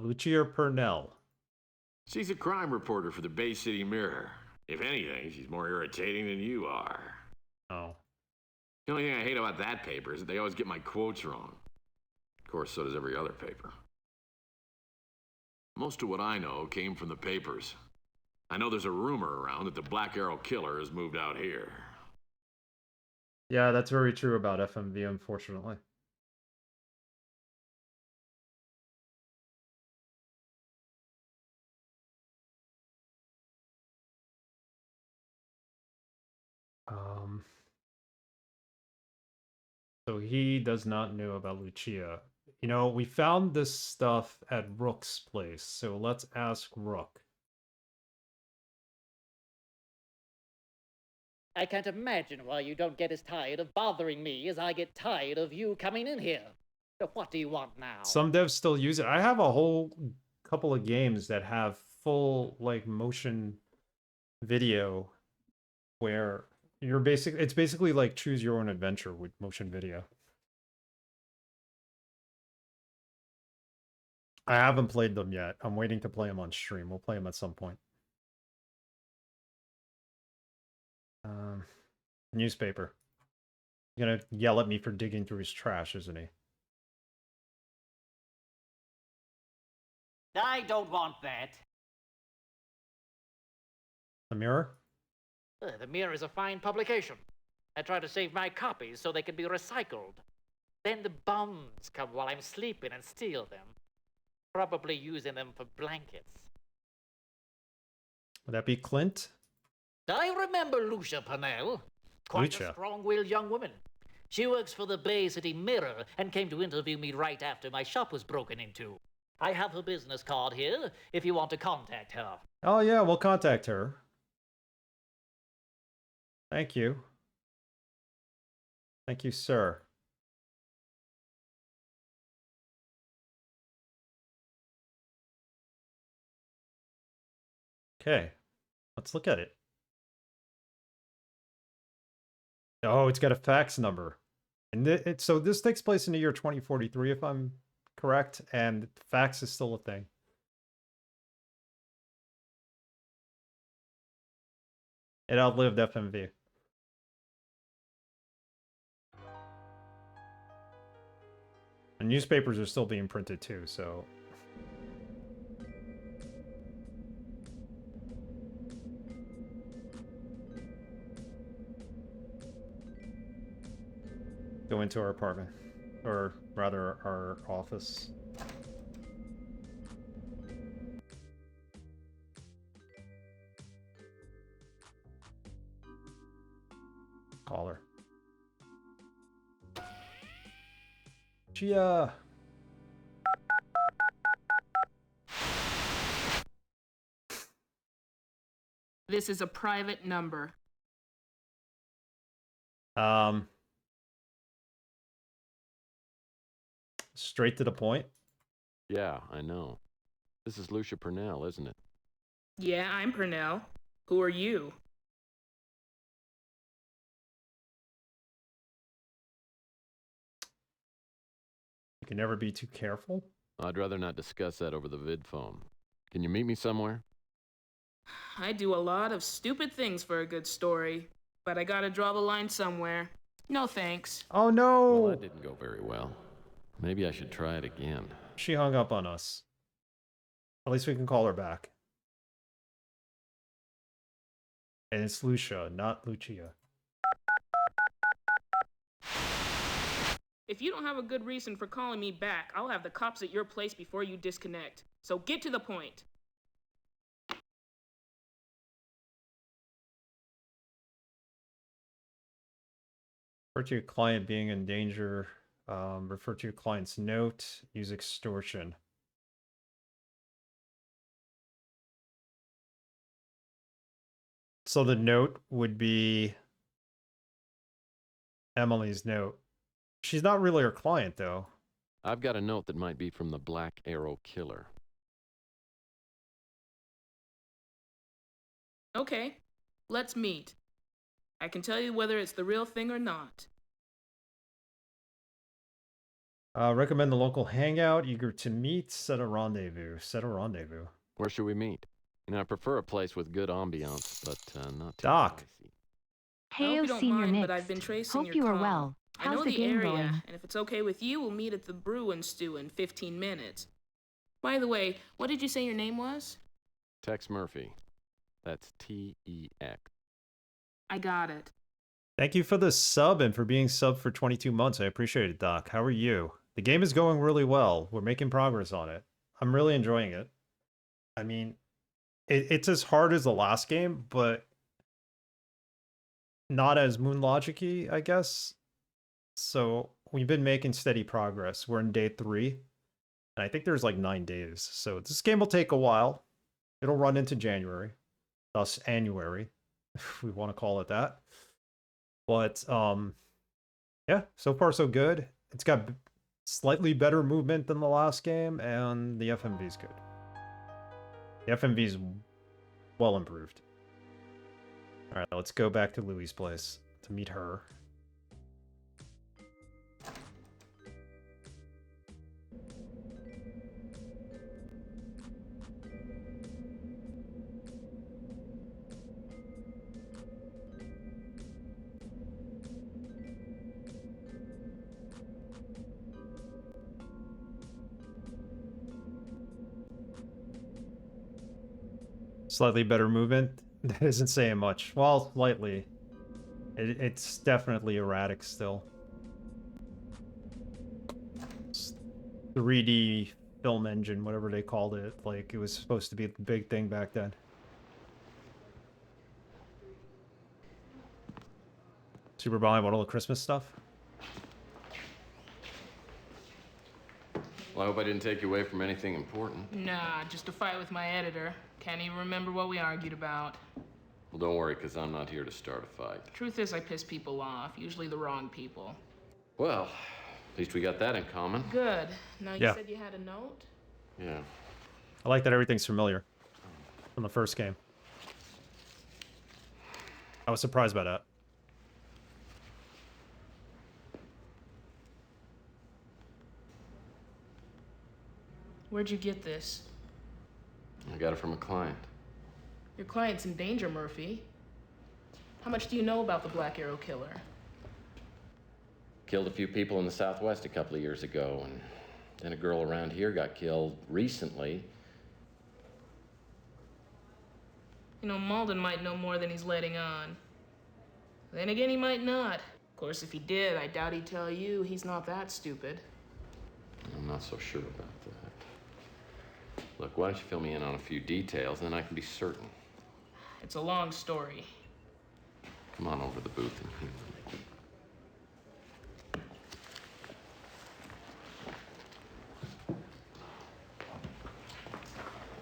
Lucia Purnell. She's a crime reporter for the Bay City Mirror. If anything, she's more irritating than you are. Oh. The only thing I hate about that paper is that they always get my quotes wrong. Of course, so does every other paper. Most of what I know came from the papers. I know there's a rumor around that the Black Arrow killer has moved out here. Yeah, that's very true about FMV, unfortunately. So he does not know about Lucia. You know, we found this stuff at Rook's place, so let's ask Rook. I can't imagine why you don't get as tired of bothering me as I get tired of you coming in here. So what do you want now? Some devs still use it. I have a whole couple of games that have full like motion video where it's basically like choose your own adventure with motion video. I haven't played them yet. I'm waiting to play them on stream. We'll play them at some point. Newspaper. He's gonna yell at me for digging through his trash, isn't he? I don't want that. The Mirror? The Mirror is a fine publication. I try to save my copies so they can be recycled. Then the bums come while I'm sleeping and steal them. Probably using them for blankets. Would that be Clint? I remember Lucia Purnell. Quite Lucia. a strong-willed young woman. She works for the Bay City Mirror and came to interview me right after my shop was broken into. I have her business card here if you want to contact her. Oh yeah, we'll contact her. Thank you. Thank you, sir. Okay, let's look at it. Oh, it's got a fax number. And so this takes place in the year 2043, if I'm correct, and fax is still a thing. It outlived FMV. And newspapers are still being printed too, so... Go into our apartment. Or rather, our office. Call her. Gia! This is a private number. Straight to the point. Yeah, I know. This is Lucia Purnell, isn't it? Yeah, I'm Purnell. Who are you? You can never be too careful. I'd rather not discuss that over the vid phone. Can you meet me somewhere? I do a lot of stupid things for a good story, but I gotta draw the line somewhere. No thanks. Oh no! Well, that didn't go very well. Maybe I should try it again. She hung up on us. At least we can call her back. And it's Lucia, not Lucia. If you don't have a good reason for calling me back, I'll have the cops at your place before you disconnect. So get to the point. Refer to your client being in danger. Refer to your client's note. Use extortion. So the note would be Emily's note. She's not really her client, though. I've got a note that might be from the Black Arrow Killer. Okay, let's meet. I can tell you whether it's the real thing or not. Recommend the local hangout. Eager to meet. Set a rendezvous. Set a rendezvous. Where should we meet? You know, I prefer a place with good ambiance, but not too Doc. pricey. Hey, Senior Nick. But I've been tracing Hope your you are call. well. I How's know the game area, going? and if it's okay with you, we'll meet at the Brew and Stew in 15 minutes. By the way, what did you say your name was? Tex Murphy. That's T-E-X. I got it. Thank you for the sub and for being sub for 22 months. I appreciate it, Doc. How are you? The game is going really well. We're making progress on it. I'm really enjoying it. I mean, it's as hard as the last game, but not as Moon Logic-y, I guess. So we've been making steady progress. We're in day 3, and I think there's like 9 days. So this game will take a while. It'll run into January, thus Annuary, if we want to call it that. But yeah, so far so good. It's got slightly better movement than the last game, and the FMV is good. The FMV's well improved. Alright, let's go back to Louie's place to meet her. Slightly better movement. That isn't saying much. Well, slightly. It's definitely erratic still. 3D film engine, whatever they called it. Like, it was supposed to be the big thing back then. Super buying all the Christmas stuff? Well, I hope I didn't take you away from anything important. Nah, just a fight with my editor. Can't even remember what we argued about. Well, don't worry, because I'm not here to start a fight. Truth is, I piss people off, usually the wrong people. Well, at least we got that in common. Good. Now, you Yeah. said you had a note? Yeah. I like that everything's familiar from the first game. I was surprised by that. Where'd you get this? I got it from a client. Your client's in danger, Murphy. How much do you know about the Black Arrow Killer? Killed a few people in the Southwest a couple of years ago, and then a girl around here got killed recently. You know, Malden might know more than he's letting on. Then again, he might not. Of course, if he did, I doubt he'd tell you. He's not that stupid. I'm not so sure about that. Look, why don't you fill me in on a few details, and then I can be certain. It's a long story. Come on over to the booth and hear me.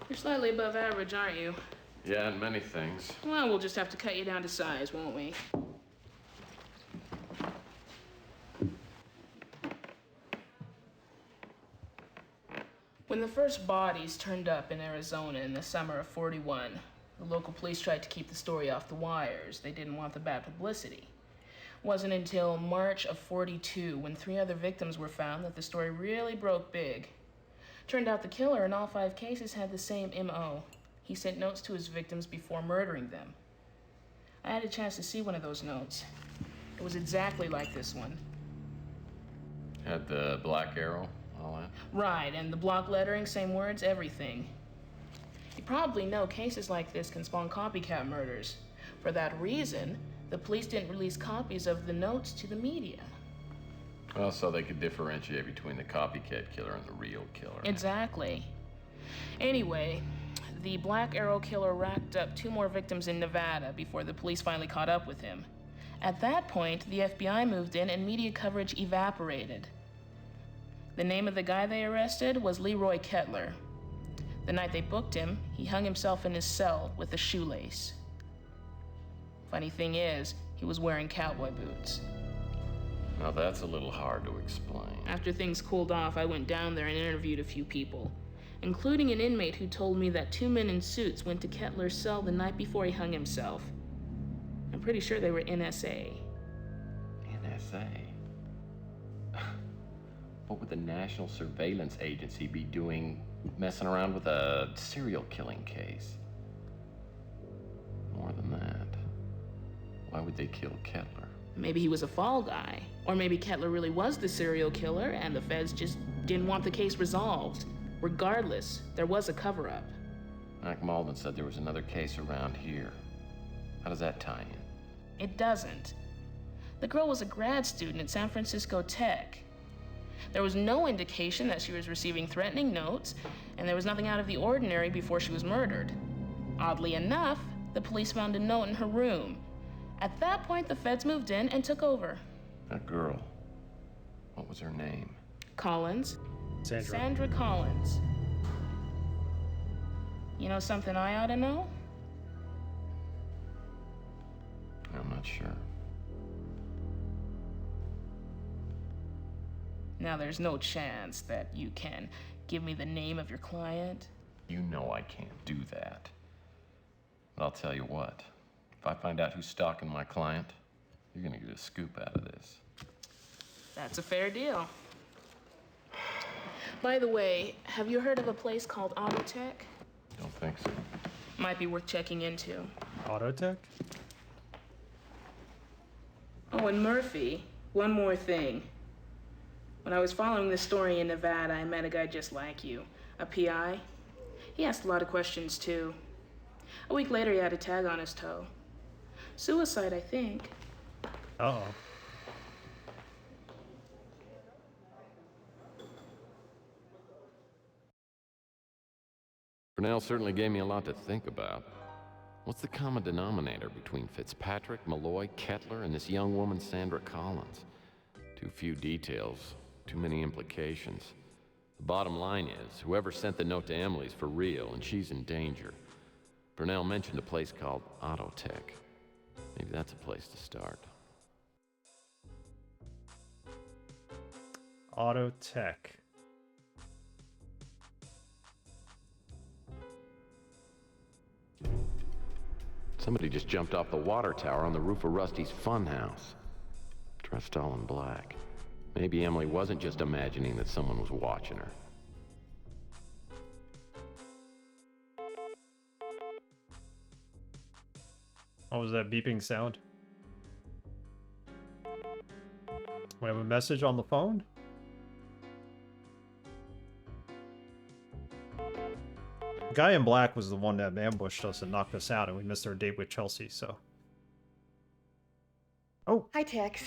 You're slightly above average, aren't you? Yeah, and many things. Well, we'll just have to cut you down to size, won't we? When the first bodies turned up in Arizona in the summer of '41, the local police tried to keep the story off the wires. They didn't want the bad publicity. It wasn't until March of '42, when 3 other victims were found, that the story really broke big. Turned out the killer in all 5 cases had the same MO. He sent notes to his victims before murdering them. I had a chance to see one of those notes. It was exactly like this one. Had the black arrow, all that? Right, and the block lettering, same words, everything. You probably know cases like this can spawn copycat murders. For that reason, the police didn't release copies of the notes to the media. Well, so they could differentiate between the copycat killer and the real killer. Exactly. Anyway, the Black Arrow Killer racked up 2 more victims in Nevada before the police finally caught up with him. At that point, the FBI moved in and media coverage evaporated. The name of the guy they arrested was Leroy Kettler. The night they booked him, he hung himself in his cell with a shoelace. Funny thing is, he was wearing cowboy boots. Now that's a little hard to explain. After things cooled off, I went down there and interviewed a few people, including an inmate who told me that 2 men in suits went to Kettler's cell the night before he hung himself. I'm pretty sure they were NSA. NSA? What would the National Surveillance Agency be doing messing around with a serial killing case? More than that, why would they kill Kettler? Maybe he was a fall guy. Or maybe Kettler really was the serial killer and the feds just didn't want the case resolved. Regardless, there was a cover-up. Mac Malden said there was another case around here. How does that tie in? It doesn't. The girl was a grad student at San Francisco Tech. There was no indication that she was receiving threatening notes, and there was nothing out of the ordinary before she was murdered. Oddly enough, the police found a note in her room. At that point, the feds moved in and took over. That girl, what was her name? Collins. Sandra. Sandra Collins. You know something I ought to know? I'm not sure. Now, there's no chance that you can give me the name of your client? You know I can't do that. But I'll tell you what. If I find out who's stalking my client, you're gonna get a scoop out of this. That's a fair deal. By the way, have you heard of a place called Autotech? Don't think so. Might be worth checking into. Autotech? Oh, and Murphy, one more thing. When I was following this story in Nevada, I met a guy just like you, a PI. He asked a lot of questions, too. A week later, he had a tag on his toe. Suicide, I think. Uh-oh. Brunel certainly gave me a lot to think about. What's the common denominator between Fitzpatrick, Malloy, Kettler, and this young woman, Sandra Collins? Too few details, too many implications. The bottom line is, whoever sent the note to Emily's for real, and she's in danger. Brunel mentioned a place called Autotech. Maybe that's a place to start. Autotech. Somebody just jumped off the water tower on the roof of Rusty's funhouse. Dressed all in black. Maybe Emily wasn't just imagining that someone was watching her. What was that beeping sound? We have a message on the phone? The guy in black was the one that ambushed us and knocked us out, and we missed our date with Chelsea, so... Oh! Hi, Tex.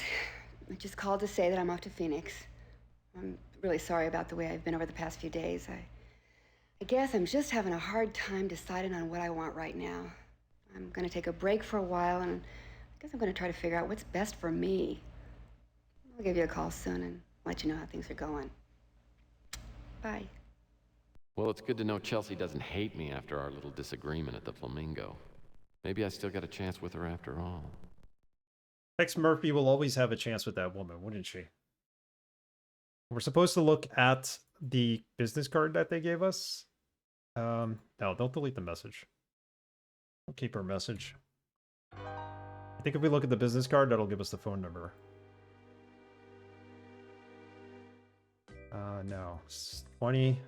I just called to say that I'm off to Phoenix. I'm really sorry about the way I've been over the past few days. I guess I'm just having a hard time deciding on what I want right now. I'm going to take a break for a while, and I guess I'm going to try to figure out what's best for me. I'll give you a call soon and let you know how things are going. Bye. Well, it's good to know Chelsea doesn't hate me after our little disagreement at the Flamingo. Maybe I still got a chance with her after all. Tex Murphy will always have a chance with that woman, wouldn't she? We're supposed to look at the business card that they gave us. No, don't delete the message. We'll keep our message. I think if we look at the business card, that'll give us the phone number. No. 20.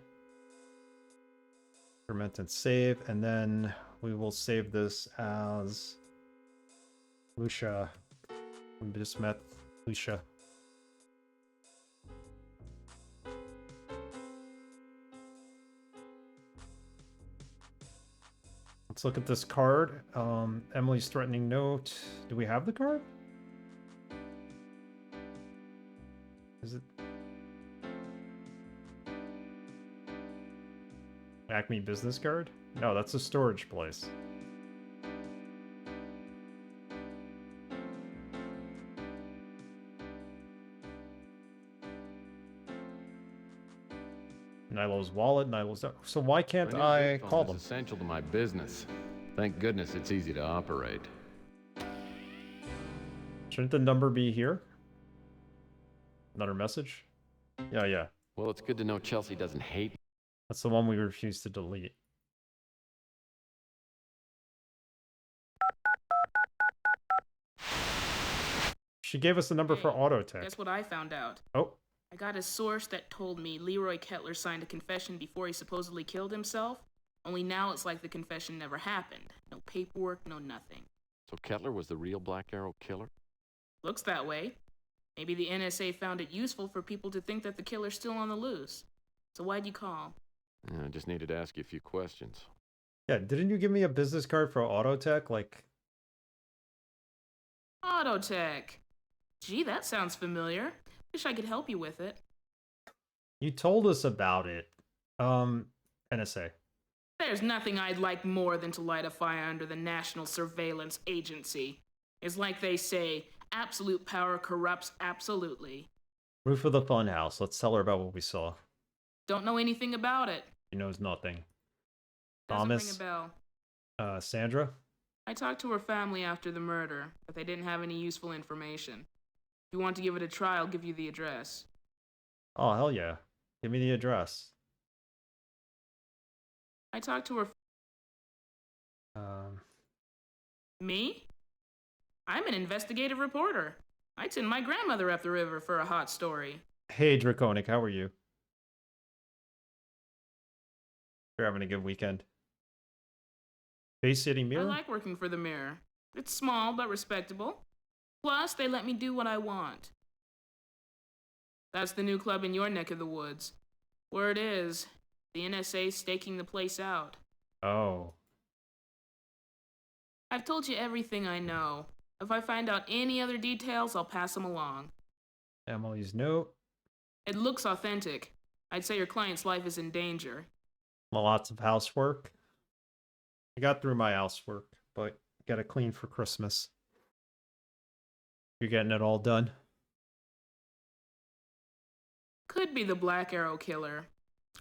Increment and save, and then we will save this as Lucia. We just met Lucia. Let's look at this card. Emily's threatening note. Do we have the card? Is it? Acme business card? No, that's a storage place. Nilo's wallet, Nilo's... So why can't I call them? It's essential to my business. Thank goodness it's easy to operate. Shouldn't the number be here? Another message? Yeah. Well, it's good to know Chelsea doesn't hate me. That's the one we refuse to delete. She gave us the number for Autotech. Guess what I found out? Oh. I got a source that told me Leroy Kettler signed a confession before he supposedly killed himself. Only now it's like the confession never happened. No paperwork, no nothing. So Kettler was the real Black Arrow killer? Looks that way. Maybe the NSA found it useful for people to think that the killer's still on the loose. So why'd you call? Yeah, I just needed to ask you a few questions. Yeah, didn't you give me a business card for Autotech? Like... Autotech. Gee, that sounds familiar. Wish I could help you with it. You told us about it. NSA. There's nothing I'd like more than to light a fire under the National Surveillance Agency. It's like they say, absolute power corrupts absolutely. Roof of the funhouse. Let's tell her about what we saw. Don't know anything about it. She knows nothing. Doesn't ring Thomas? a bell. Sandra? I talked to her family after the murder, but they didn't have any useful information. If you want to give it a try, I'll give you the address. Oh, hell yeah. Give me the address. I talked to her. Me? I'm an investigative reporter. I'd send my grandmother up the river for a hot story. Hey, Draconic, how are you? You're having a good weekend. Bay City Mirror? I like working for the Mirror. It's small but respectable. Plus, they let me do what I want. That's the new club in your neck of the woods. Word is, the NSA's staking the place out. Oh. I've told you everything I know. If I find out any other details, I'll pass them along. Emily's note. It looks authentic. I'd say your client's life is in danger. Lots of housework. I got through my housework, but gotta clean for Christmas. You're getting it all done? Could be the Black Arrow killer.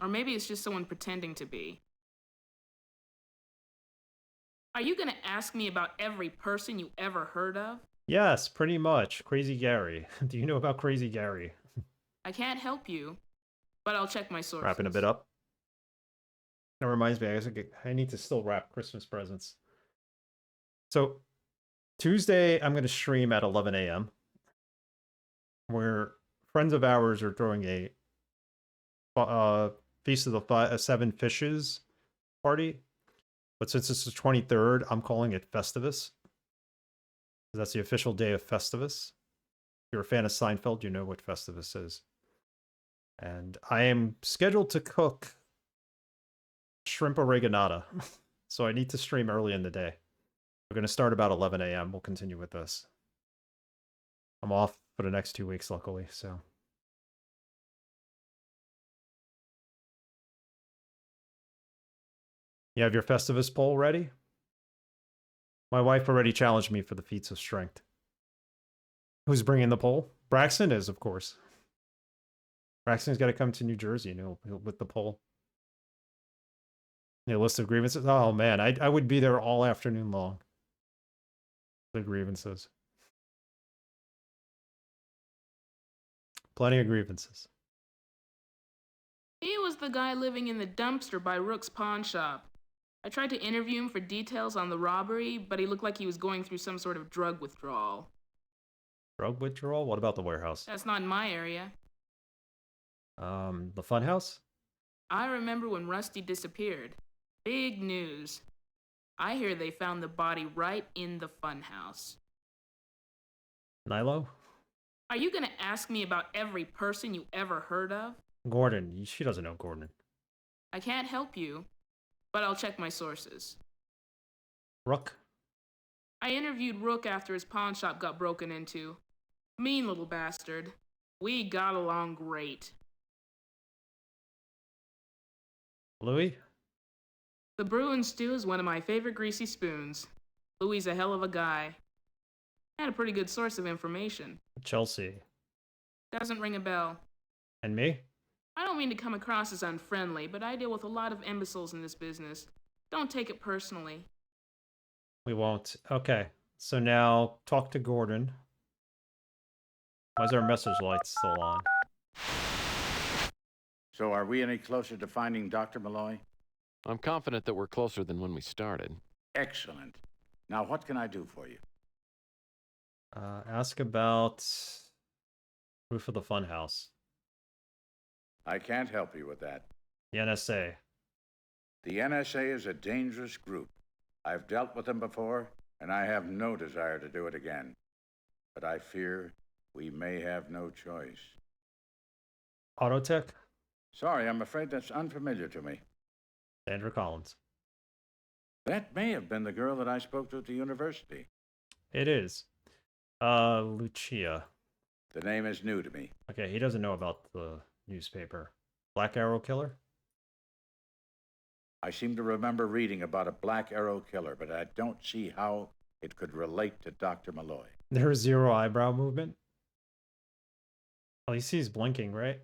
Or maybe it's just someone pretending to be. Are you gonna ask me about every person you ever heard of? Yes, pretty much. Crazy Gary. Do you know about Crazy Gary? I can't help you, but I'll check my sources. Wrapping a bit up. That reminds me, I need to still wrap Christmas presents. So, Tuesday, I'm going to stream at 11 a.m. where friends of ours are throwing a Feast of the Seven Fishes party. But since it's the 23rd, I'm calling it Festivus. That's the official day of Festivus. If you're a fan of Seinfeld, you know what Festivus is. And I am scheduled to cook shrimp oreganata. So I need to stream early in the day. We're going to start about 11 a.m. We'll continue with this. I'm off for the next 2 weeks, luckily, so. You have your Festivus poll ready? My wife already challenged me for the feats of strength. Who's bringing the poll? Braxton is, of course. Braxton's got to come to New Jersey, with the poll. A list of grievances? Oh, man, I would be there all afternoon long. The grievances. Plenty of grievances. He was the guy living in the dumpster by Rook's pawn shop. I tried to interview him for details on the robbery, but he looked like he was going through some sort of drug withdrawal. Drug withdrawal? What about the warehouse? That's not in my area. The funhouse? I remember when Rusty disappeared. Big news. I hear they found the body right in the funhouse. Nilo? Are you gonna ask me about every person you ever heard of? Gordon. She doesn't know Gordon. I can't help you, but I'll check my sources. Rook? I interviewed Rook after his pawn shop got broken into. Mean little bastard. We got along great. Louis? The Bruin stew is one of my favorite greasy spoons. Louis a hell of a guy. Had a pretty good source of information. Chelsea. Doesn't ring a bell. And me? I don't mean to come across as unfriendly, but I deal with a lot of imbeciles in this business. Don't take it personally. We won't. Okay. So now, talk to Gordon. Why is our message light still on? So are we any closer to finding Dr. Malloy? I'm confident that we're closer than when we started. Excellent. Now, what can I do for you? Ask about roof of the funhouse. I can't help you with that. The NSA. The NSA is a dangerous group. I've dealt with them before, and I have no desire to do it again. But I fear we may have no choice. Autotech? Sorry, I'm afraid that's unfamiliar to me. Sandra Collins. That may have been the girl that I spoke to at the university. It is. Lucia. The name is new to me. Okay, he doesn't know about the newspaper. Black Arrow Killer? I seem to remember reading about a Black Arrow killer, but I don't see how it could relate to Dr. Malloy. There's zero eyebrow movement? At least he's blinking, right?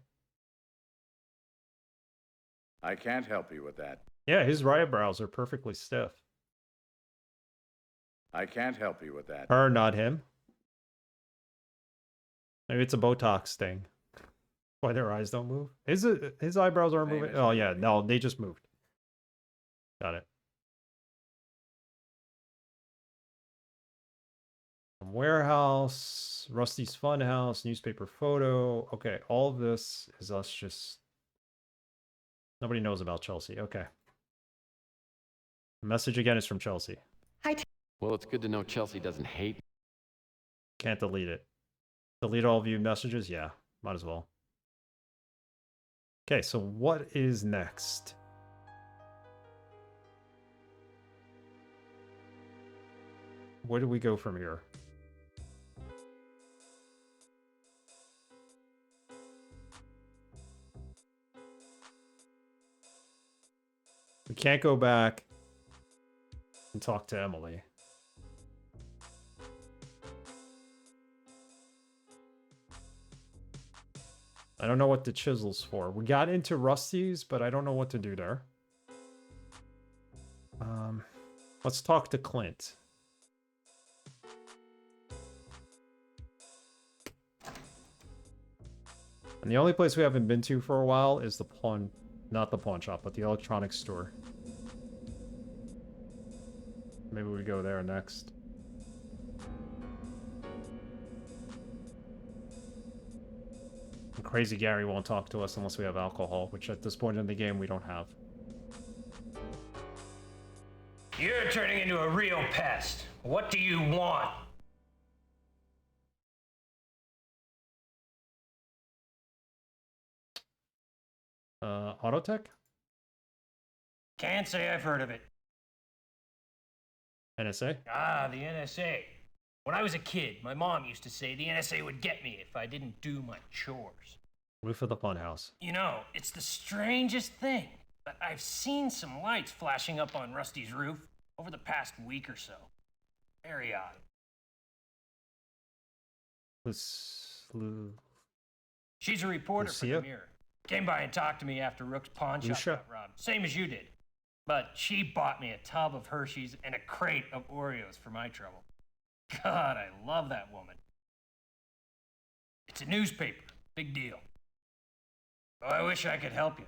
I can't help you with that. Yeah, his eyebrows are perfectly stiff. I can't help you with that. Her, not him. Maybe it's a Botox thing. Why their eyes don't move? His eyebrows aren't moving? Oh, yeah. No, they just moved. Got it. Warehouse, Rusty's Funhouse, newspaper photo. Okay, all of this is us just... Nobody knows about Chelsea. Okay. The message again is from Chelsea. Well, it's good to know Chelsea doesn't hate me. Can't delete it. Delete all viewed messages? Yeah, might as well. Okay, so what is next? Where do we go from here? We can't go back and talk to Emily. I don't know what the chisel's for. We got into Rusty's, but I don't know what to do there. Let's talk to Clint. And the only place we haven't been to for a while is the pawn... Not the pawn shop, but the electronics store. Maybe we go there next. And Crazy Gary won't talk to us unless we have alcohol, which at this point in the game we don't have. You're turning into a real pest. What do you want? Autotech? Can't say I've heard of it. NSA? Ah, the NSA. When I was a kid, my mom used to say the NSA would get me if I didn't do my chores. Roof of the funhouse. You know, it's the strangest thing, but I've seen some lights flashing up on Rusty's roof over the past week or so. Very odd. She's a reporter for the Mirror. Came by and talked to me after Rook's pawn shop got robbed. Same as you did. But she bought me a tub of Hershey's and a crate of Oreos for my trouble. God, I love that woman. It's a newspaper. Big deal. Oh, I wish I could help you.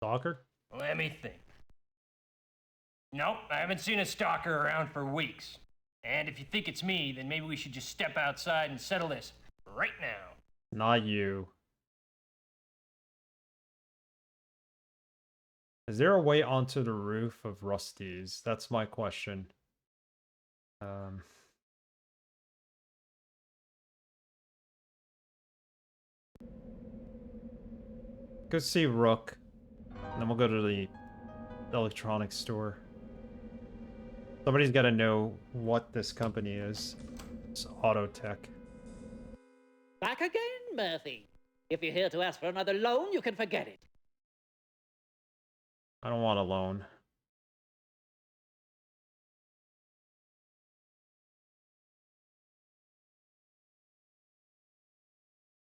Stalker? Let me think. Nope, I haven't seen a stalker around for weeks. And if you think it's me, then maybe we should just step outside and settle this right now. Not you. Is there a way onto the roof of Rusty's? That's my question. Go see Rook. And then we'll go to the electronics store. Somebody's got to know what this company is. It's Autotech. Back again, Murphy. If you're here to ask for another loan, you can forget it. I don't want a loan.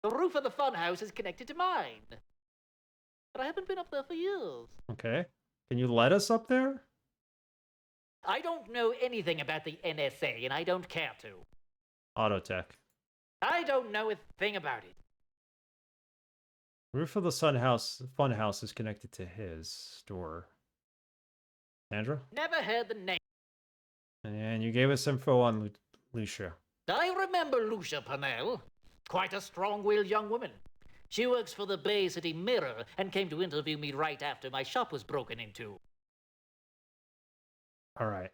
The roof of the funhouse is connected to mine. But I haven't been up there for years. Okay. Can you let us up there? I don't know anything about the NSA, and I don't care to. Autotech. I don't know a thing about it. Roof of the funhouse is connected to his store. Sandra? Never heard the name. And you gave us info on Lucia. I remember Lucia Purnell. Quite a strong-willed young woman. She works for the Bay City Mirror and came to interview me right after my shop was broken into. All right.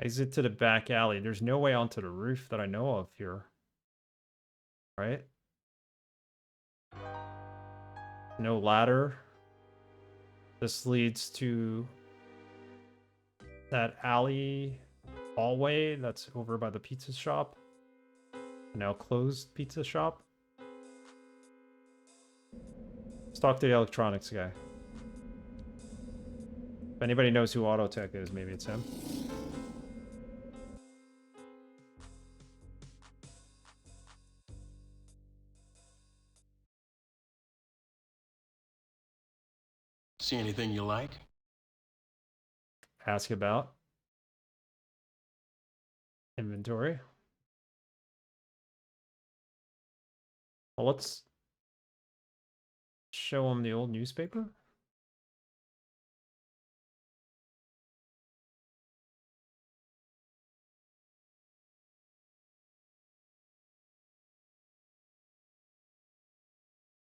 Exit to the back alley. There's no way onto the roof that I know of here. Right? No ladder. This leads to that alley hallway that's over by the pizza shop. Now closed pizza shop. Let's talk to the electronics guy. If anybody knows who Autotech is, maybe it's him. See anything you like? Ask about inventory. Well, let's show him the old newspaper.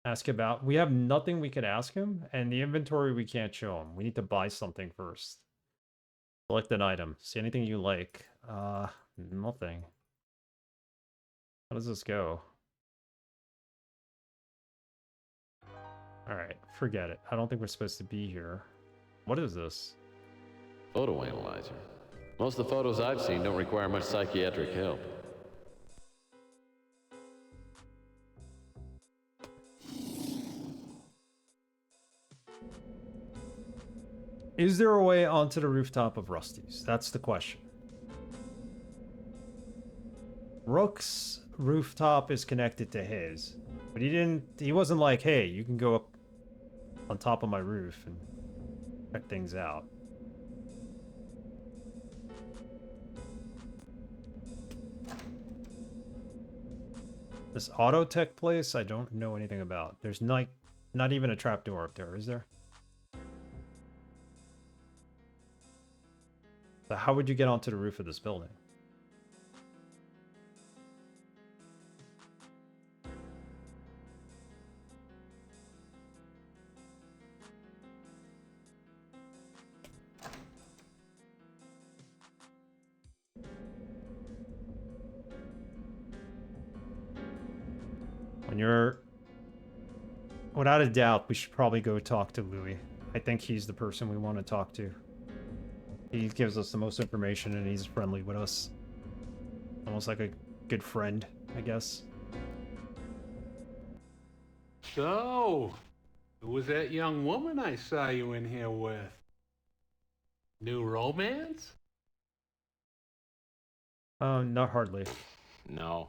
Ask about. We have nothing we could ask him, and the inventory we can't show him. We need to buy something first. Select an item. See anything you like. Nothing. How does this go? Alright, forget it. I don't think we're supposed to be here. What is this? Photo analyzer. Most of the photos I've seen don't require much psychiatric help. Is there a way onto the rooftop of Rusty's? That's the question. Rook's rooftop is connected to his, but he wasn't like, hey, you can go up on top of my roof and check things out. This auto tech place, I don't know anything about. There's not even a trapdoor up there, is there? So how would you get onto the roof of this building? Without a doubt, we should probably go talk to Louis. I think he's the person we want to talk to. He gives us the most information and he's friendly with us. Almost like a good friend, I guess. So, who was that young woman I saw you in here with? New romance? Not hardly. No.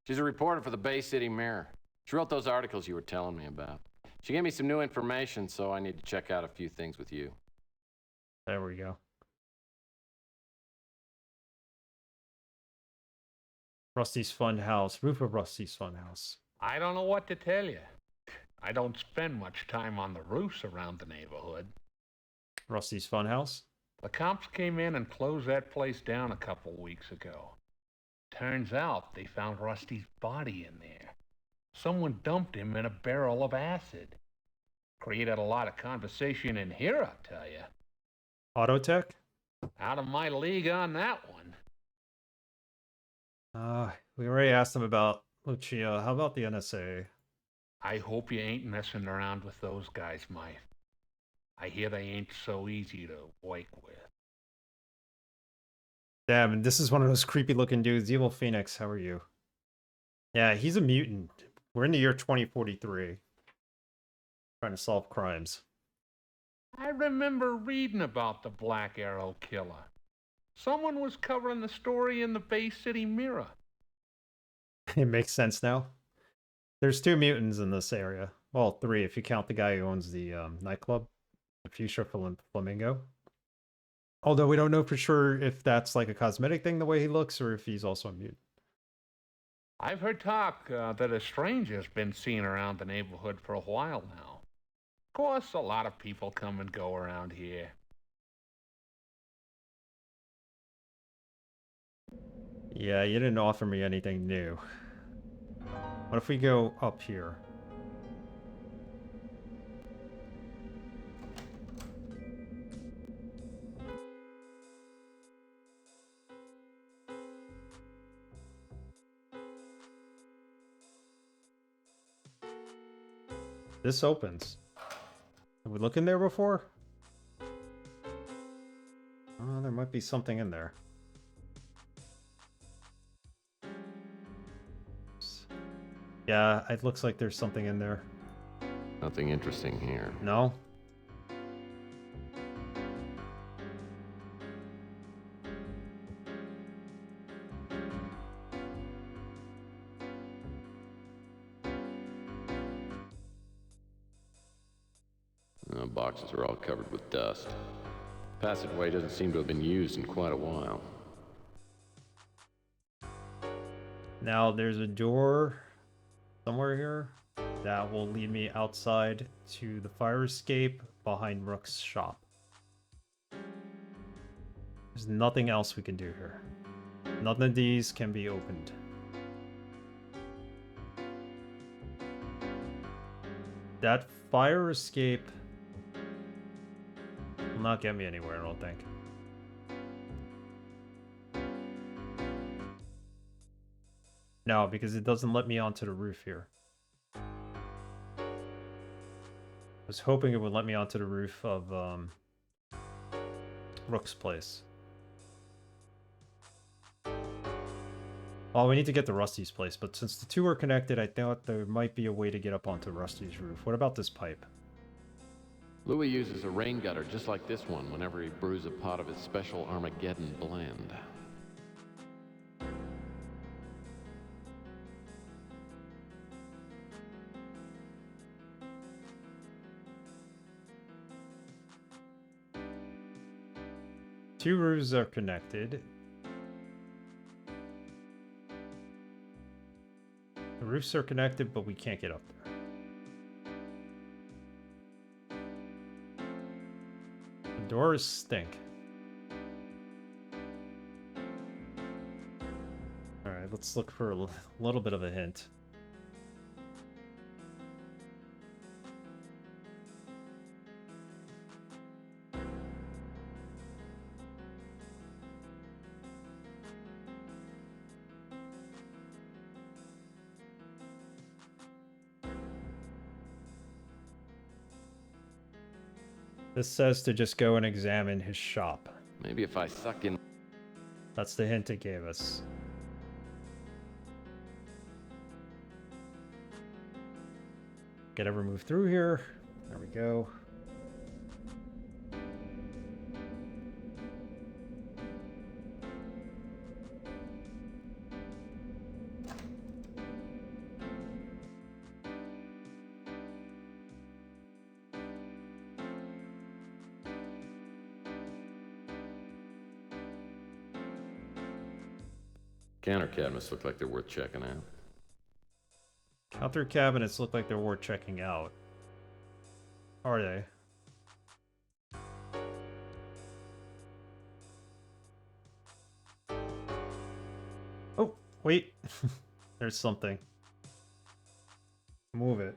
She's a reporter for the Bay City Mirror. She wrote those articles you were telling me about. She gave me some new information, so I need to check out a few things with you. There we go. Rusty's Funhouse. Roof of Rusty's Funhouse. I don't know what to tell you. I don't spend much time on the roofs around the neighborhood. Rusty's Funhouse? The cops came in and closed that place down a couple weeks ago. Turns out they found Rusty's body in there. Someone dumped him in a barrel of acid. Created a lot of conversation in here, I'll tell you. Autotech? Out of my league on that one. We already asked him about Lucia. How about the NSA? I hope you ain't messing around with those guys, Mike. I hear they ain't so easy to work with. Damn, and this is one of those creepy looking dudes. Evil Phoenix, how are you? Yeah, he's a mutant. We're in the year 2043. Trying to solve crimes. I remember reading about the Black Arrow killer. Someone was covering the story in the Bay City Mirror. It makes sense now. There's 2 mutants in this area. Well, 3 if you count the guy who owns the nightclub. The Fuchsia Flamingo. Although we don't know for sure if that's like a cosmetic thing the way he looks or if he's also a mutant. I've heard talk that a stranger's been seen around the neighborhood for a while now. Of course, a lot of people come and go around here. Yeah, you didn't offer me anything new. What if we go up here? This opens. Have we looked in there before? Oh, there might be something in there. Yeah, it looks like there's something in there. Nothing interesting here. No? The boxes are all covered with dust. Passageway doesn't seem to have been used in quite a while. Now there's a door somewhere here that will lead me outside to the fire escape behind Rook's shop. There's nothing else we can do here. None of these can be opened. That fire escape will not get me anywhere, I don't think. No, because it doesn't let me onto the roof here. I was hoping it would let me onto the roof of Rook's place. Oh, we need to get to Rusty's place, but since the two are connected, I thought there might be a way to get up onto Rusty's roof. What about this pipe? Louis uses a rain gutter just like this one whenever he brews a pot of his special Armageddon blend. Two roofs are connected. The roofs are connected, but we can't get up there. The doors stink. Alright, let's look for a little bit of a hint. This says to just go and examine his shop. Maybe if I suck in... That's the hint it gave us. Gotta move through here. There we go. Counter cabinets look like they're worth checking out. Counter cabinets look like they're worth checking out. Are they? Oh, wait. There's something. Move it.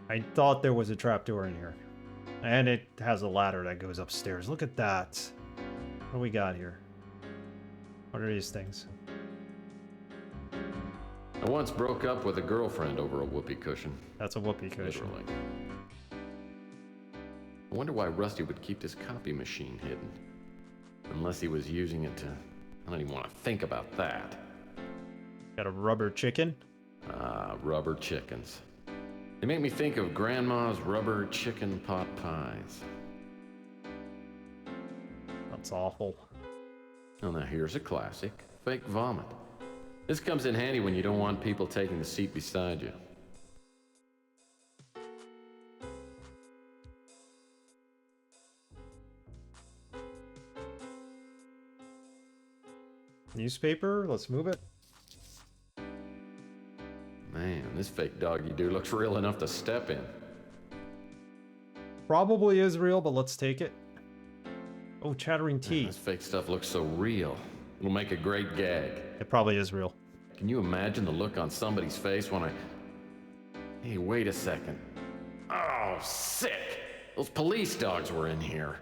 I thought there was a trapdoor in here. And it has a ladder that goes upstairs. Look at that. What do we got here? What are these things? I once broke up with a girlfriend over a whoopee cushion. That's a whoopee cushion. Literally. I wonder why Rusty would keep this copy machine hidden. Unless he was using it to... I don't even want to think about that. Got a rubber chicken? Ah, rubber chickens. They make me think of Grandma's rubber chicken pot pies. That's awful. Oh, now here's a classic. Fake vomit. This comes in handy when you don't want people taking the seat beside you. Newspaper? Let's move it. Man, this fake doggy do looks real enough to step in. Probably is real, but let's take it. Oh, chattering Man, teeth. this fake stuff looks so real. It'll make a great gag. It probably is real. Can you imagine the look on somebody's face when I... Hey, wait a second. Oh, sick! Those police dogs were in here.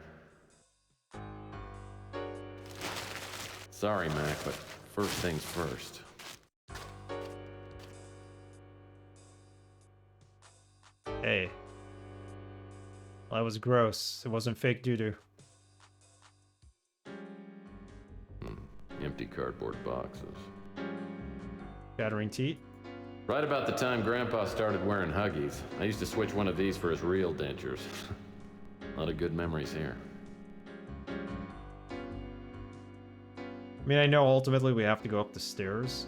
Sorry, Mac, but first things first. Hey. Well, that was gross. It wasn't fake doo-doo. Empty cardboard boxes. Chattering teeth. Right about the time Grandpa started wearing Huggies, I used to switch one of these for his real dentures. A lot of good memories here. I mean, I know ultimately we have to go up the stairs.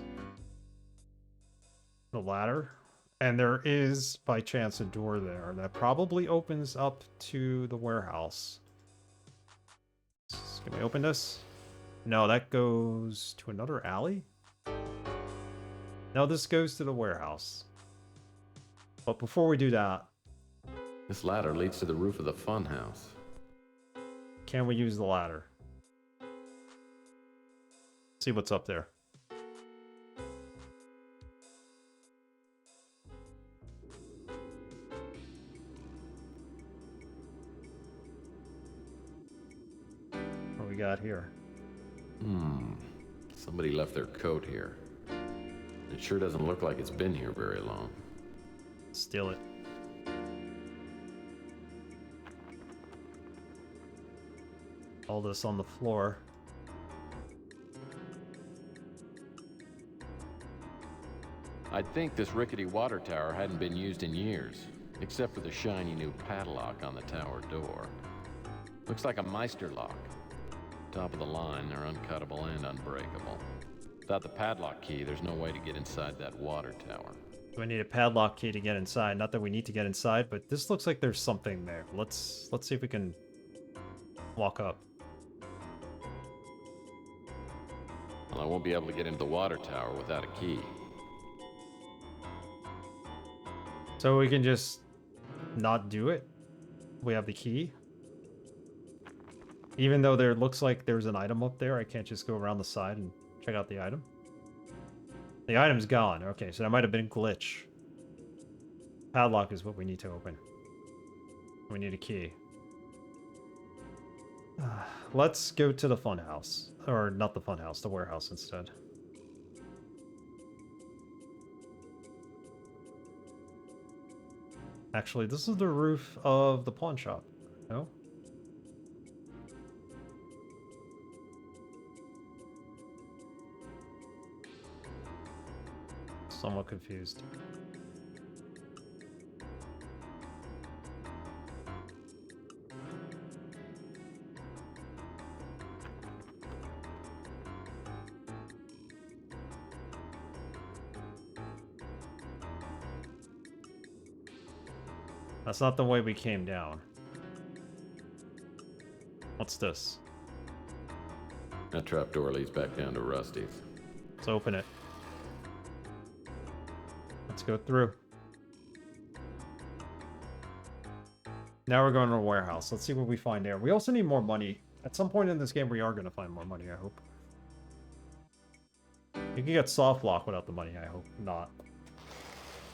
The ladder. And there is, by chance, a door there that probably opens up to the warehouse. Can we open this? No, that goes to another alley? No, this goes to the warehouse. But before we do that... This ladder leads to the roof of the funhouse. Can we use the ladder? See what's up there. What do we got here? Somebody left their coat here. It sure doesn't look like it's been here very long. Steal it. All this on the floor. I'd think this rickety water tower hadn't been used in years, except for the shiny new padlock on the tower door. Looks like a Meister lock. Top of the line, they're uncuttable and unbreakable. Without the padlock key, there's no way to get inside that water tower. We need a padlock key to get inside. Not that we need to get inside, but this looks like there's something there. Let's see if we can walk up. Well, I won't be able to get into the water tower without a key. So we can just not do it? We have the key? Even though there looks like there's an item up there, I can't just go around the side and check out the item? The item's gone. Okay, so that might have been a glitch. Padlock is what we need to open. We need a key. Let's go to the funhouse. Or not the funhouse, the warehouse instead. Actually, this is the roof of the pawn shop. No? Somewhat confused. That's not the way we came down. What's this? That trapdoor leads back down to Rusty's. Let's open it. Let's go through. Now we're going to a warehouse. Let's see what we find there. We also need more money. At some point in this game, we are going to find more money, I hope. You can get soft lock without the money, I hope not.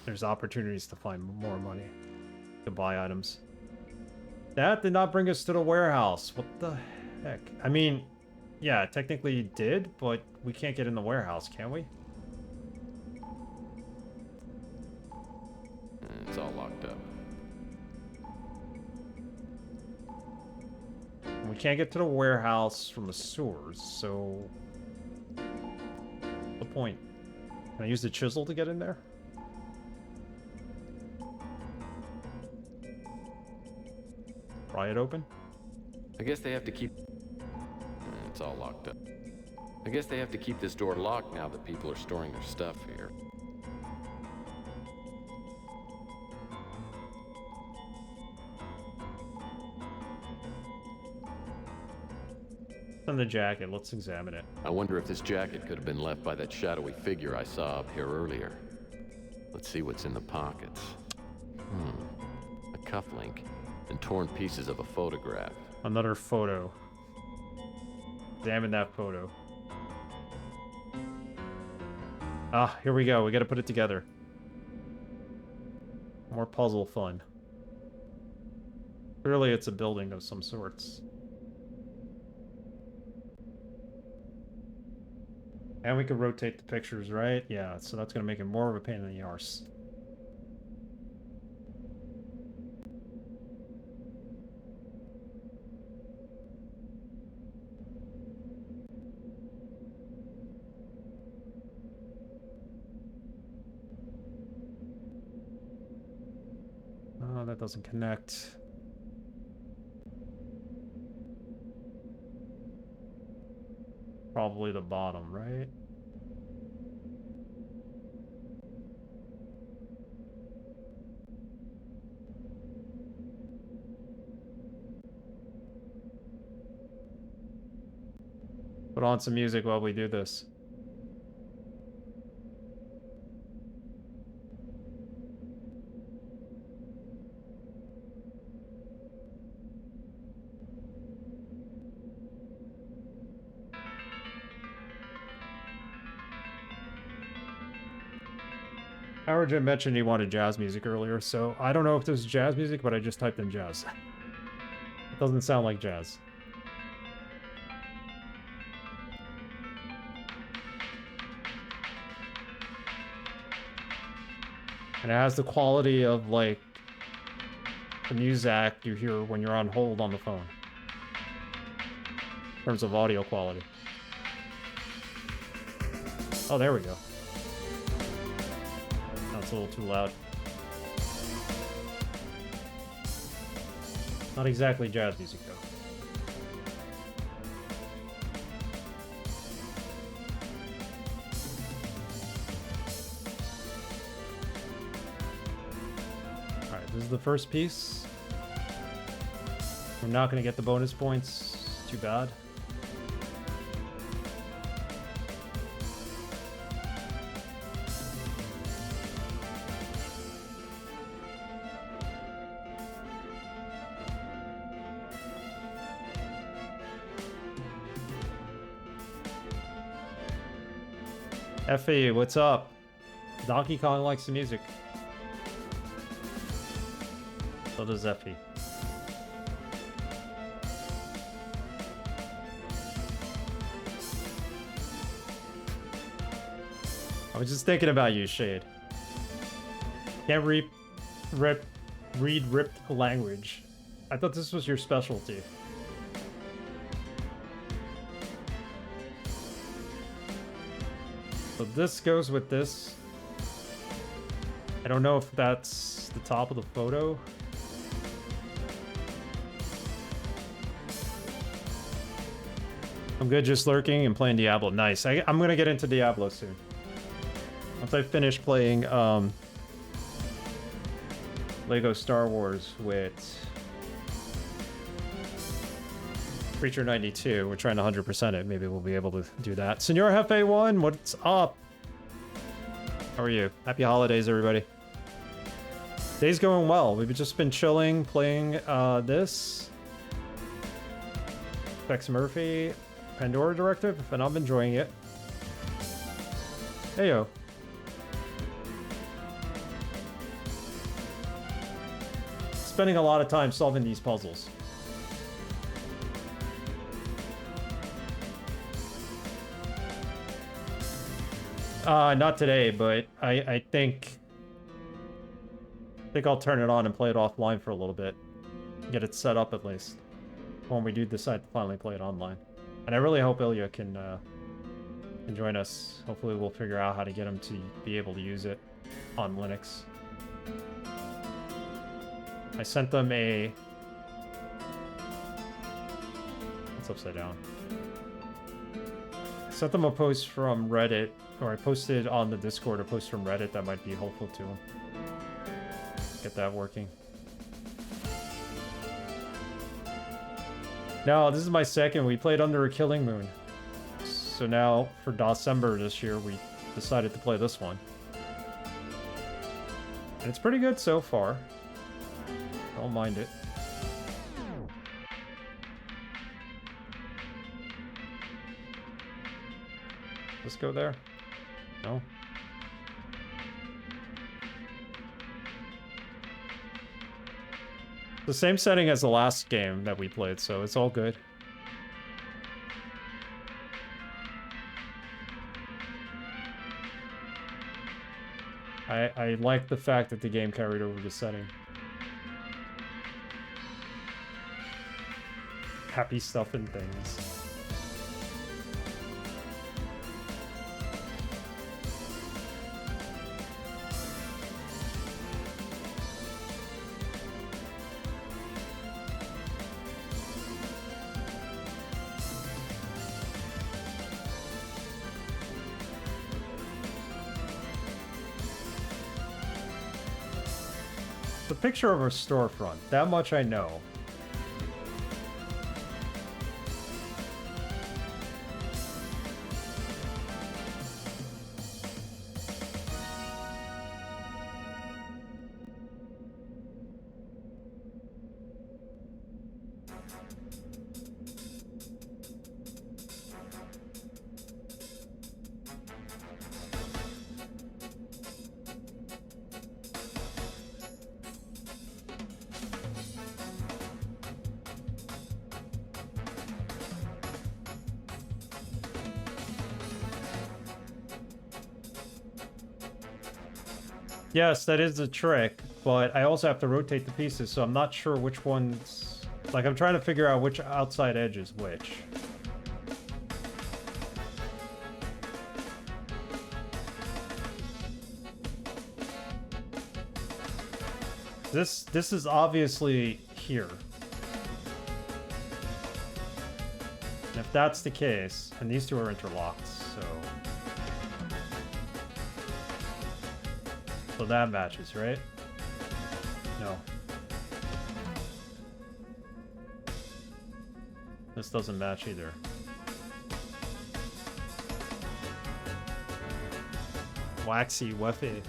There's opportunities to find more money. To buy items. That did not bring us to the warehouse. What the heck? I mean, yeah, technically it did, but we can't get in the warehouse, can we? It's all locked up. We can't get to the warehouse from the sewers, so... What's the point? Can I use the chisel to get in there? Pry it open? I guess they have to keep... It's all locked up. I guess they have to keep this door locked now that people are storing their stuff here. It's on the jacket. Let's examine it. I wonder if this jacket could have been left by that shadowy figure I saw up here earlier. Let's see what's in the pockets. A cufflink. And torn pieces of a photograph. Another photo. Examine that photo. Ah, here we go. We gotta put it together. More puzzle fun. Clearly it's a building of some sorts. And we can rotate the pictures, right? Yeah, so that's gonna make it more of a pain in the arse. Oh, that doesn't connect. Probably the bottom, right? Put on some music while we do this. Howard Jim mentioned he wanted jazz music earlier, so I don't know if this is jazz music, but I just typed in jazz. It doesn't sound like jazz. And it has the quality of, like, the music you hear when you're on hold on the phone. In terms of audio quality. Oh, there we go. That's a little too loud. Not exactly jazz music, though. Alright, this is the first piece. We're not going to get the bonus points. Too bad. Effie, what's up? Donkey Kong likes the music. So does Effie. I was just thinking about you, Shade. Can't read ripped language. I thought this was your specialty. So this goes with this. I don't know if that's the top of the photo. I'm good just lurking and playing Diablo. Nice. I'm gonna get into Diablo soon. Once I finish playing Lego Star Wars with Creature 92, we're trying to 100% it. Maybe we'll be able to do that. Senor Hefe 1, what's up? How are you? Happy holidays, everybody. Day's going well. We've just been chilling, playing this. Tex Murphy, Pandora Directive, and I'm enjoying it. Heyo. Spending a lot of time solving these puzzles. Not today, but I think I'll turn it on and play it offline for a little bit. Get it set up at least. When we do decide to finally play it online. And I really hope Ilya can join us. Hopefully we'll figure out how to get him to be able to use it on Linux. I sent them a... It's upside down. I sent them a post from Reddit, or I posted on the Discord a post from Reddit that might be helpful to them. Get that working. No, this is my second. We played Under a Killing Moon. So now, for December this year, we decided to play this one. And it's pretty good so far. Don't mind it. Let's go there. No? The same setting as the last game that we played, so it's all good. I like the fact that the game carried over the setting. Happy stuff and things. Picture of a storefront. That much I know. Yes, that is a trick, but I also have to rotate the pieces, so I'm not sure which ones... Like, I'm trying to figure out which outside edge is which. This is obviously here. And if that's the case, and these two are interlocked, so... So that matches, right? No. This doesn't match either. Waxy Weffy.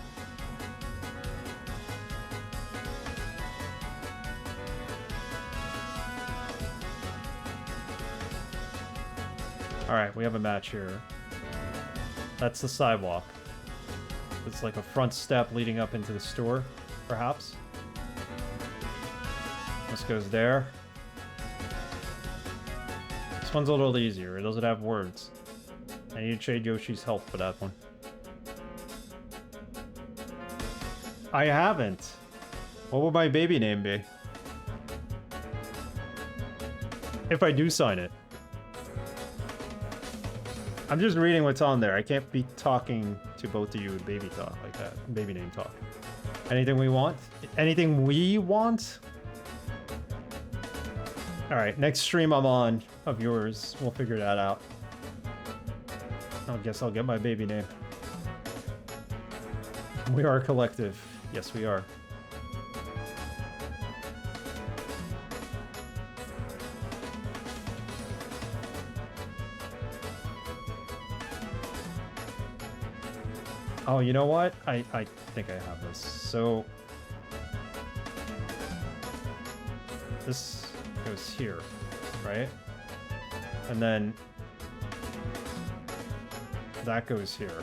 Alright, we have a match here. That's the sidewalk. It's like a front step leading up into the store, perhaps. This goes there. This one's a little easier. It doesn't have words. I need to trade Yoshi's help for that one. I haven't. What would my baby name be? If I do sign it. I'm just reading what's on there. I can't be talking to both of you in baby talk like that. Baby name talk. Anything we want? Anything we want? Alright, next stream I'm on of yours. We'll figure that out. I guess I'll get my baby name. We are a collective. Yes, we are. Oh, you know what? I think I have this. So... This goes here, right? And then... That goes here.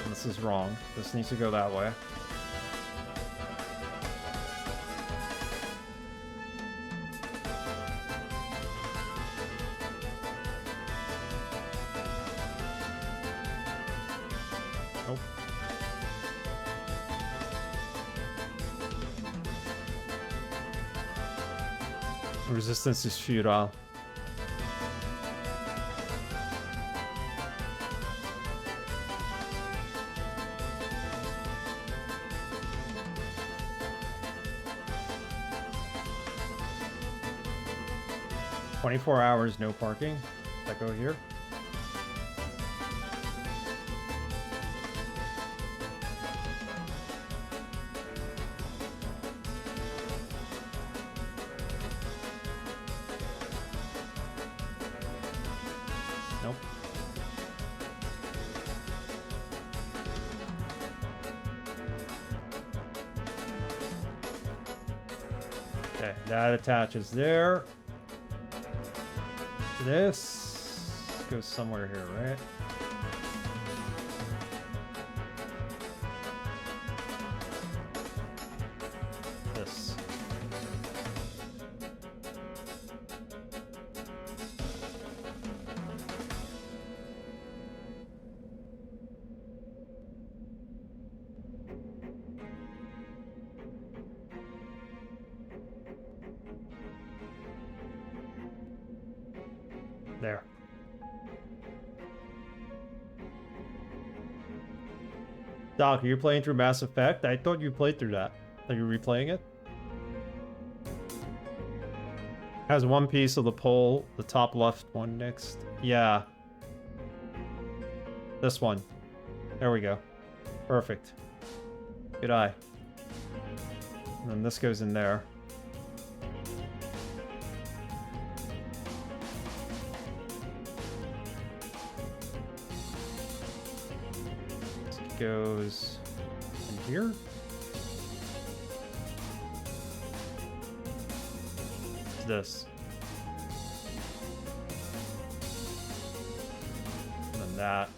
This is wrong. This needs to go that way. Nope. Resistance is futile. "24 hours, no parking." Does that go here? Nope. Okay, that attaches there. This goes somewhere here, right? This. There. Doc, are you playing through Mass Effect? I thought you played through that. Are you replaying it? Has one piece of the pole, the top left one next. Yeah. This one. There we go. Perfect. Good eye. And then this goes in there. Goes in here. What's this? And then that.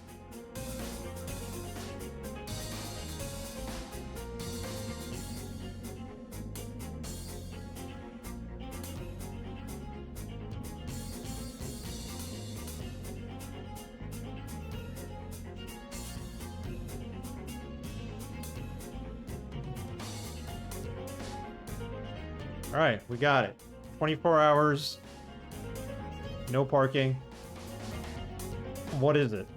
Alright, we got it. 24 hours. No parking. What is it?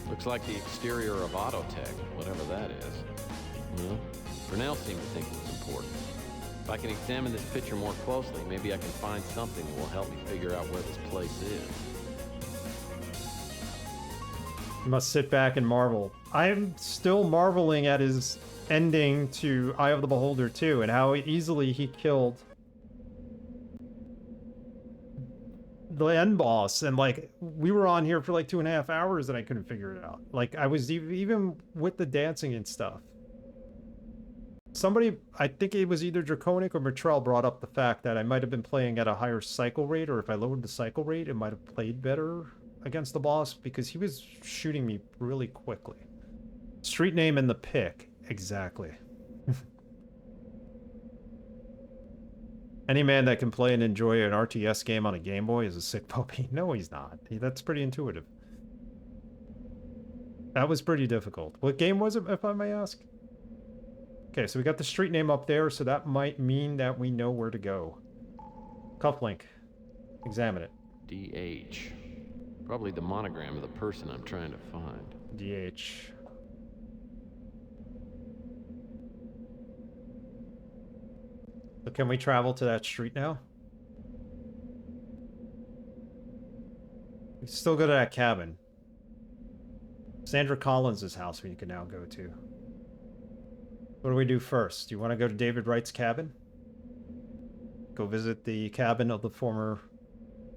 Looks like the exterior of Autotech, whatever that is. Well, Brunel seemed to think it was important. If I can examine this picture more closely, maybe I can find something that will help me figure out where this place is. You must sit back and marvel. I'm still marveling at his ending to Eye of the Beholder 2 and how easily he killed the end boss. And like, we were on here for like 2.5 hours and I couldn't figure it out. Like, I was even with the dancing and stuff. Somebody, I think it was either Draconic or Matrell, brought up the fact that I might have been playing at a higher cycle rate, or if I lowered the cycle rate, it might have played better against the boss, because he was shooting me really quickly. Street name in the pick. Exactly. Any man that can play and enjoy an RTS game on a Game Boy is a sick puppy. No, he's not. That's pretty intuitive. That was pretty difficult. What game was it, if I may ask? Okay, so we got the street name up there, so that might mean that we know where to go. Cufflink. Examine it. DH. Probably the monogram of the person I'm trying to find. DH. So can we travel to that street now? We still go to that cabin. Sandra Collins' house we can now go to. What do we do first? Do you want to go to David Wright's cabin? Go visit the cabin of the former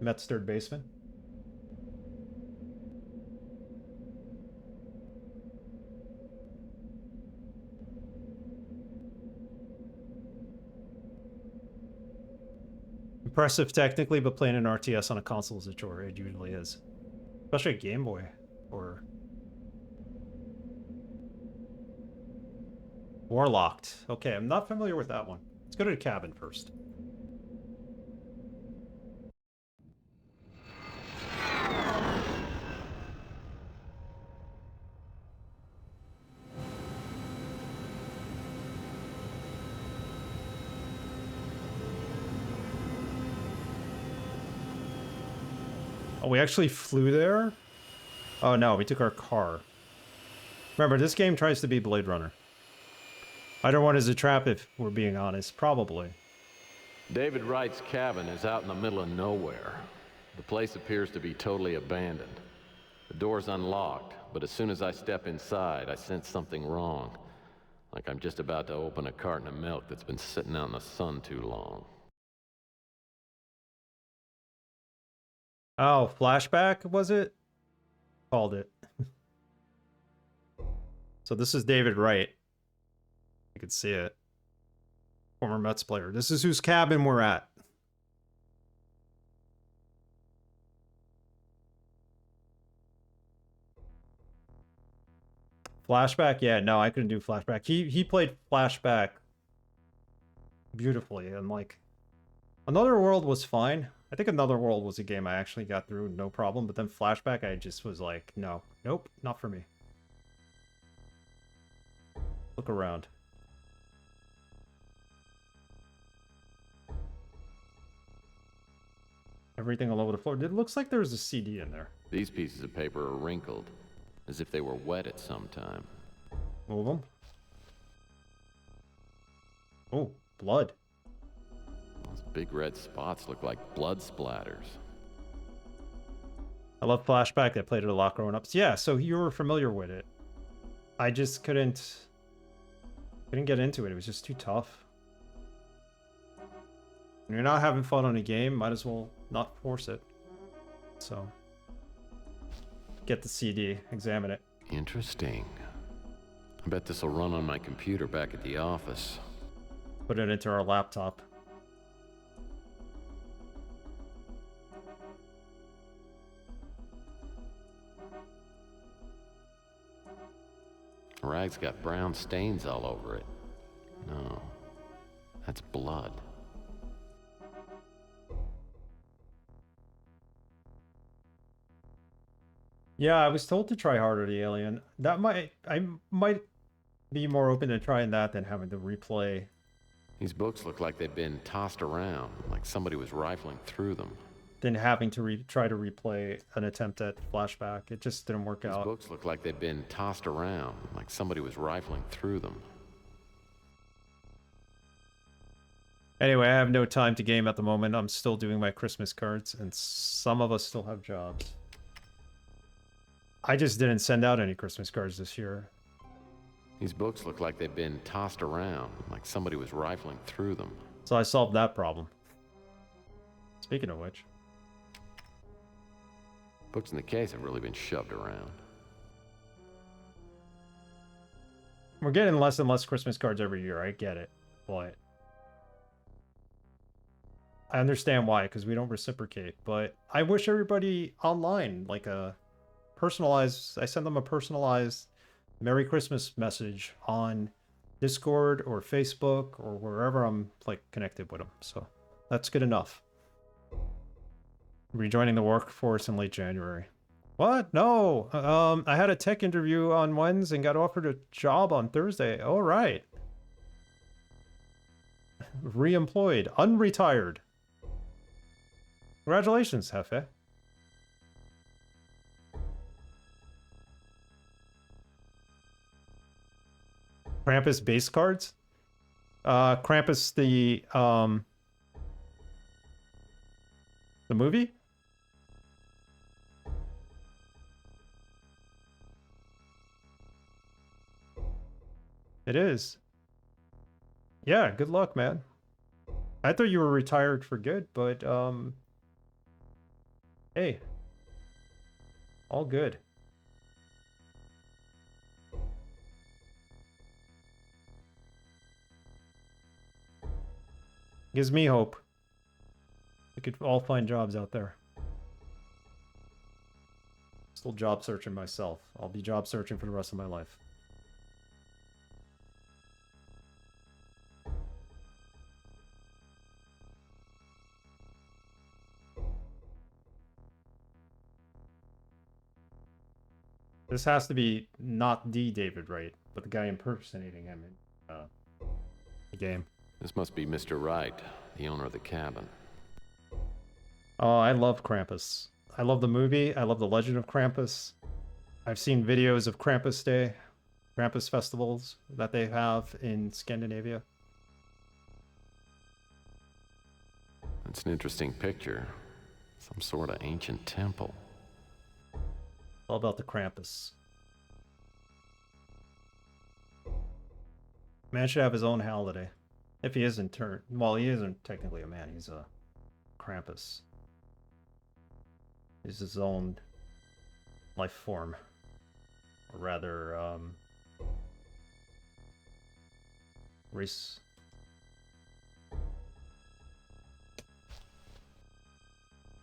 Met's third baseman? Impressive technically, but playing an RTS on a console is a chore. It usually is. Especially a Game Boy or Warlocked. Okay, I'm not familiar with that one. Let's go to the cabin first. Oh, we actually flew there? Oh no, we took our car. Remember, this game tries to be Blade Runner. Either one is a trap if we're being honest, probably. David Wright's cabin is out in the middle of nowhere. The place appears to be totally abandoned. The door's unlocked, but as soon as I step inside, I sense something wrong. Like I'm just about to open a carton of milk that's been sitting out in the sun too long. Oh, flashback, was it? Called it. So this is David Wright. You can see it. Former Mets player. This is whose cabin we're at. Flashback? Yeah, no, I couldn't do flashback. He played flashback beautifully, and like Another World was fine. I think Another World was a game I actually got through no problem, but then flashback I just was like, no, nope, not for me. Look around. Everything all over the floor. It looks like there's a CD in there. These pieces of paper are wrinkled, as if they were wet at some time. Move them. Oh, blood. Those big red spots look like blood splatters. I love flashback. I played it a lot growing up. So yeah, so you were familiar with it. I just couldn't get into it. It was just too tough. When you're not having fun on a game, might as well not force it. So, get the CD, examine it. Interesting. I bet this will run on my computer back at the office. Put it into our laptop. The rag's got brown stains all over it. No, that's blood. Yeah, I was told to try harder the Alien. I might be more open to trying that than having to replay These books look like they've been tossed around, like somebody was rifling through them. Then having to try to replay an attempt at flashback. It just didn't work out. These books look like they've been tossed around, like somebody was rifling through them. Anyway, I have no time to game at the moment. I'm still doing my Christmas cards, and some of us still have jobs. I just didn't send out any Christmas cards this year. These books look like they've been tossed around, like somebody was rifling through them. So I solved that problem. Speaking of which. Books in the case have really been shoved around. We're getting less and less Christmas cards every year. I get it. But I understand why, because we don't reciprocate. But I wish everybody online, like a personalized, I send them a personalized Merry Christmas message on Discord or Facebook or wherever I'm like connected with them. So that's good enough. Rejoining the workforce in late January. What? No. I had a tech interview on Wednesday and got offered a job on Thursday. All right. Reemployed. Unretired. Congratulations, Hefe. Krampus base cards? Krampus the movie? It is. Yeah, good luck, man. I thought you were retired for good, but hey. All good. Gives me hope. We could all find jobs out there. Still job searching myself. I'll be job searching for the rest of my life. This has to be not the David Wright, but the guy impersonating him in the game. This must be Mr. Wright, the owner of the cabin. Oh, I love Krampus. I love the movie. I love the Legend of Krampus. I've seen videos of Krampus Day, Krampus festivals that they have in Scandinavia. That's an interesting picture. Some sort of ancient temple. All about the Krampus. Man should have his own holiday. If he isn't well, he isn't technically a man. He's a Krampus. He's his own life form. Or rather, race.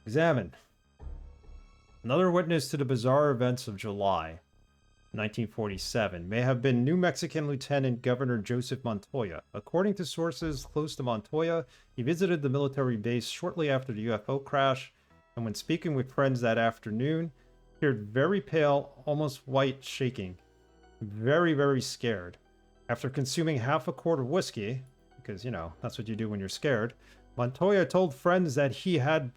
Examine. Another witness to the bizarre events of July 1947 may have been New Mexican Lieutenant Governor Joseph Montoya. According to sources close to Montoya, he visited the military base shortly after the UFO crash, and when speaking with friends that afternoon, appeared very pale, almost white, shaking. Very, very scared. After consuming half a quart of whiskey, because, you know, that's what you do when you're scared, Montoya told friends that he had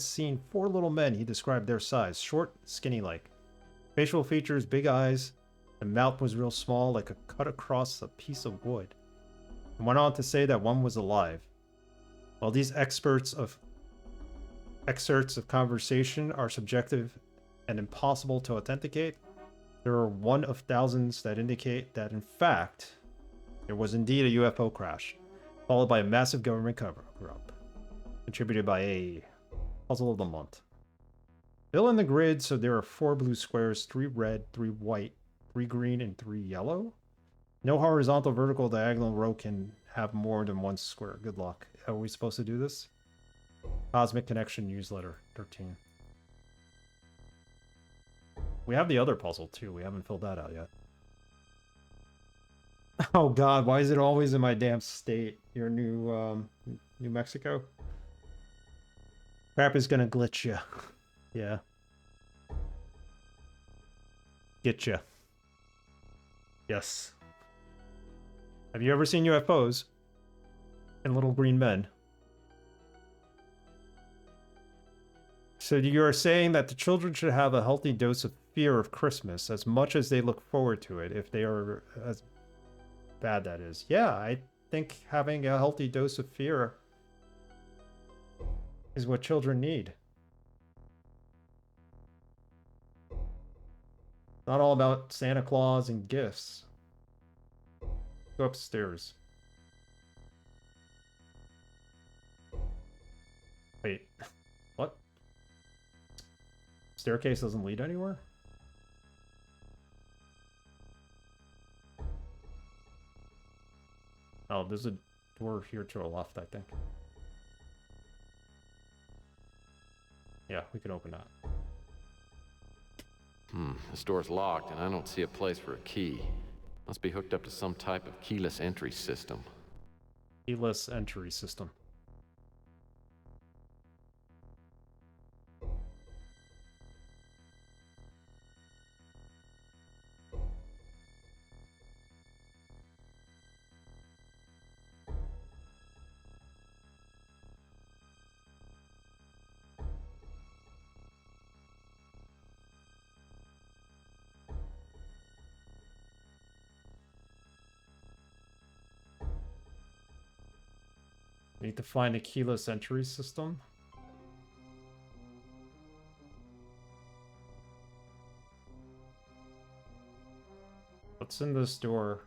seen 4 little men he described their size, short, skinny-like. Facial features, big eyes, the mouth was real small, like a cut across a piece of wood. And went on to say that one was alive. While these excerpts of conversation are subjective and impossible to authenticate, there are one of thousands that indicate that, in fact, there was indeed a UFO crash, followed by a massive government cover-up, contributed by a puzzle of the month. Fill in the grid so there are 4 blue squares, 3 red, 3 white, 3 green, and 3 yellow. No horizontal, vertical, diagonal row can have more than 1 square. Good luck. Are we supposed to do this? Cosmic Connection newsletter, 13. We have the other puzzle too. We haven't filled that out yet. Oh God, why is it always in my damn state? Your New Mexico? Crap is gonna glitch you. Yeah. Get you. Yes. Have you ever seen UFOs? and little green men. So you are saying that the children should have a healthy dose of fear of Christmas as much as they look forward to it, if they are as bad that is. Yeah, I think having a healthy dose of fear is what children need. Not all about Santa Claus and gifts. Go upstairs. Wait, what? Staircase doesn't lead anywhere? Oh, there's a door here to the left, I think. Yeah, we can open that. This door's locked, and I don't see a place for a key. Must be hooked up to some type of keyless entry system. Keyless entry system. Need to find a keyless entry system. What's in this door?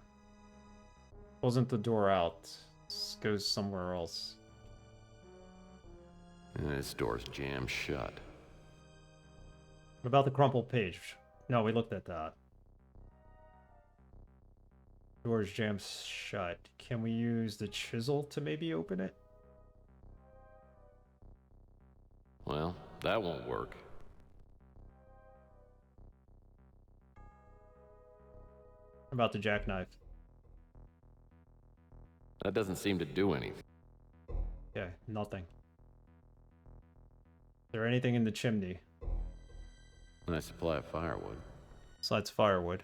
Wasn't the door out? This goes somewhere else. And this door's jammed shut. What about the crumpled page? No, we looked at that. Door's jammed shut. Can we use the chisel to maybe open it? Well, that won't work. What about the jackknife? That doesn't seem to do anything. Okay, nothing. Is there anything in the chimney? A nice supply of firewood. Besides firewood.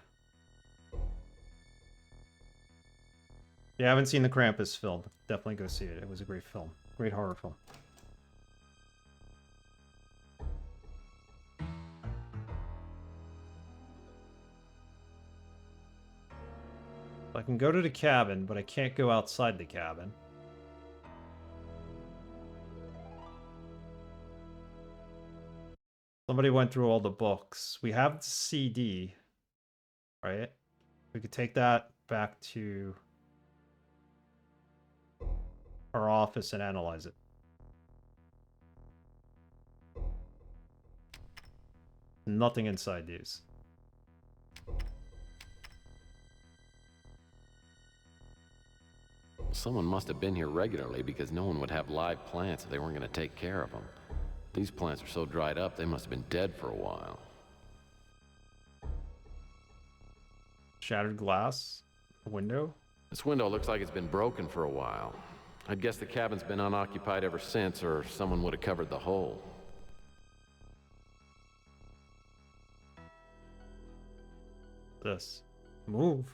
If you haven't seen the Krampus film, definitely go see it. It was a great film. Great horror film. I can go to the cabin, but I can't go outside the cabin. Somebody went through all the books. We have the CD, right? We could take that back to our office and analyze it. Nothing inside these. Someone must have been here regularly because no one would have live plants if they weren't going to take care of them. These plants are so dried up, they must have been dead for a while. Shattered glass? A window? This window looks like it's been broken for a while. I'd guess the cabin's been unoccupied ever since, or someone would have covered the hole. This. Move?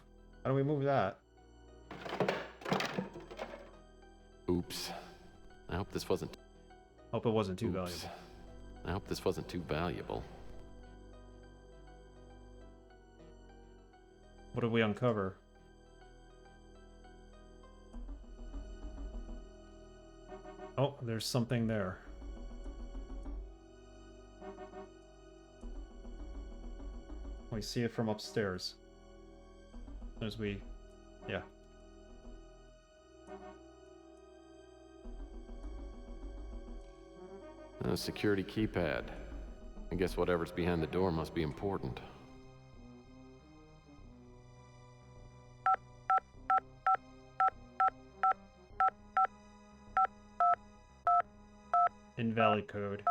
How do we move that? Oops. I hope this wasn't... Hope it wasn't too valuable. I hope this wasn't too valuable. What did we uncover? Oh, there's something there. We see it from upstairs. As we... yeah. A security keypad. I guess whatever's behind the door must be important. Invalid code.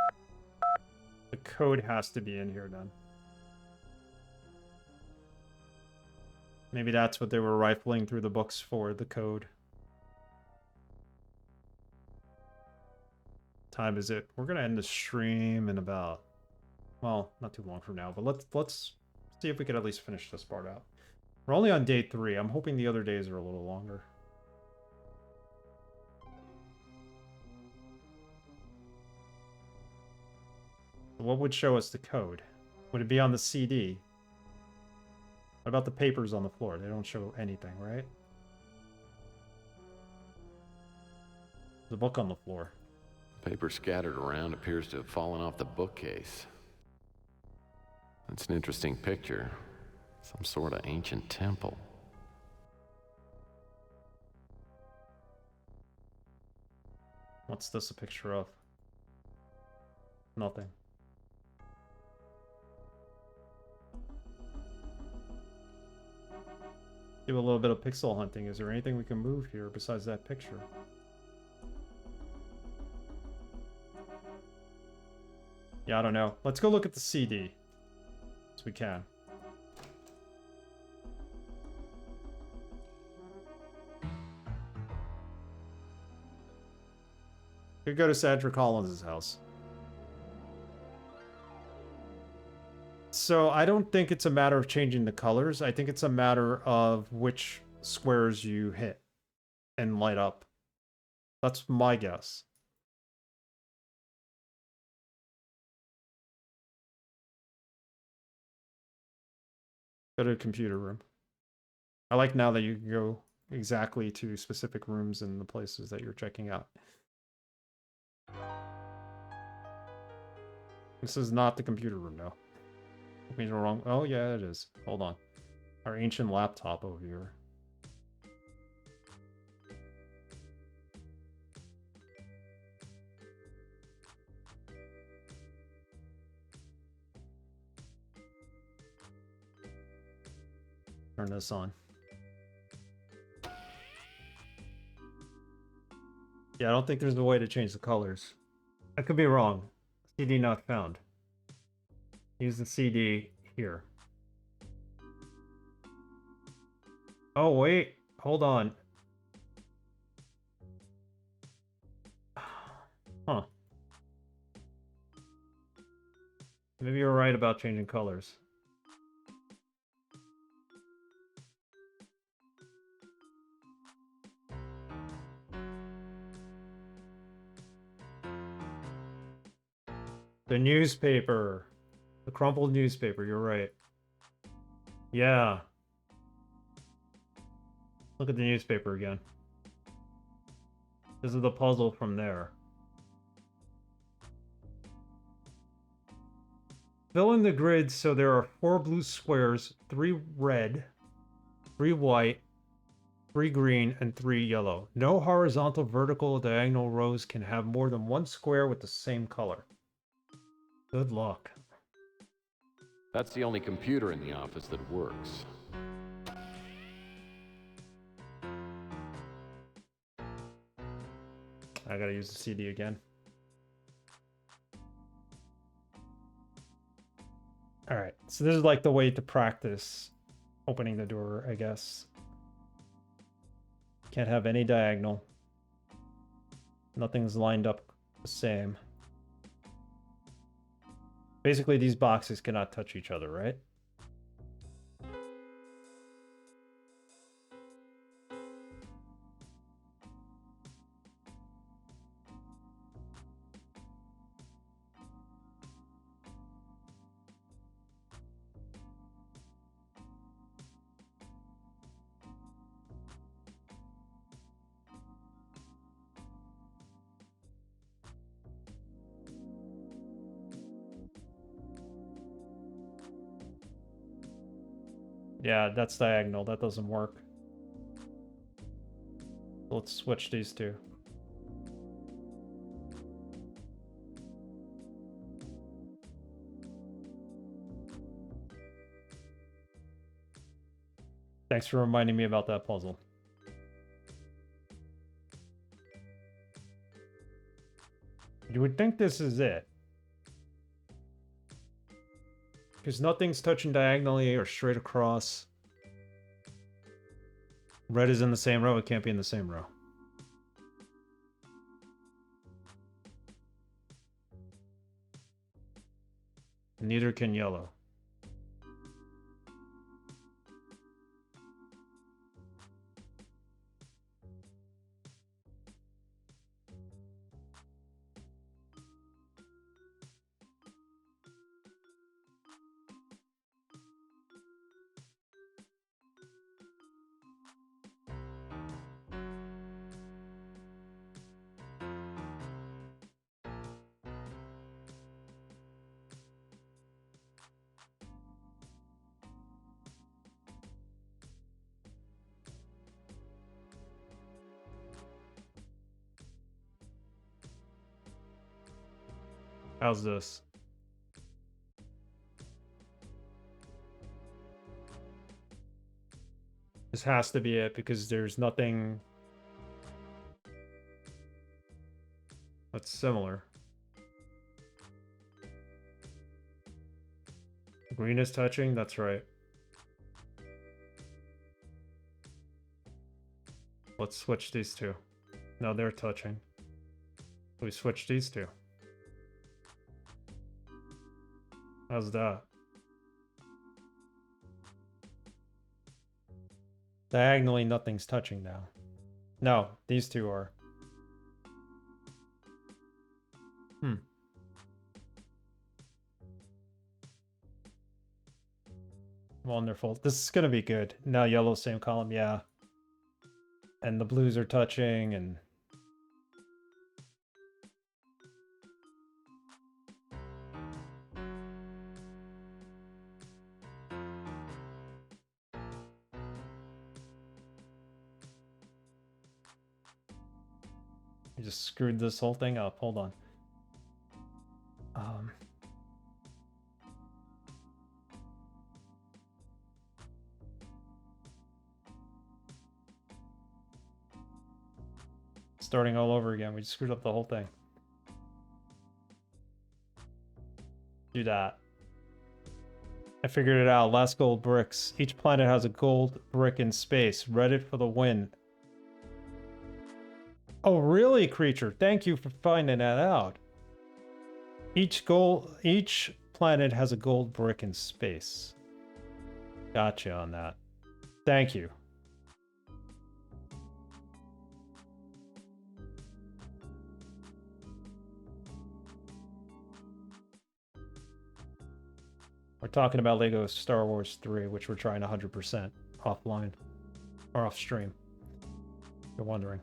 The code has to be in here then. Maybe that's what they were rifling through the books for, the code. Time is it? We're gonna end the stream in about, well, not too long from now, but let's see if we could at least finish this part out. We're only on day 3. I'm hoping the other days are a little longer. What would show us the code? Would it be on the CD? What about the papers on the floor? They don't show anything, right? The book on the floor. Paper scattered around appears to have fallen off the bookcase. That's an interesting picture. Some sort of ancient temple. What's this a picture of? Nothing. Do a little bit of pixel hunting. Is there anything we can move here besides that picture? Yeah, I don't know. Let's go look at the CD. As we can. Could go to Sandra Collins' house. So I don't think it's a matter of changing the colors. I think it's a matter of which squares you hit and light up. That's my guess. Go to the computer room. I like now that you can go exactly to specific rooms in the places that you're checking out. This is not the computer room, no. Means we're wrong. Oh, yeah, it is. Hold on. Our ancient laptop over here. Turn this on. Yeah, I don't think there's a way to change the colors. I could be wrong. CD not found. Use the CD here. Oh, wait. Hold on. Huh. Maybe you're right about changing colors. The newspaper. The crumpled newspaper, you're right. Yeah. Look at the newspaper again. This is the puzzle from there. Fill in the grid so there are 4 blue squares, 3 red, 3 white, 3 green, and 3 yellow. No horizontal, vertical, diagonal rows can have more than 1 square with the same color. Good luck. That's the only computer in the office that works. I gotta use the CD again. Alright, so this is like the way to practice opening the door, I guess. Can't have any diagonal. Nothing's lined up the same. Basically, these boxes cannot touch each other, right? Yeah, that's diagonal. That doesn't work. Let's switch these two. Thanks for reminding me about that puzzle. You would think this is it. Because nothing's touching diagonally or straight across. Red is in the same row. It can't be in the same row. Neither can yellow. How's this? This has to be it because there's nothing that's similar. Green is touching, that's right. Let's switch these two. Now they're touching. We switch these two. How's that? Diagonally, nothing's touching now. No, these two are. Wonderful. This is gonna be good. Now yellow, same column, yeah. And the blues are touching, and I just screwed this whole thing up. Hold on. Starting all over again. We just screwed up the whole thing. Do that. I figured it out. Last gold bricks. Each planet has a gold brick in space. Reddit for the win. Oh, really, creature? Thank you for finding that out. Each planet has a gold brick in space. Gotcha on that. Thank you. We're talking about Lego Star Wars 3, which we're trying 100% offline or off stream. If you're wondering.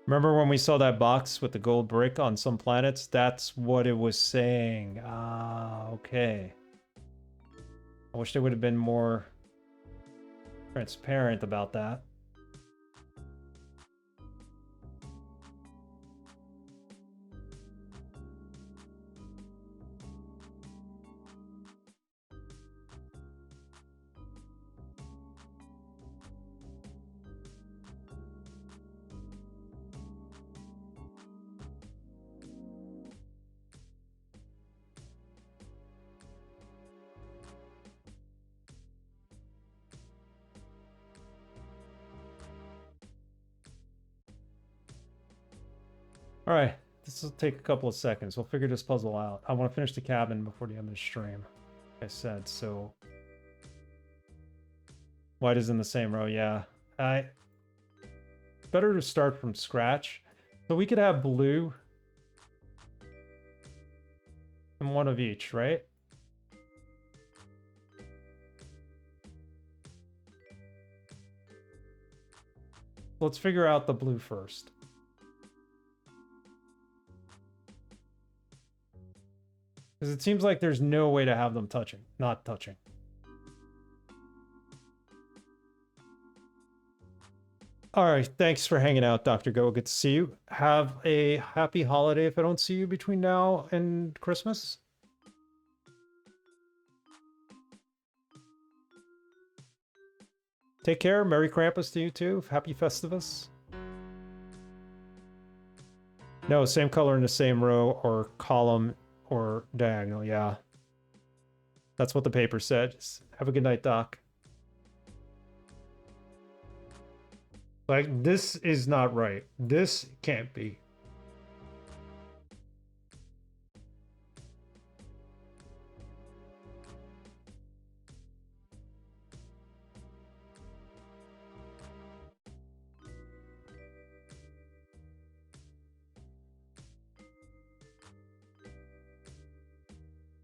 Remember when we saw that box with the gold brick on some planets? That's what it was saying. Ah, okay. I wish they would have been more transparent about that. All right, this will take a couple of seconds. We'll figure this puzzle out. I want to finish the cabin before the end of the stream, like I said, so... White is in the same row, yeah. Better to start from scratch. So we could have blue and one of each, right? Let's figure out the blue first. Because it seems like there's no way to have them not touching. All right, thanks for hanging out, Dr. Go. Good to see you. Have a happy holiday if I don't see you between now and Christmas. Take care. Merry Krampus to you too. Happy Festivus. No, same color in the same row or column or diagonal, yeah. That's what the paper said. Have a good night, Doc. Like, this is not right. This can't be.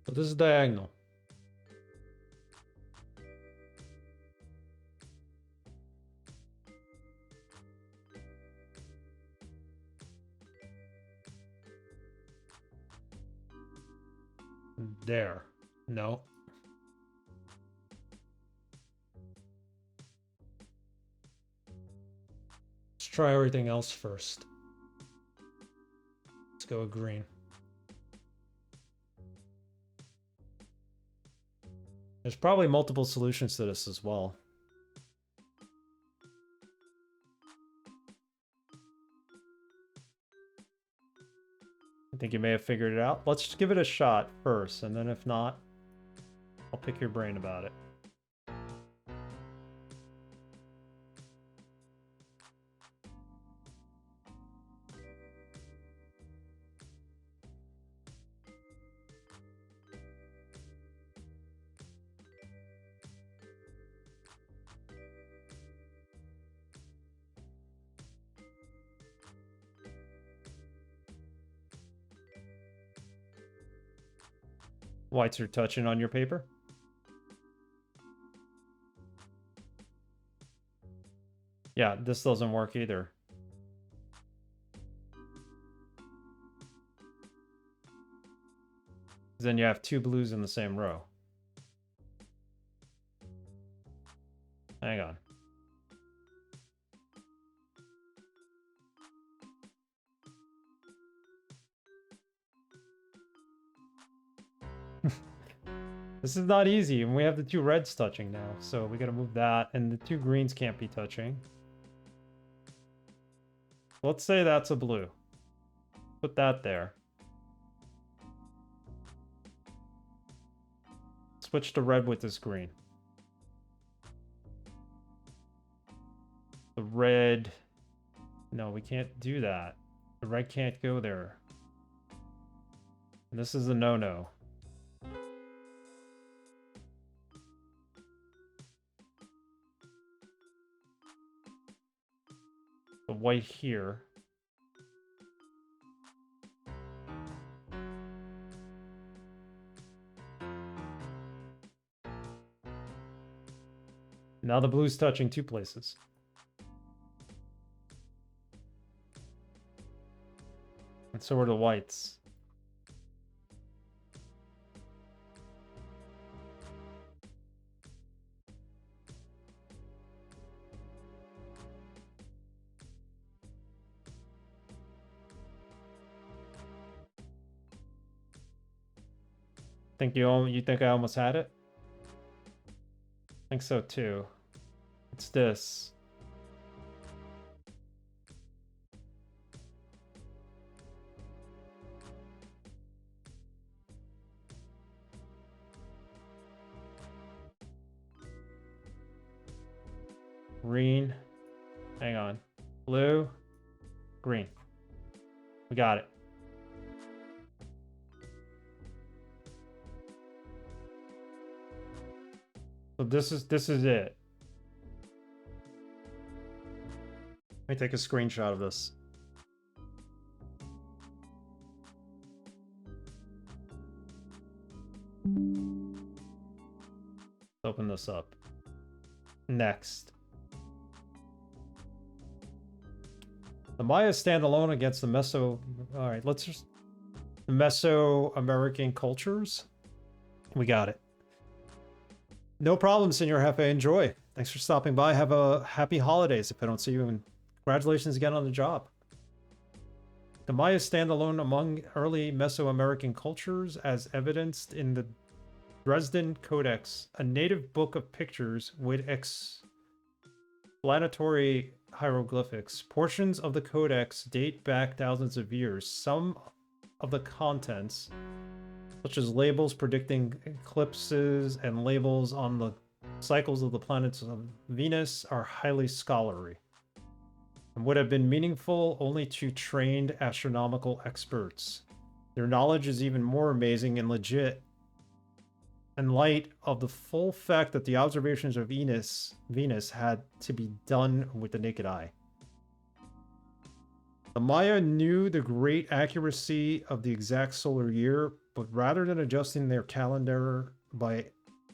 So this is diagonal. There. No. try everything else first. Let's go with green. There's probably multiple solutions to this as well. I think you may have figured it out. Let's just give it a shot first, and then if not, I'll pick your brain about it. Whites are touching on your paper. Yeah, this doesn't work either. Then you have two blues in the same row. Hang on. This is not easy, and we have the two reds touching now, so we gotta move that, and the two greens can't be touching. Let's say that's a blue. Put that there. Switch to red with this green. The red... No, we can't do that. The red can't go there. This is a no-no. The white here. Now the blue's touching two places. And so are the whites. You think I almost had it? I think so too. It's this. Green. Hang on. Blue. Green. We got it. So this is it. Let me take a screenshot of this. Let's open this up. Next. The Maya stand alone against the Alright, let's just... The Mesoamerican cultures. We got it. No problem, Senor Jefe. Enjoy. Thanks for stopping by. Have a happy holidays if I don't see you, and congratulations again on the job. The Maya stand alone among early Mesoamerican cultures as evidenced in the Dresden Codex, a native book of pictures with explanatory hieroglyphics. Portions of the codex date back thousands of years. Some of the contents, such as labels predicting eclipses and labels on the cycles of the planets of Venus, are highly scholarly and would have been meaningful only to trained astronomical experts. Their knowledge is even more amazing and legit in light of the full fact that the observations of Venus had to be done with the naked eye. The Maya knew the great accuracy of the exact solar year, but rather than adjusting their calendar by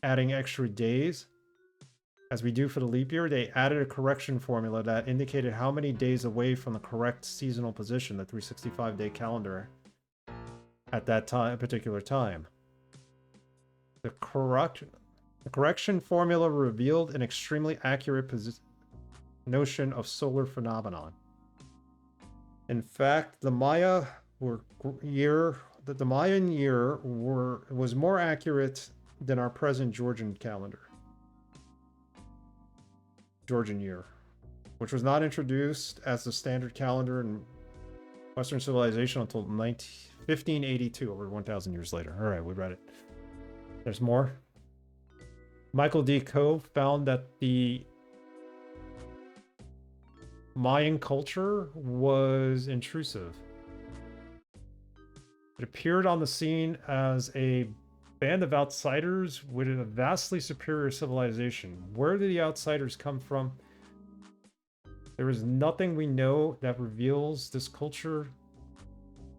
adding extra days, as we do for the leap year, they added a correction formula that indicated how many days away from the correct seasonal position, the 365-day calendar, at that particular time. The correction formula revealed an extremely accurate notion of solar phenomenon. In fact, the Maya the Mayan year was more accurate than our present Georgian calendar. Georgian year, which was not introduced as the standard calendar in Western civilization until 1582, over 1,000 years later. All right, we read it. There's more. Michael D. Cove found that the Mayan culture was intrusive. It appeared on the scene as a band of outsiders with a vastly superior civilization. Where did the outsiders come from? There is nothing we know that reveals this culture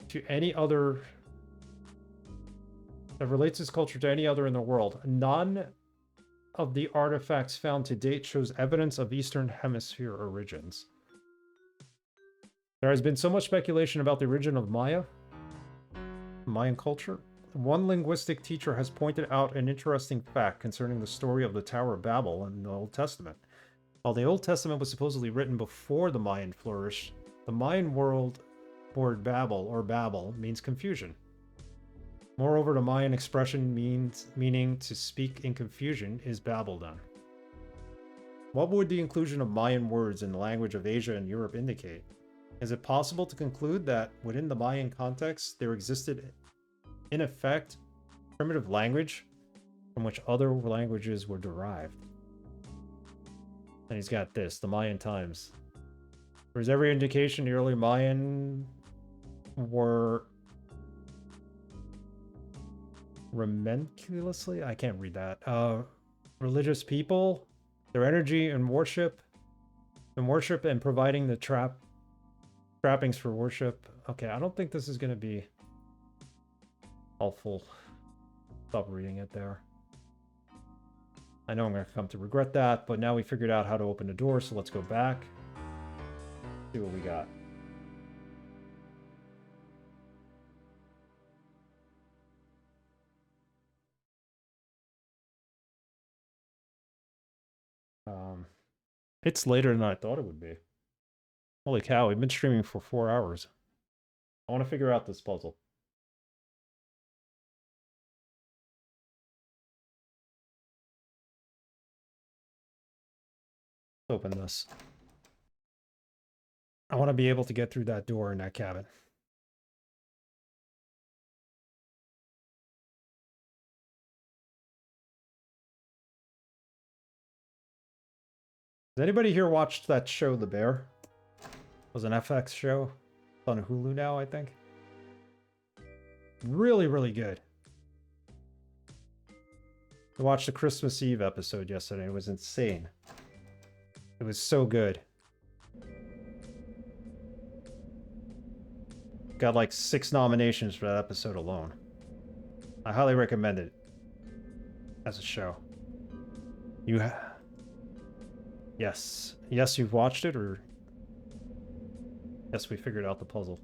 to any other, that relates this culture to any other in the world. None of the artifacts found to date shows evidence of Eastern Hemisphere origins. There has been so much speculation about the origin of Mayan culture. One linguistic teacher has pointed out an interesting fact concerning the story of the Tower of Babel in the Old Testament. While the Old Testament was supposedly written before the Mayan flourished, the Mayan word Babel or Babel means confusion. Moreover, the Mayan expression meaning to speak in confusion is Babeldan. What would the inclusion of Mayan words in the language of Asia and Europe indicate? Is it possible to conclude that within the Mayan context, there existed, in effect, primitive language from which other languages were derived? And he's got this, the Mayan times. There is every indication the early Mayan were relentlessly, I can't read that, religious people, their energy and worship and providing the trappings for worship. Okay, I don't think this is going to be helpful. Stop reading it there. I know I'm going to come to regret that, but now we figured out how to open the door, so let's go back. See what we got. It's later than I thought it would be. Holy cow, we've been streaming for 4 hours. I want to figure out this puzzle. Let's open this. I want to be able to get through that door in that cabin. Has anybody here watched that show, The Bear? It was an FX show. It's on Hulu now, I think. Really, really good. I watched the Christmas Eve episode yesterday. It was insane. It was so good. Got like 6 nominations for that episode alone. I highly recommend it as a show. Yes. Yes, you've watched it, or... Yes, we figured out the puzzle.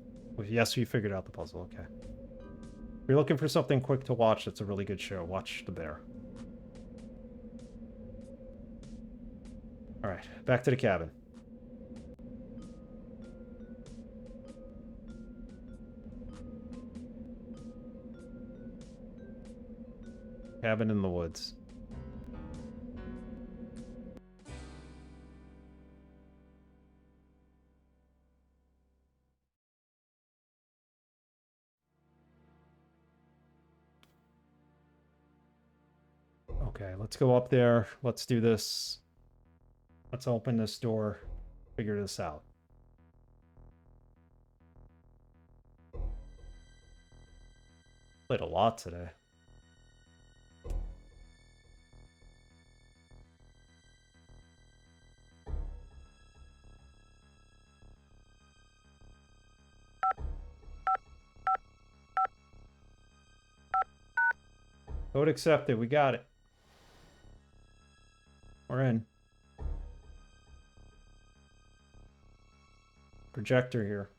Yes, we figured out the puzzle, okay. If you're looking for something quick to watch, it's a really good show. Watch The Bear. Alright, back to the cabin. Cabin in the woods. Okay, let's go up there. Let's do this. Let's open this door. Figure this out. Played a lot today. Code accepted. We got it. We're in. Projector here.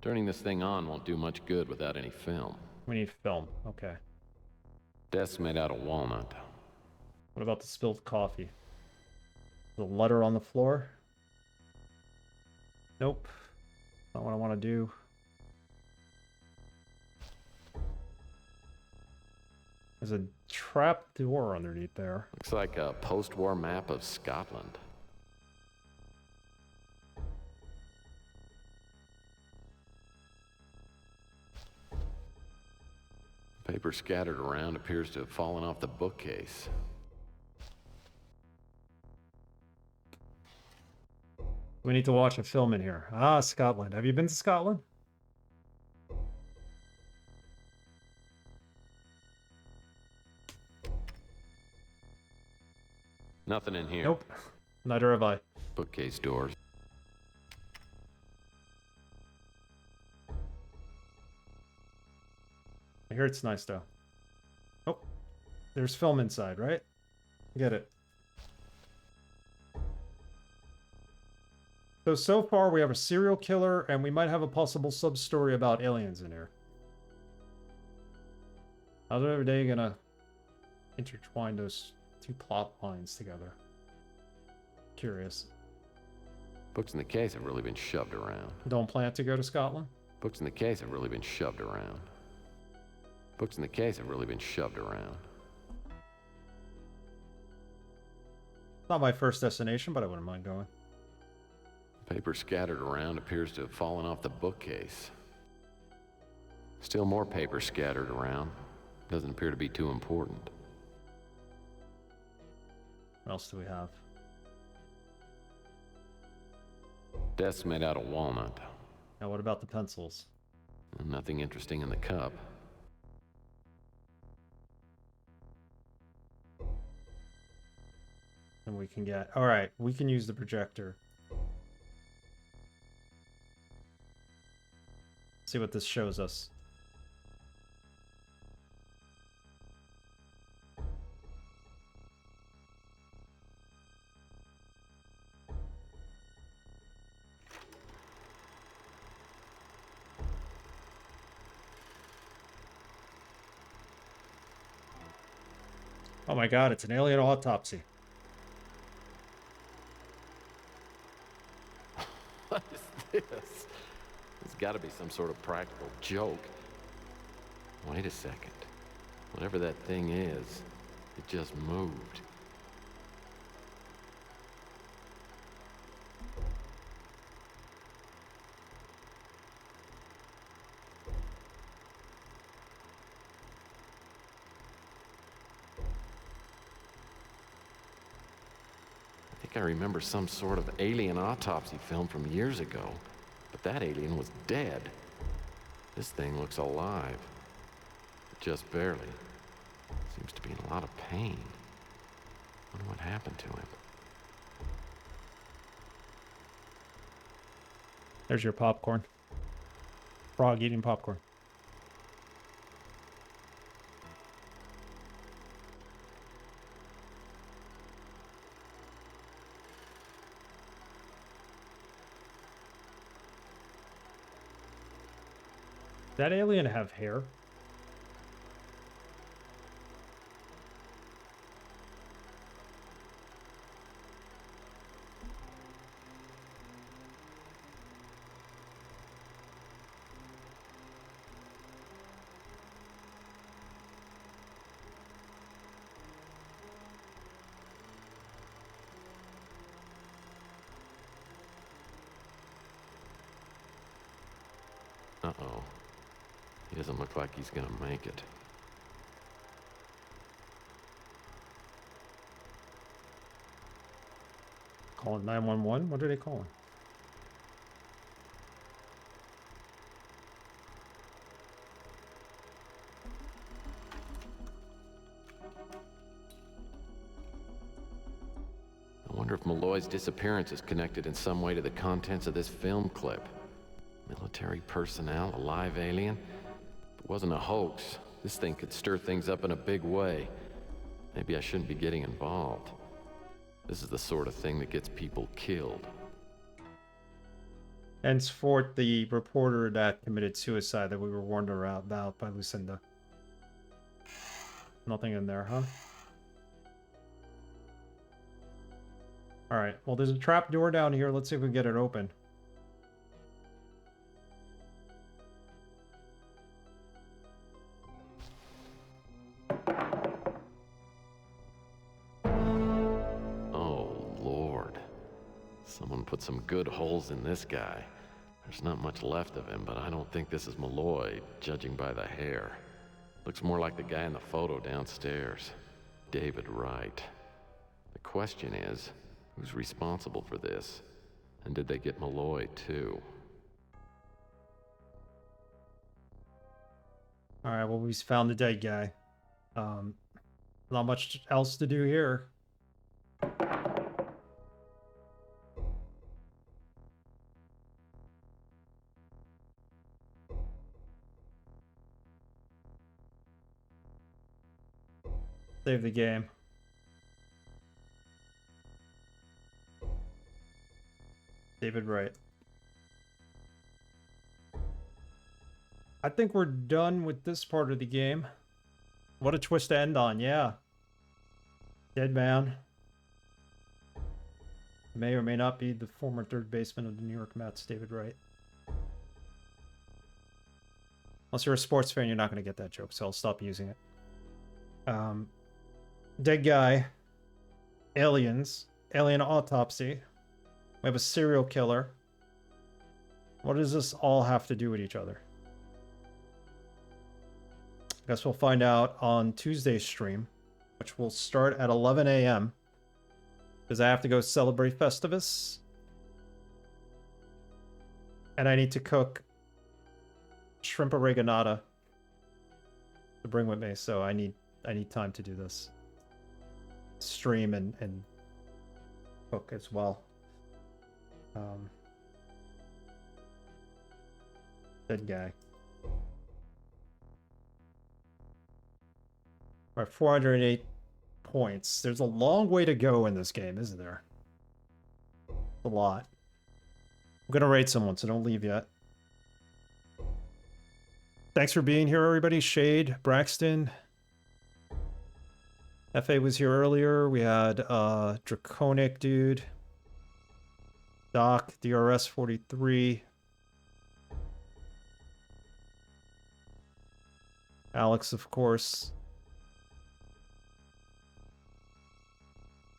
Turning this thing on won't do much good without any film. We need film. Okay. Desk made out of walnut. What about the spilled coffee? The letter on the floor? Nope. Not what I want to do. There's a trap door underneath there. Looks like a post-war map of Scotland. Paper scattered around appears to have fallen off the bookcase. We need to watch a film in here. Ah, Scotland. Have you been to Scotland? Nothing in here. Nope. Neither have I. Bookcase doors. I hear it's nice though. Oh, there's film inside, right? Get it. So far we have a serial killer and we might have a possible sub-story about aliens in here. How's every day gonna intertwine those two plot lines together? Curious. Books in the case have really been shoved around. Don't plan to go to Scotland? Books in the case have really been shoved around. Books in the case have really been shoved around. Not my first destination, but I wouldn't mind going. Paper scattered around appears to have fallen off the bookcase. Still more paper scattered around. Doesn't appear to be too important. What else do we have? Desk made out of walnut. Now what about the pencils? Nothing interesting in the cup. And we can get... Alright, we can use the projector. See what this shows us. Oh my god, it's an alien autopsy. What is this? It's got to be some sort of practical joke. Wait a second. Whatever that thing is, it just moved. I remember some sort of alien autopsy film from years ago, but that alien was dead. This thing looks alive, but just barely. Seems to be in a lot of pain. Wonder what happened to him. There's your popcorn. Frog eating popcorn. That alien have hair? Uh-oh. He doesn't look like he's gonna make it. Calling 911? What are they calling? I wonder if Malloy's disappearance is connected in some way to the contents of this film clip. Military personnel, a live alien? If it wasn't a hoax, this thing could stir things up in a big way. Maybe I shouldn't be getting involved. This is the sort of thing that gets people killed. Henceforth, the reporter that committed suicide that we were warned about by Lucinda. Nothing in there, huh? Alright, well there's a trap door down here. Let's see if we can get it open. Someone put some good holes in this guy. There's not much left of him, but I don't think this is Malloy, judging by the hair. Looks more like the guy in the photo downstairs. David Wright. The question is, who's responsible for this? And did they get Malloy, too? Alright, well, we found the dead guy. Not much else to do here. Save the game. David Wright. I think we're done with this part of the game. What a twist to end on, yeah. Dead man. May or may not be the former third baseman of the New York Mets, David Wright. Unless you're a sports fan, you're not going to get that joke, so I'll stop using it. Dead guy. Aliens. Alien autopsy. We have a serial killer. What does this all have to do with each other? I guess we'll find out on Tuesday's stream, which will start at 11 a.m. because I have to go celebrate Festivus. And I need to cook shrimp oreganata to bring with me, so I need time to do this. Stream and cook as well. Dead guy. All right, 408 points. There's a long way to go in this game, isn't there? A lot. I'm gonna raid someone, so don't leave yet. Thanks for being here, everybody. Shade, Braxton. FA was here earlier. We had Draconic dude. Doc, DRS 43. Alex, of course.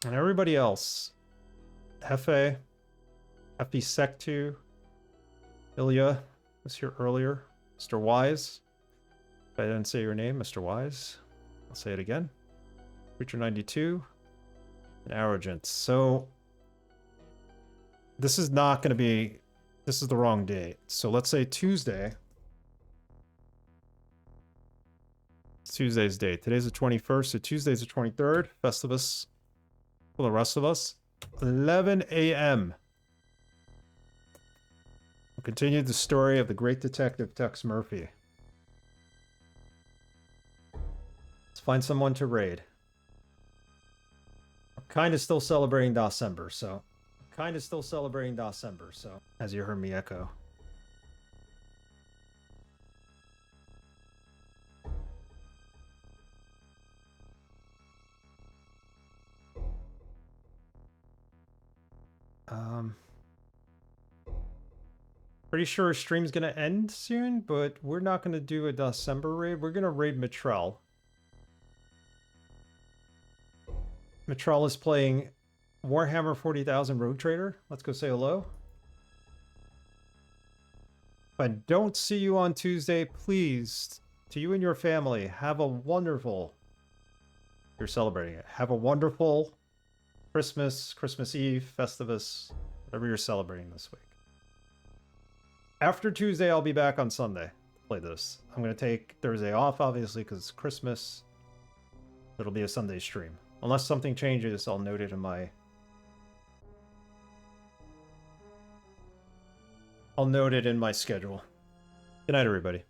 And everybody else. Hefe. Hefe Sec2. Ilya was here earlier. Mr. Wise. If I didn't say your name, Mr. Wise. I'll say it again. Creature 92. And Arrogance. So this is not going to be... This is the wrong date. So let's say Tuesday. It's Tuesday's date. Today's the 21st, so Tuesday's the 23rd. Festivus for the rest of us. 11 a.m. We'll continue the story of the great detective Tex Murphy. Let's find someone to raid. I'm kind of still celebrating December, so... As you heard me echo. Pretty sure stream's gonna end soon, but we're not gonna do a December raid. We're gonna raid Mitrell. Mitrell is playing Warhammer 40,000 Rogue Trader. Let's go say hello. If I don't see you on Tuesday, please, to you and your family, have a wonderful... You're celebrating it. Have a wonderful Christmas, Christmas Eve, Festivus, whatever you're celebrating this week. After Tuesday, I'll be back on Sunday to play this. I'm going to take Thursday off, obviously, because it's Christmas. It'll be a Sunday stream. Unless something changes, I'll note it in my... I'll note it in my schedule. Good night, everybody.